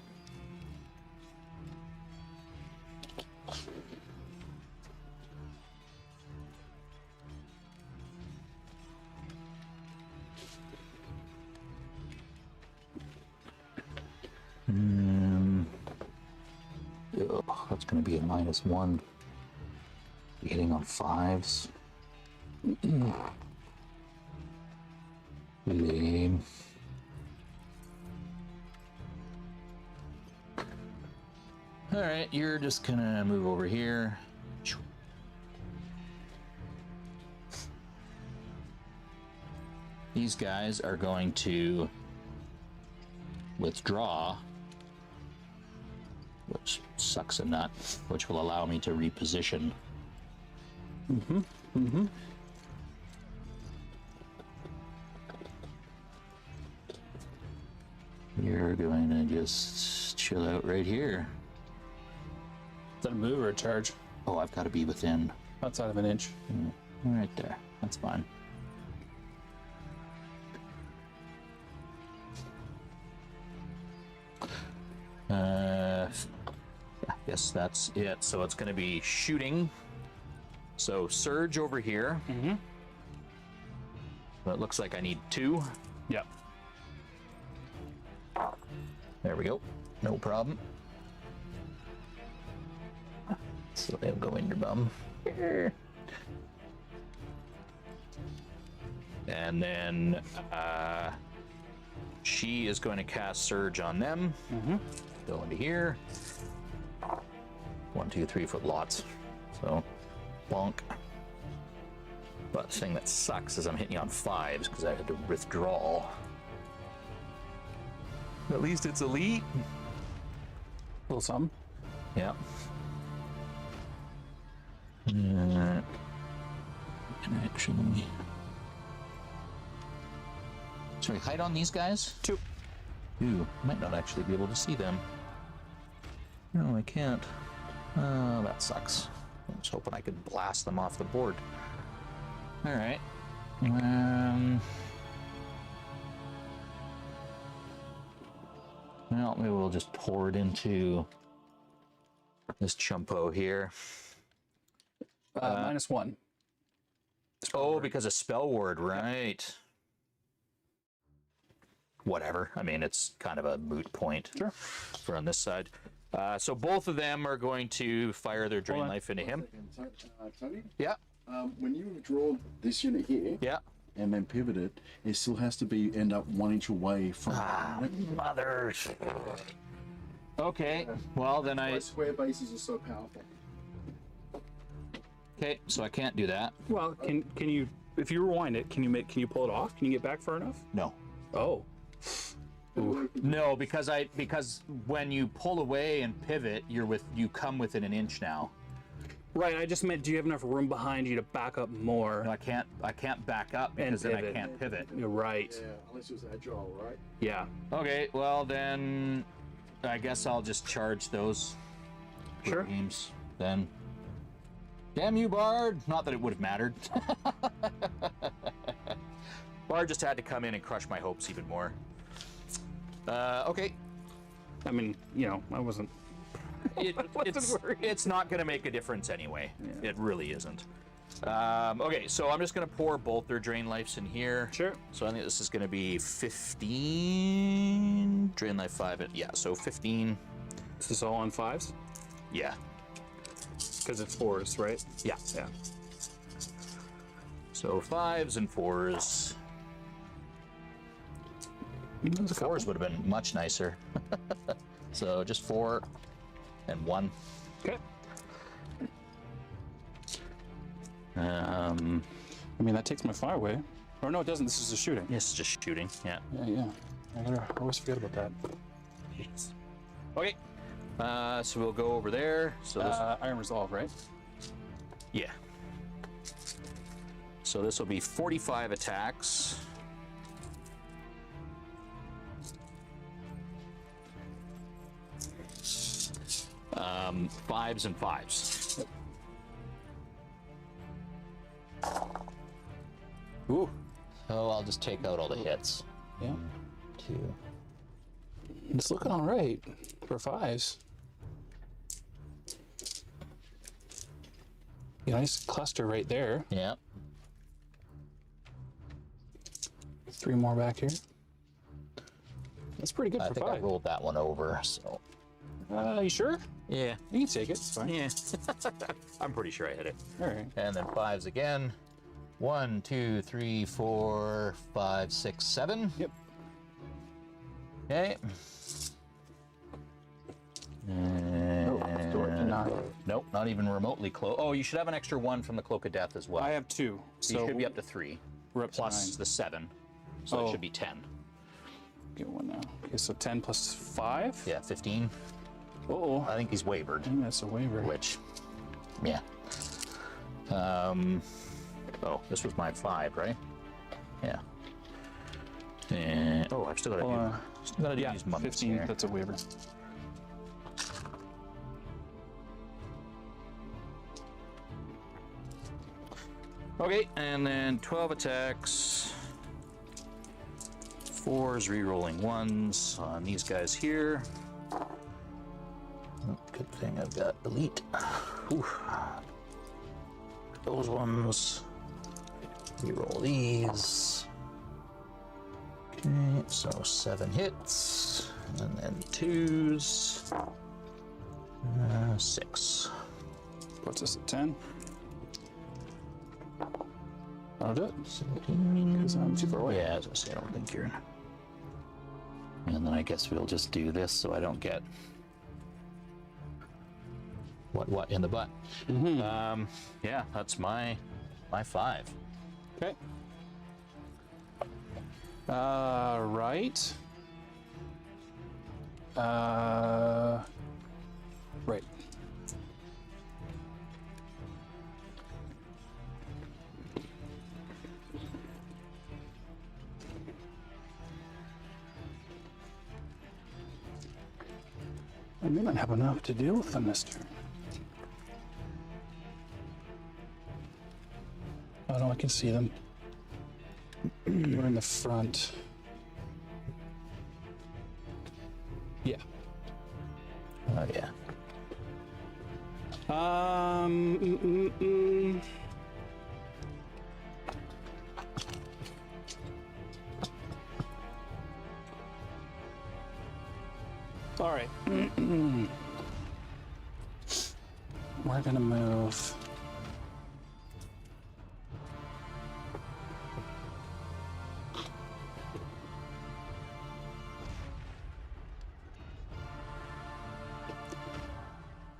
That's gonna be a -1. Hitting on 5s. Lame. All right, you're just gonna move over here. These guys are going to withdraw, which sucks a nut, which will allow me to reposition. You're going to just chill out right here. Is that a move or a charge? Oh, I've got to be within. Outside of an inch. Right there. That's fine. I guess that's it. So it's going to be shooting. So surge over here. But it looks like I need 2. Yep. There we go. No problem. So they'll go in your bum. And then she is going to cast Surge on them. Go into here. 1, 2, 3 foot lots. So, bonk. But the thing that sucks is I'm hitting you on 5s because I had to withdraw. At least it's elite. A little something. Yeah. Actually. Sorry, height on these guys? 2. Ooh, might not actually be able to see them. No, I can't. Oh, that sucks. I was hoping I could blast them off the board. All right. Well, maybe we'll just pour it into this chumpo here. -1. Oh, because of spell ward, right? Whatever. I mean, it's kind of a moot point for on this side. So both of them are going to fire their drain life into him. Tony? Yeah. When you withdraw this unit here Yeah. and then pivot it, it still has to be end up 1 inch away from Mothers. Okay. Well, then Why square bases are so powerful. Okay, so I can't do that. Well, can you, if you rewind it, can you pull it off? Can you get back far enough? No. Oh. No, because when you pull away and pivot, you come within an inch now. Right, I just meant, do you have enough room behind you to back up more? No, I can't back up because then I pivot. can't pivot. You're right. Yeah, unless it was agile, right? Yeah. Okay, well then I guess I'll just charge those Sure. games then. Damn you, Bard! Not that it would have mattered. Bard just had to come in and crush my hopes even more. Okay. I mean, I wasn't. It's not going to make a difference anyway. Yeah. It really isn't. Okay, so I'm just going to pour both their drain lives in here. Sure. So I think this is going to be 15. Drain life 5. Yeah, so 15. Is this all on 5s? Yeah. Because it's 4s, right? Yeah. Yeah. So 5s and 4s. There's a couple. 4s would have been much nicer. So just 4 and 1. Okay. I mean, that takes my fire away. Or no, it doesn't. This is just shooting. This is just shooting. Yeah. Yeah. I always forget about that. Okay. So we'll go over there. So this, Iron Resolve, right? yeah. So this will be 45 attacks. Fives and 5s. Ooh. So I'll just take out all the hits. Yeah. 2. It's looking all right for 5s. Yeah, nice cluster right there. Yeah. 3 more back here. That's pretty good I for think 5. I rolled that one over, so. You sure? Yeah. You can take it. It's fine. Yeah. I'm pretty sure I hit it. All right. And then 5s again. 1, 2, 3, 4, 5, 6, 7. Yep. Okay. Door denied. Nope, not even remotely close. Oh, you should have an extra 1 from the Cloak of Death as well. I have 2. So you should be up to 3. We're up to Plus 9. the 7. So Oh. it should be 10. Get 1 now. Okay, so 10 plus 5? Yeah, 15. Uh-oh. I think he's wavered. I think that's a waiver. Which, yeah. Oh, this was my 5, right? Yeah. And, oh, I've still got to do, these mummies 15, here. that's a waiver. Okay, and then 12 attacks. 4s, re-rolling 1s on these guys here. Oh, good thing I've got elite. Whew. Those ones. Re-roll these. Okay, so 7 hits, and then 2s. 6. Puts us at 10. I'll do it. 17. Because I'm too far away. Yeah, as I say, I don't think you're. And then I guess we'll just do this so I don't get what in the butt. Yeah, that's my 5. Okay. Right. Right. I may not have enough to deal with them this turn. Oh no, I can see them. We're in the front. Yeah. Oh yeah. Um. All right. We're gonna move.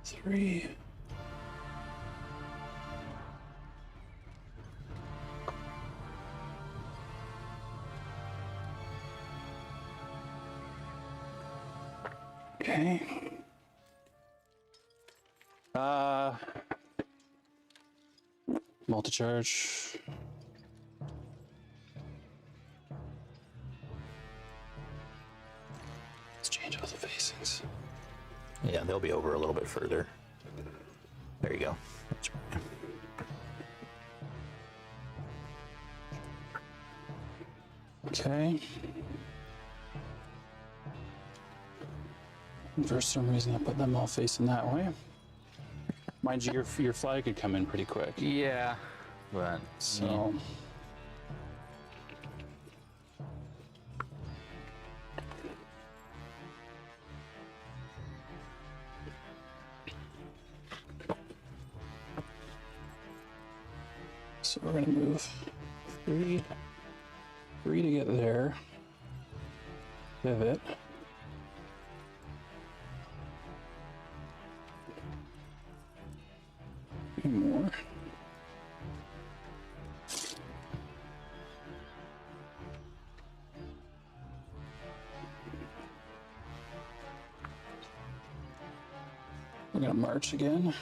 Three. Okay. Multi-charge. Let's change all the facings. Yeah, they'll be over a little bit further. There you go. That's right. Okay. And for some reason, I put them all facing that way. Mind you, your flag could come in pretty quick. Yeah, but So. So we're gonna move three to get there. Pivot. Three more. We're gonna march again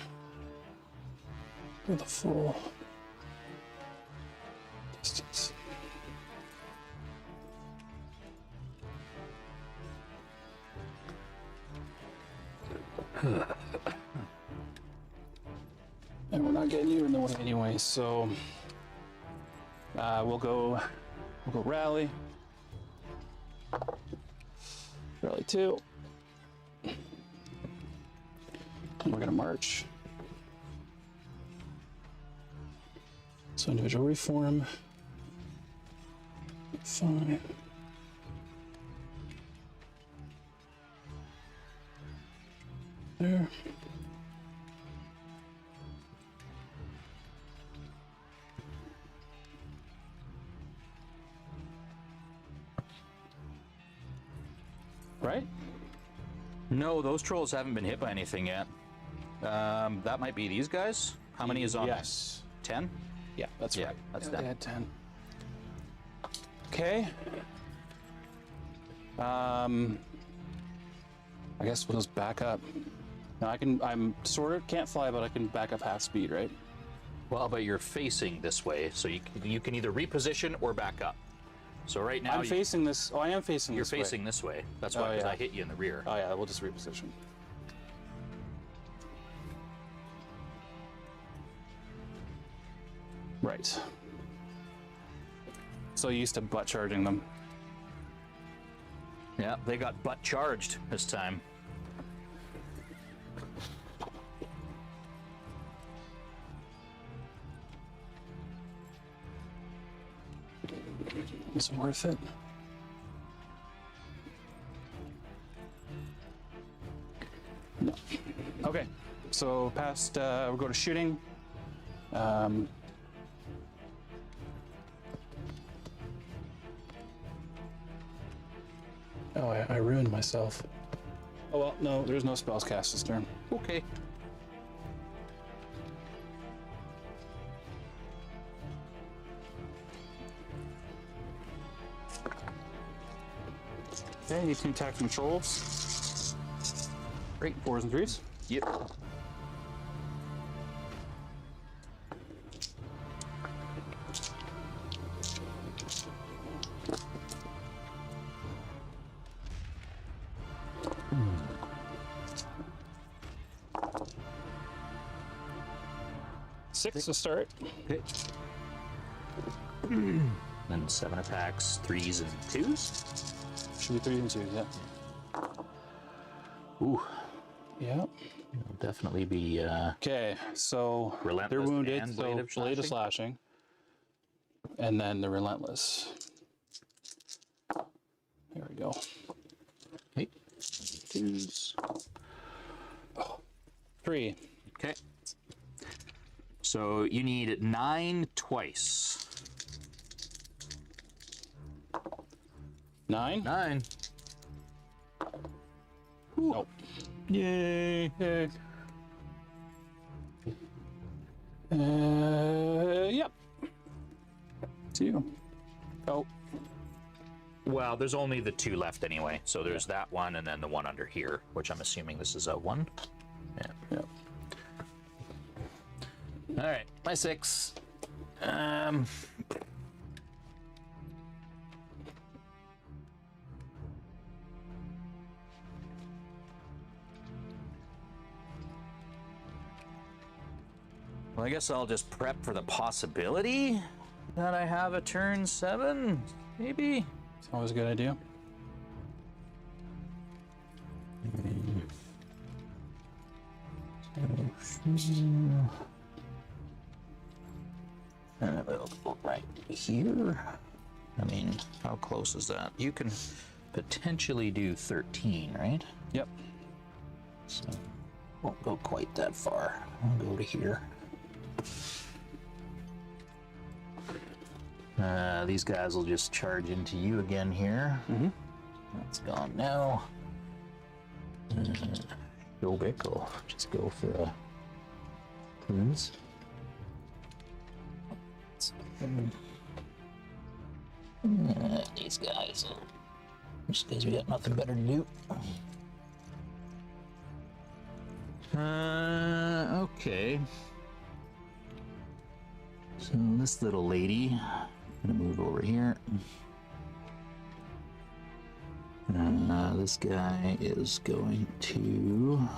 with a full distance. And we're not getting you in the way anyway, so we'll go rally. Rally 2. And we're gonna march. So individual reform. Fine. There. Right? no, those trolls haven't been hit by anything yet. That might be these guys. How many is on? Yes. 10? Yeah, that's Yeah, right. that's Yeah, them. they had 10. Okay. I guess we'll just back up. Now I'm sort of can't fly, but I can back up half speed, right? Well, but you're facing this way, so you can either reposition or back up. So right now I'm facing this. Oh, I am facing you're this way. facing this way. That's why, Oh, 'cause yeah. I hit you in the rear. Oh yeah, we'll just reposition. Right. So used to butt charging them. Yeah, they got butt charged this time. Is it worth it? No. Okay, so past, we'll go to shooting. Oh, I ruined myself. Oh well, no, there's no spells cast this turn. Okay. Okay, you can attack controls. Great, 4s and 3s. Yep. Six to start. Okay. Then 7 attacks, 3s and 2s. Should be 3s and 2s, yeah. Ooh, Yeah. it'll definitely be Okay, so Relentless they're wounded, and so Blade of slashing. And then the relentless. There we go. okay. 2s. 3. Okay. So you need 9 twice. 9. 9. Nope. Yay. Yay. Yep. It's you. Oh. Well, there's only the 2 left anyway. So there's that one and then the one under here, which I'm assuming this is a 1. Yeah. Yep. All right, my 6. Well, I guess I'll just prep for the possibility that I have a turn 7, maybe. It's always a good idea. And we'll go right here. I mean, how close is that? You can potentially do 13, right? Yep. So, won't go quite that far. I'll go to here. These guys will just charge into you again here. Mm-hmm. That's gone now. Jobic will just go for a cruise. These guys, just because we got nothing better to do. Okay. So this little lady, I'm gonna move over here. This guy is going to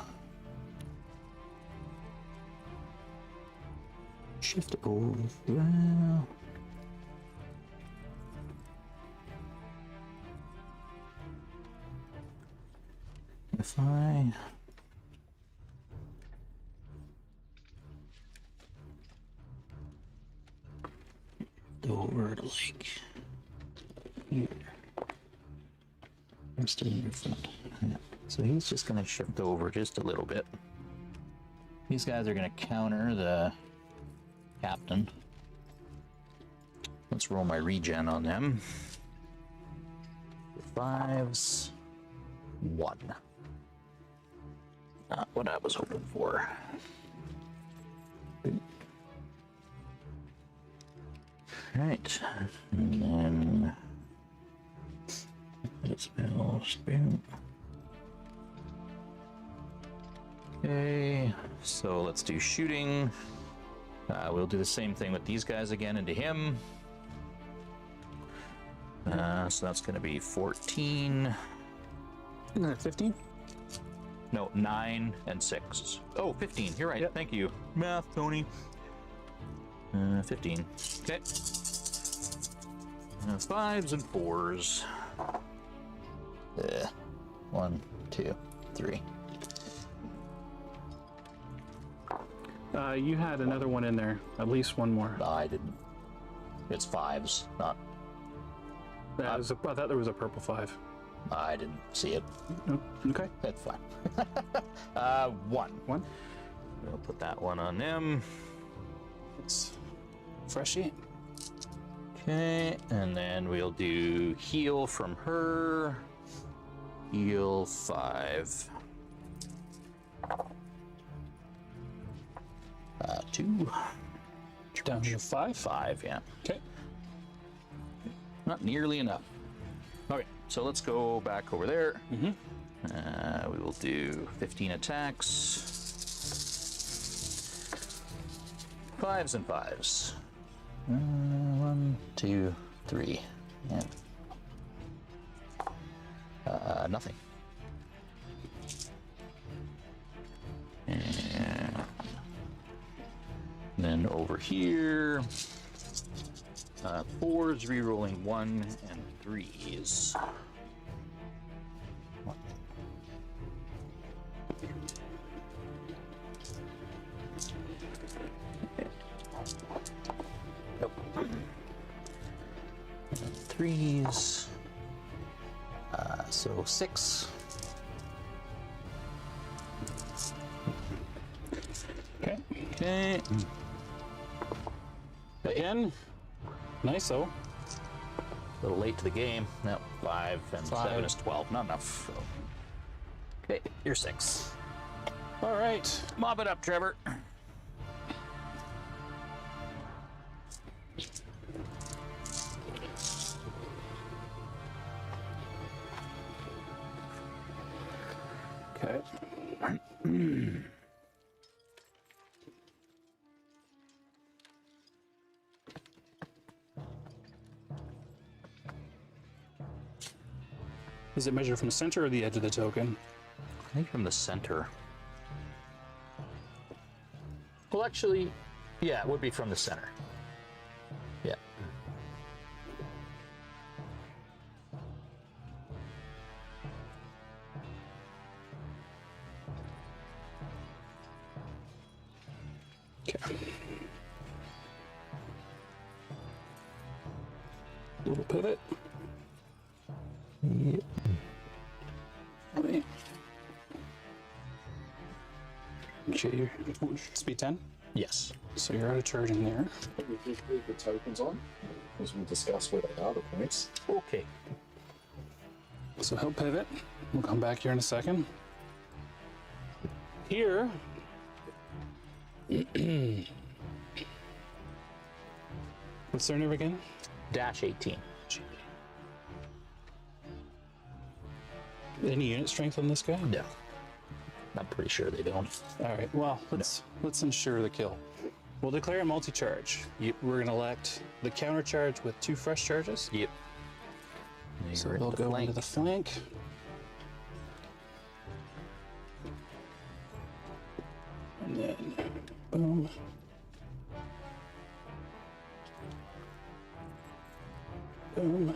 shift over. Well, if I go over to like here. I'm still in your front. Yeah. So he's just going to shift over just a little bit. These guys are going to counter the captain. Let's roll my regen on them. 5s, 1. Not what I was hoping for. Right, and then spells, boom. Okay, so let's do shooting. We'll do the same thing with these guys again into him. So that's going to be 14. 15? No, 9 and 6. Oh, 15. You're right. Yep. Thank you. Math, Tony. 15. Okay. 5s and 4s. 1, 2, 3. You had another one in there. At least one more. No, I didn't. It's 5s, not. I thought there was a purple 5. I didn't see it. Oh, okay. That's fine. 1. 1. We'll put that one on them. It's freshy. Okay, and then we'll do heal from her. Heal 5. 2. Down to 5. 5, yeah. Okay. Not nearly enough. Okay, so let's go back over there. We will do 15 attacks. 5s and 5s. 1, 2, 3. Yeah. Nothing. And then over here, 4s, rerolling 1 and 3s. Nope. 3s. So 6. Okay. Okay. Again. Nice though. A little late to the game. No, 5 and 7 is 12. Not enough. So. Okay, you're 6. All right. Mob it up, Trevor. Okay. Is it measured from the center or the edge of the token? I think from the center. Well, actually, yeah, it would be from the center. Yeah. Okay. Little pivot. Yep. Wait. Okay, your speed 10. Yes. So you're out of charging there. We just leave the tokens on, as we'll discuss where they are, the points. Okay. So he'll pivot. We'll come back here in a second. Here. What's their name again? Dash 18. Any unit strength on this guy? No. I'm pretty sure they don't. All right. Well, let's ensure the kill. We'll declare a multi-charge. Yep. We're gonna elect the counter charge with 2 fresh charges. Yep. So they'll go into the flank. And then, boom. Boom.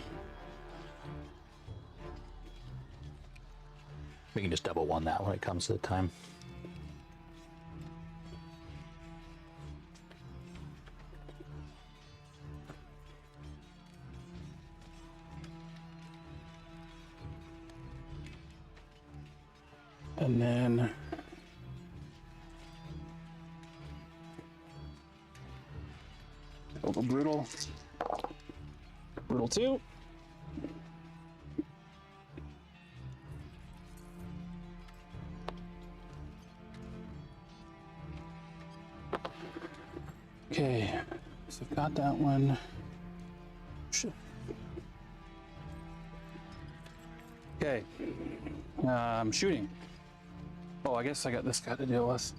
We can just double 1 that when it comes to the time. And then over brutal. Brutal 2. Okay, so I've got that one. Okay, shooting. Oh, I guess I got this guy to deal with.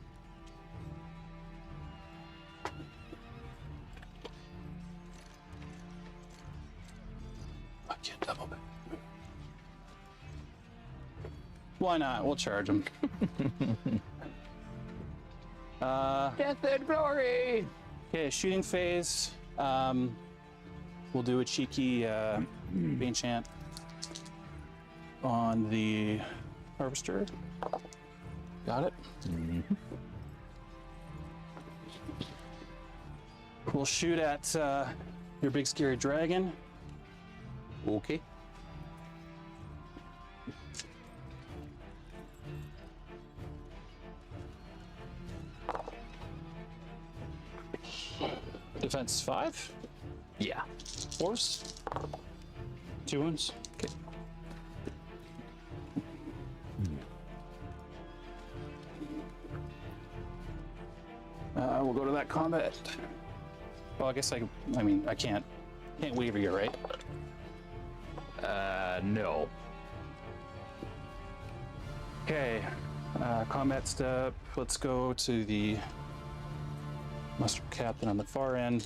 I can't double back. Why not? We'll charge him. Death and glory! Okay, shooting phase. We'll do a cheeky enchant on the harvester. Got it. We'll shoot at your big scary dragon. Okay. Defense 5. Yeah. Force. 2 wounds. Okay. We'll go to that combat. Well, I guess I mean, I can't waver you, right? No. Okay, combat step. Let's go to the muster captain on the far end.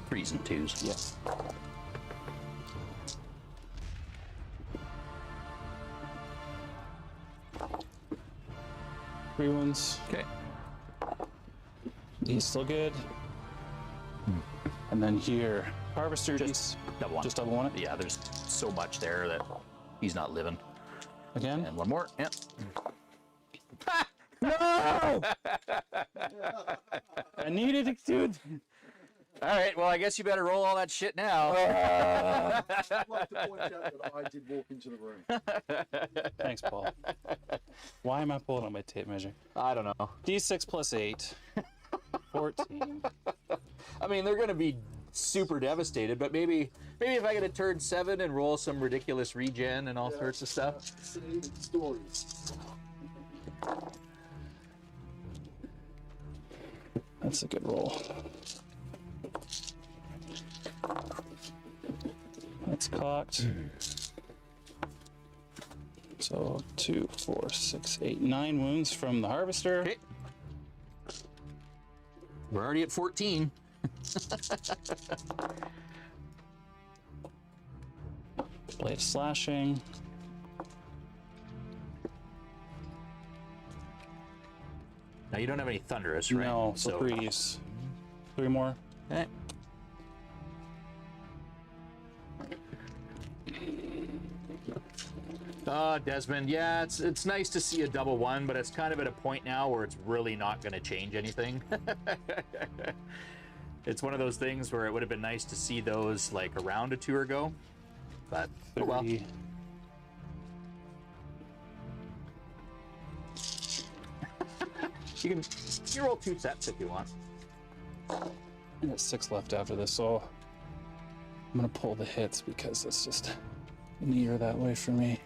3s and 2s. Yes. Three wounds. Okay. He's still good. And then here, harvester. Just double one. Just double one it Yeah, there's so much there that he's not living. again. And one more. Yep. No! I needed it, dude. All right. Well, I guess you better roll all that shit now. I'd like to point out that I did walk into the room. Thanks, Paul. Why am I pulling out my tape measure? I don't know. D6 plus 8. 14. I mean, they're going to be super devastated, but maybe if I get a turn 7 and roll some ridiculous regen and all sorts of stuff. Stories. That's a good roll. That's cocked. So 2, 4, 6, 8, 9 wounds from the harvester. Okay. We're already at 14. Blade of slashing. Now you don't have any thunderous, right? No, so 3s. 3 more. Okay. Desmond, yeah, it's nice to see a double 1, but it's kind of at a point now where it's really not going to change anything. It's one of those things where it would have been nice to see those like a round or two ago, but oh well. 30. You roll 2 sets if you want. I got 6 left after this, so I'm gonna pull the hits because it's just near that way for me.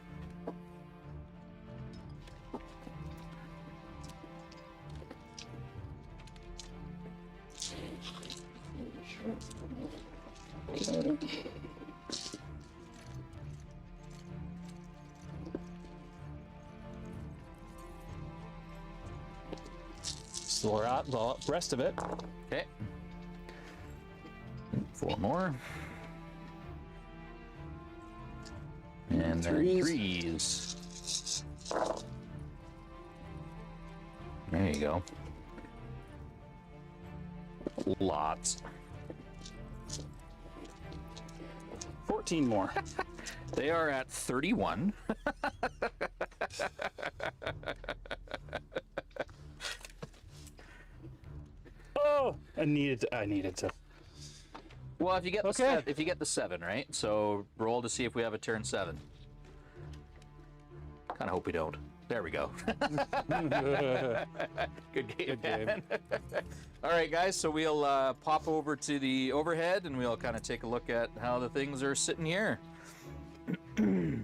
So we're at the rest of it. Okay. 4 more. And then 3s. There you go. Lots. 14 more. They are at 31. Oh, I needed to. Well, if you get the Okay. if you get the 7, right? So roll to see if we have a turn 7. Kind of hope we don't. There we go. Good game, man. All right, guys. So we'll pop over to the overhead and we'll kind of take a look at how the things are sitting here. There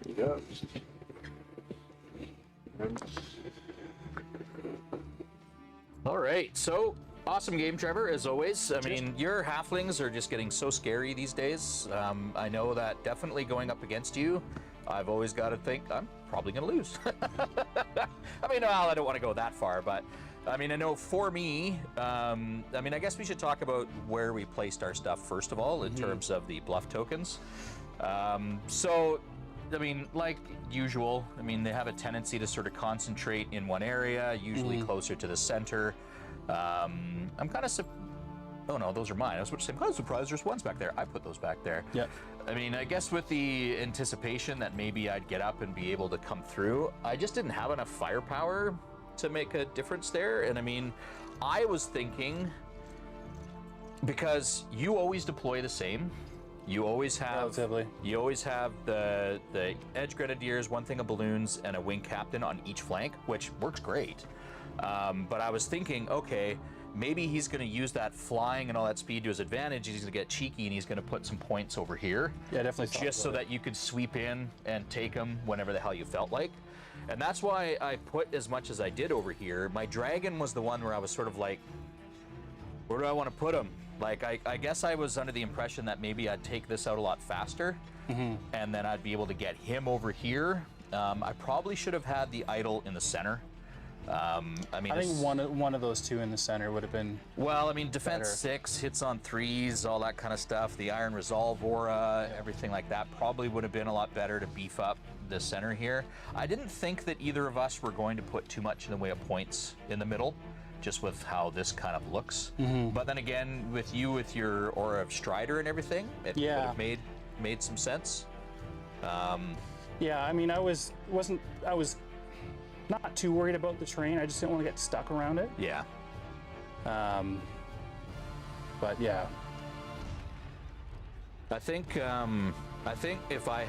you go. All right, so awesome game, Trevor, as always. I mean, your halflings are just getting so scary these days. I know that definitely going up against you, I've always got to think I'm probably going to lose. I mean, well, I don't want to go that far, but I mean, I know for me, I mean, I guess we should talk about where we placed our stuff first of all in terms of the bluff tokens. So, I mean, like usual, I mean, they have a tendency to sort of concentrate in one area, usually closer to the center. I'm kind of, oh no, those are mine. I was saying, I'm kind of surprised there's ones back there. I put those back there. Yeah. I mean, I guess with the anticipation that maybe I'd get up and be able to come through, I just didn't have enough firepower to make a difference there. And I mean, I was thinking, because you always deploy the same, you always have Relatively. you always have the edge grenadiers, one thing of balloons, and a wing captain on each flank, which works great. But I was thinking, okay, maybe he's going to use that flying and all that speed to his advantage. He's going to get cheeky and he's going to put some points over here. Yeah, definitely. Just so that you could sweep in and take him whenever the hell you felt like. And that's why I put as much as I did over here. My dragon was the one where I was sort of like, where do I want to put him? Like, I guess I was under the impression that maybe I'd take this out a lot faster, and then I'd be able to get him over here. I probably should have had the idol in the center. I think one of those two in the center would have been. Well, I mean, defense better. 6, hits on 3s, all that kind of stuff. The Iron Resolve aura, everything like that probably would have been a lot better to beef up the center here. I didn't think that either of us were going to put too much in the way of points in the middle, just with how this kind of looks. But then again, with you with your aura of Strider and everything, it would have made some sense. Yeah, I mean, I was not too worried about the terrain. I just didn't want to get stuck around it. Yeah. But yeah. I think if I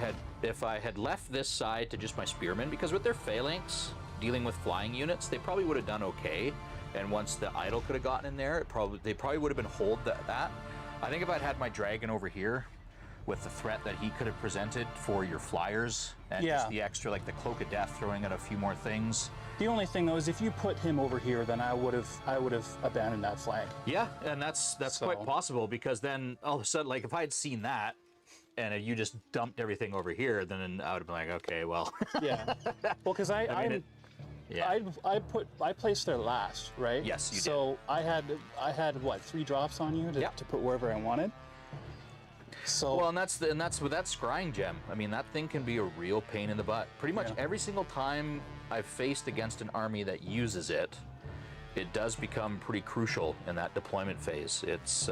had left this side to just my spearmen, because with their phalanx dealing with flying units, they probably would have done okay. And once the idol could have gotten in there, they probably would have been holed that. I think if I'd had my dragon over here with the threat that he could have presented for your flyers and just the extra, like the Cloak of Death, throwing out a few more things. The only thing though is if you put him over here, then I would have abandoned that flank. Yeah, and that's quite possible, because then all of a sudden, like if I had seen that and you just dumped everything over here, then I would have been like, okay, well. Yeah. Well, because I placed there last, right? Yes, you did. So I had what, 3 drops on you to put wherever I wanted. So well, and that's with that scrying gem. I mean, that thing can be a real pain in the butt. Pretty much every single time I've faced against an army that uses it, it does become pretty crucial in that deployment phase. It's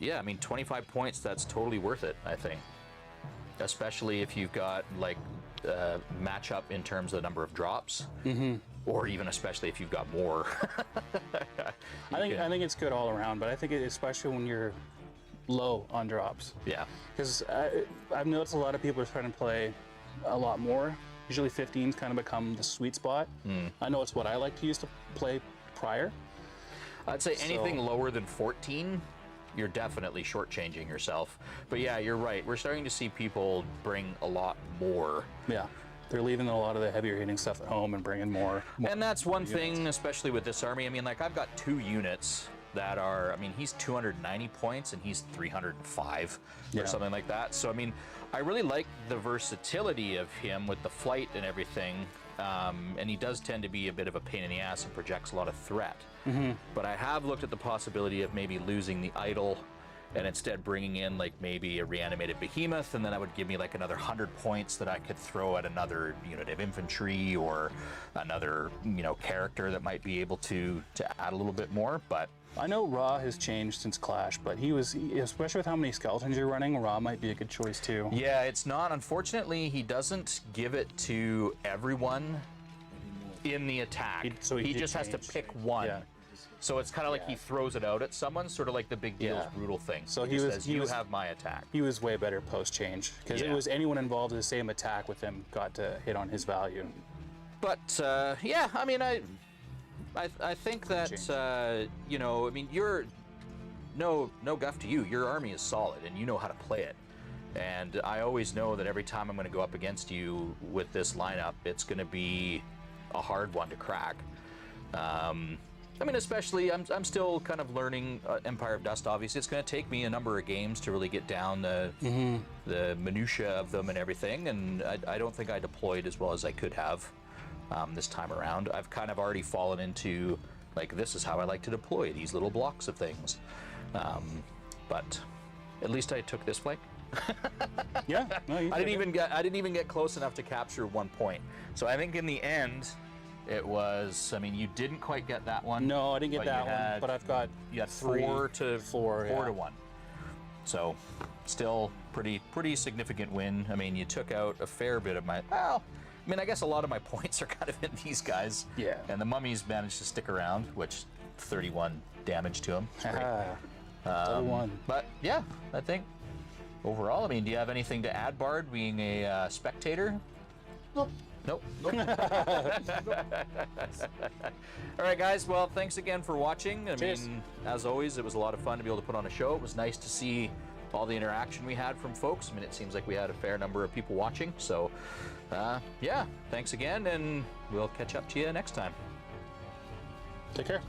yeah, I mean, 25 points, that's totally worth it, I think. Especially if you've got like matchup in terms of the number of drops, or even especially if you've got more. I think it's good all around, but I think especially when you're low on drops. Yeah. Because I've noticed a lot of people are trying to play a lot more. Usually 15's kind of become the sweet spot. I know it's what I like to use to play prior. I'd say anything lower than 14, you're definitely shortchanging yourself. But yeah, you're right. We're starting to see people bring a lot more. Yeah. They're leaving a lot of the heavier hitting stuff at home and bringing more and that's one thing, especially with this army. I mean, like, I've got 2 units that are, I mean, he's 290 points and he's 305 or something like that. So, I mean, I really like the versatility of him with the flight and everything. And he does tend to be a bit of a pain in the ass and projects a lot of threat. But I have looked at the possibility of maybe losing the idol and instead bringing in like maybe a reanimated behemoth, and then that would give me like another 100 points that I could throw at another unit of infantry or another, you know, character that might be able to add a little bit more. But I know Raw has changed since Clash, but especially with how many skeletons you're running, Raw might be a good choice too. Yeah, it's not. Unfortunately, he doesn't give it to everyone in the attack. He just has to pick one. Yeah. So it's kind of like he throws it out at someone, sort of like the big deal's brutal thing. So he says, you have my attack. He was way better post-change, because it was anyone involved in the same attack with him got to hit on his value. But yeah, I mean, I think that you know, I mean, you're no guff to you. Your army is solid, and you know how to play it. And I always know that every time I'm going to go up against you with this lineup, it's going to be a hard one to crack. I mean, especially, I'm still kind of learning Empire of Dust, obviously. It's going to take me a number of games to really get down the minutia of them and everything, and I don't think I deployed as well as I could have this time around. I've kind of already fallen into, like, this is how I like to deploy these little blocks of things. But at least I took this flank. Yeah. No, I didn't even get close enough to capture 1 point. So I think in the end, it was, I mean, you didn't quite get that one. No, I didn't get that one, but I've got you got 4 to 1. So still pretty significant win. I mean, you took out a fair bit of my, well, I mean, I guess a lot of my points are kind of in these guys. Yeah. And the mummies managed to stick around, which 31 damage to them. 31. But yeah, I think overall, I mean, do you have anything to add, Bard, being a spectator? Not Nope. All right, guys. Well, thanks again for watching. I Cheers. mean, as always, it was a lot of fun to be able to put on a show. It was nice to see all the interaction we had from folks. I mean, it seems like we had a fair number of people watching. So, yeah, thanks again, and we'll catch up to you next time. Take care.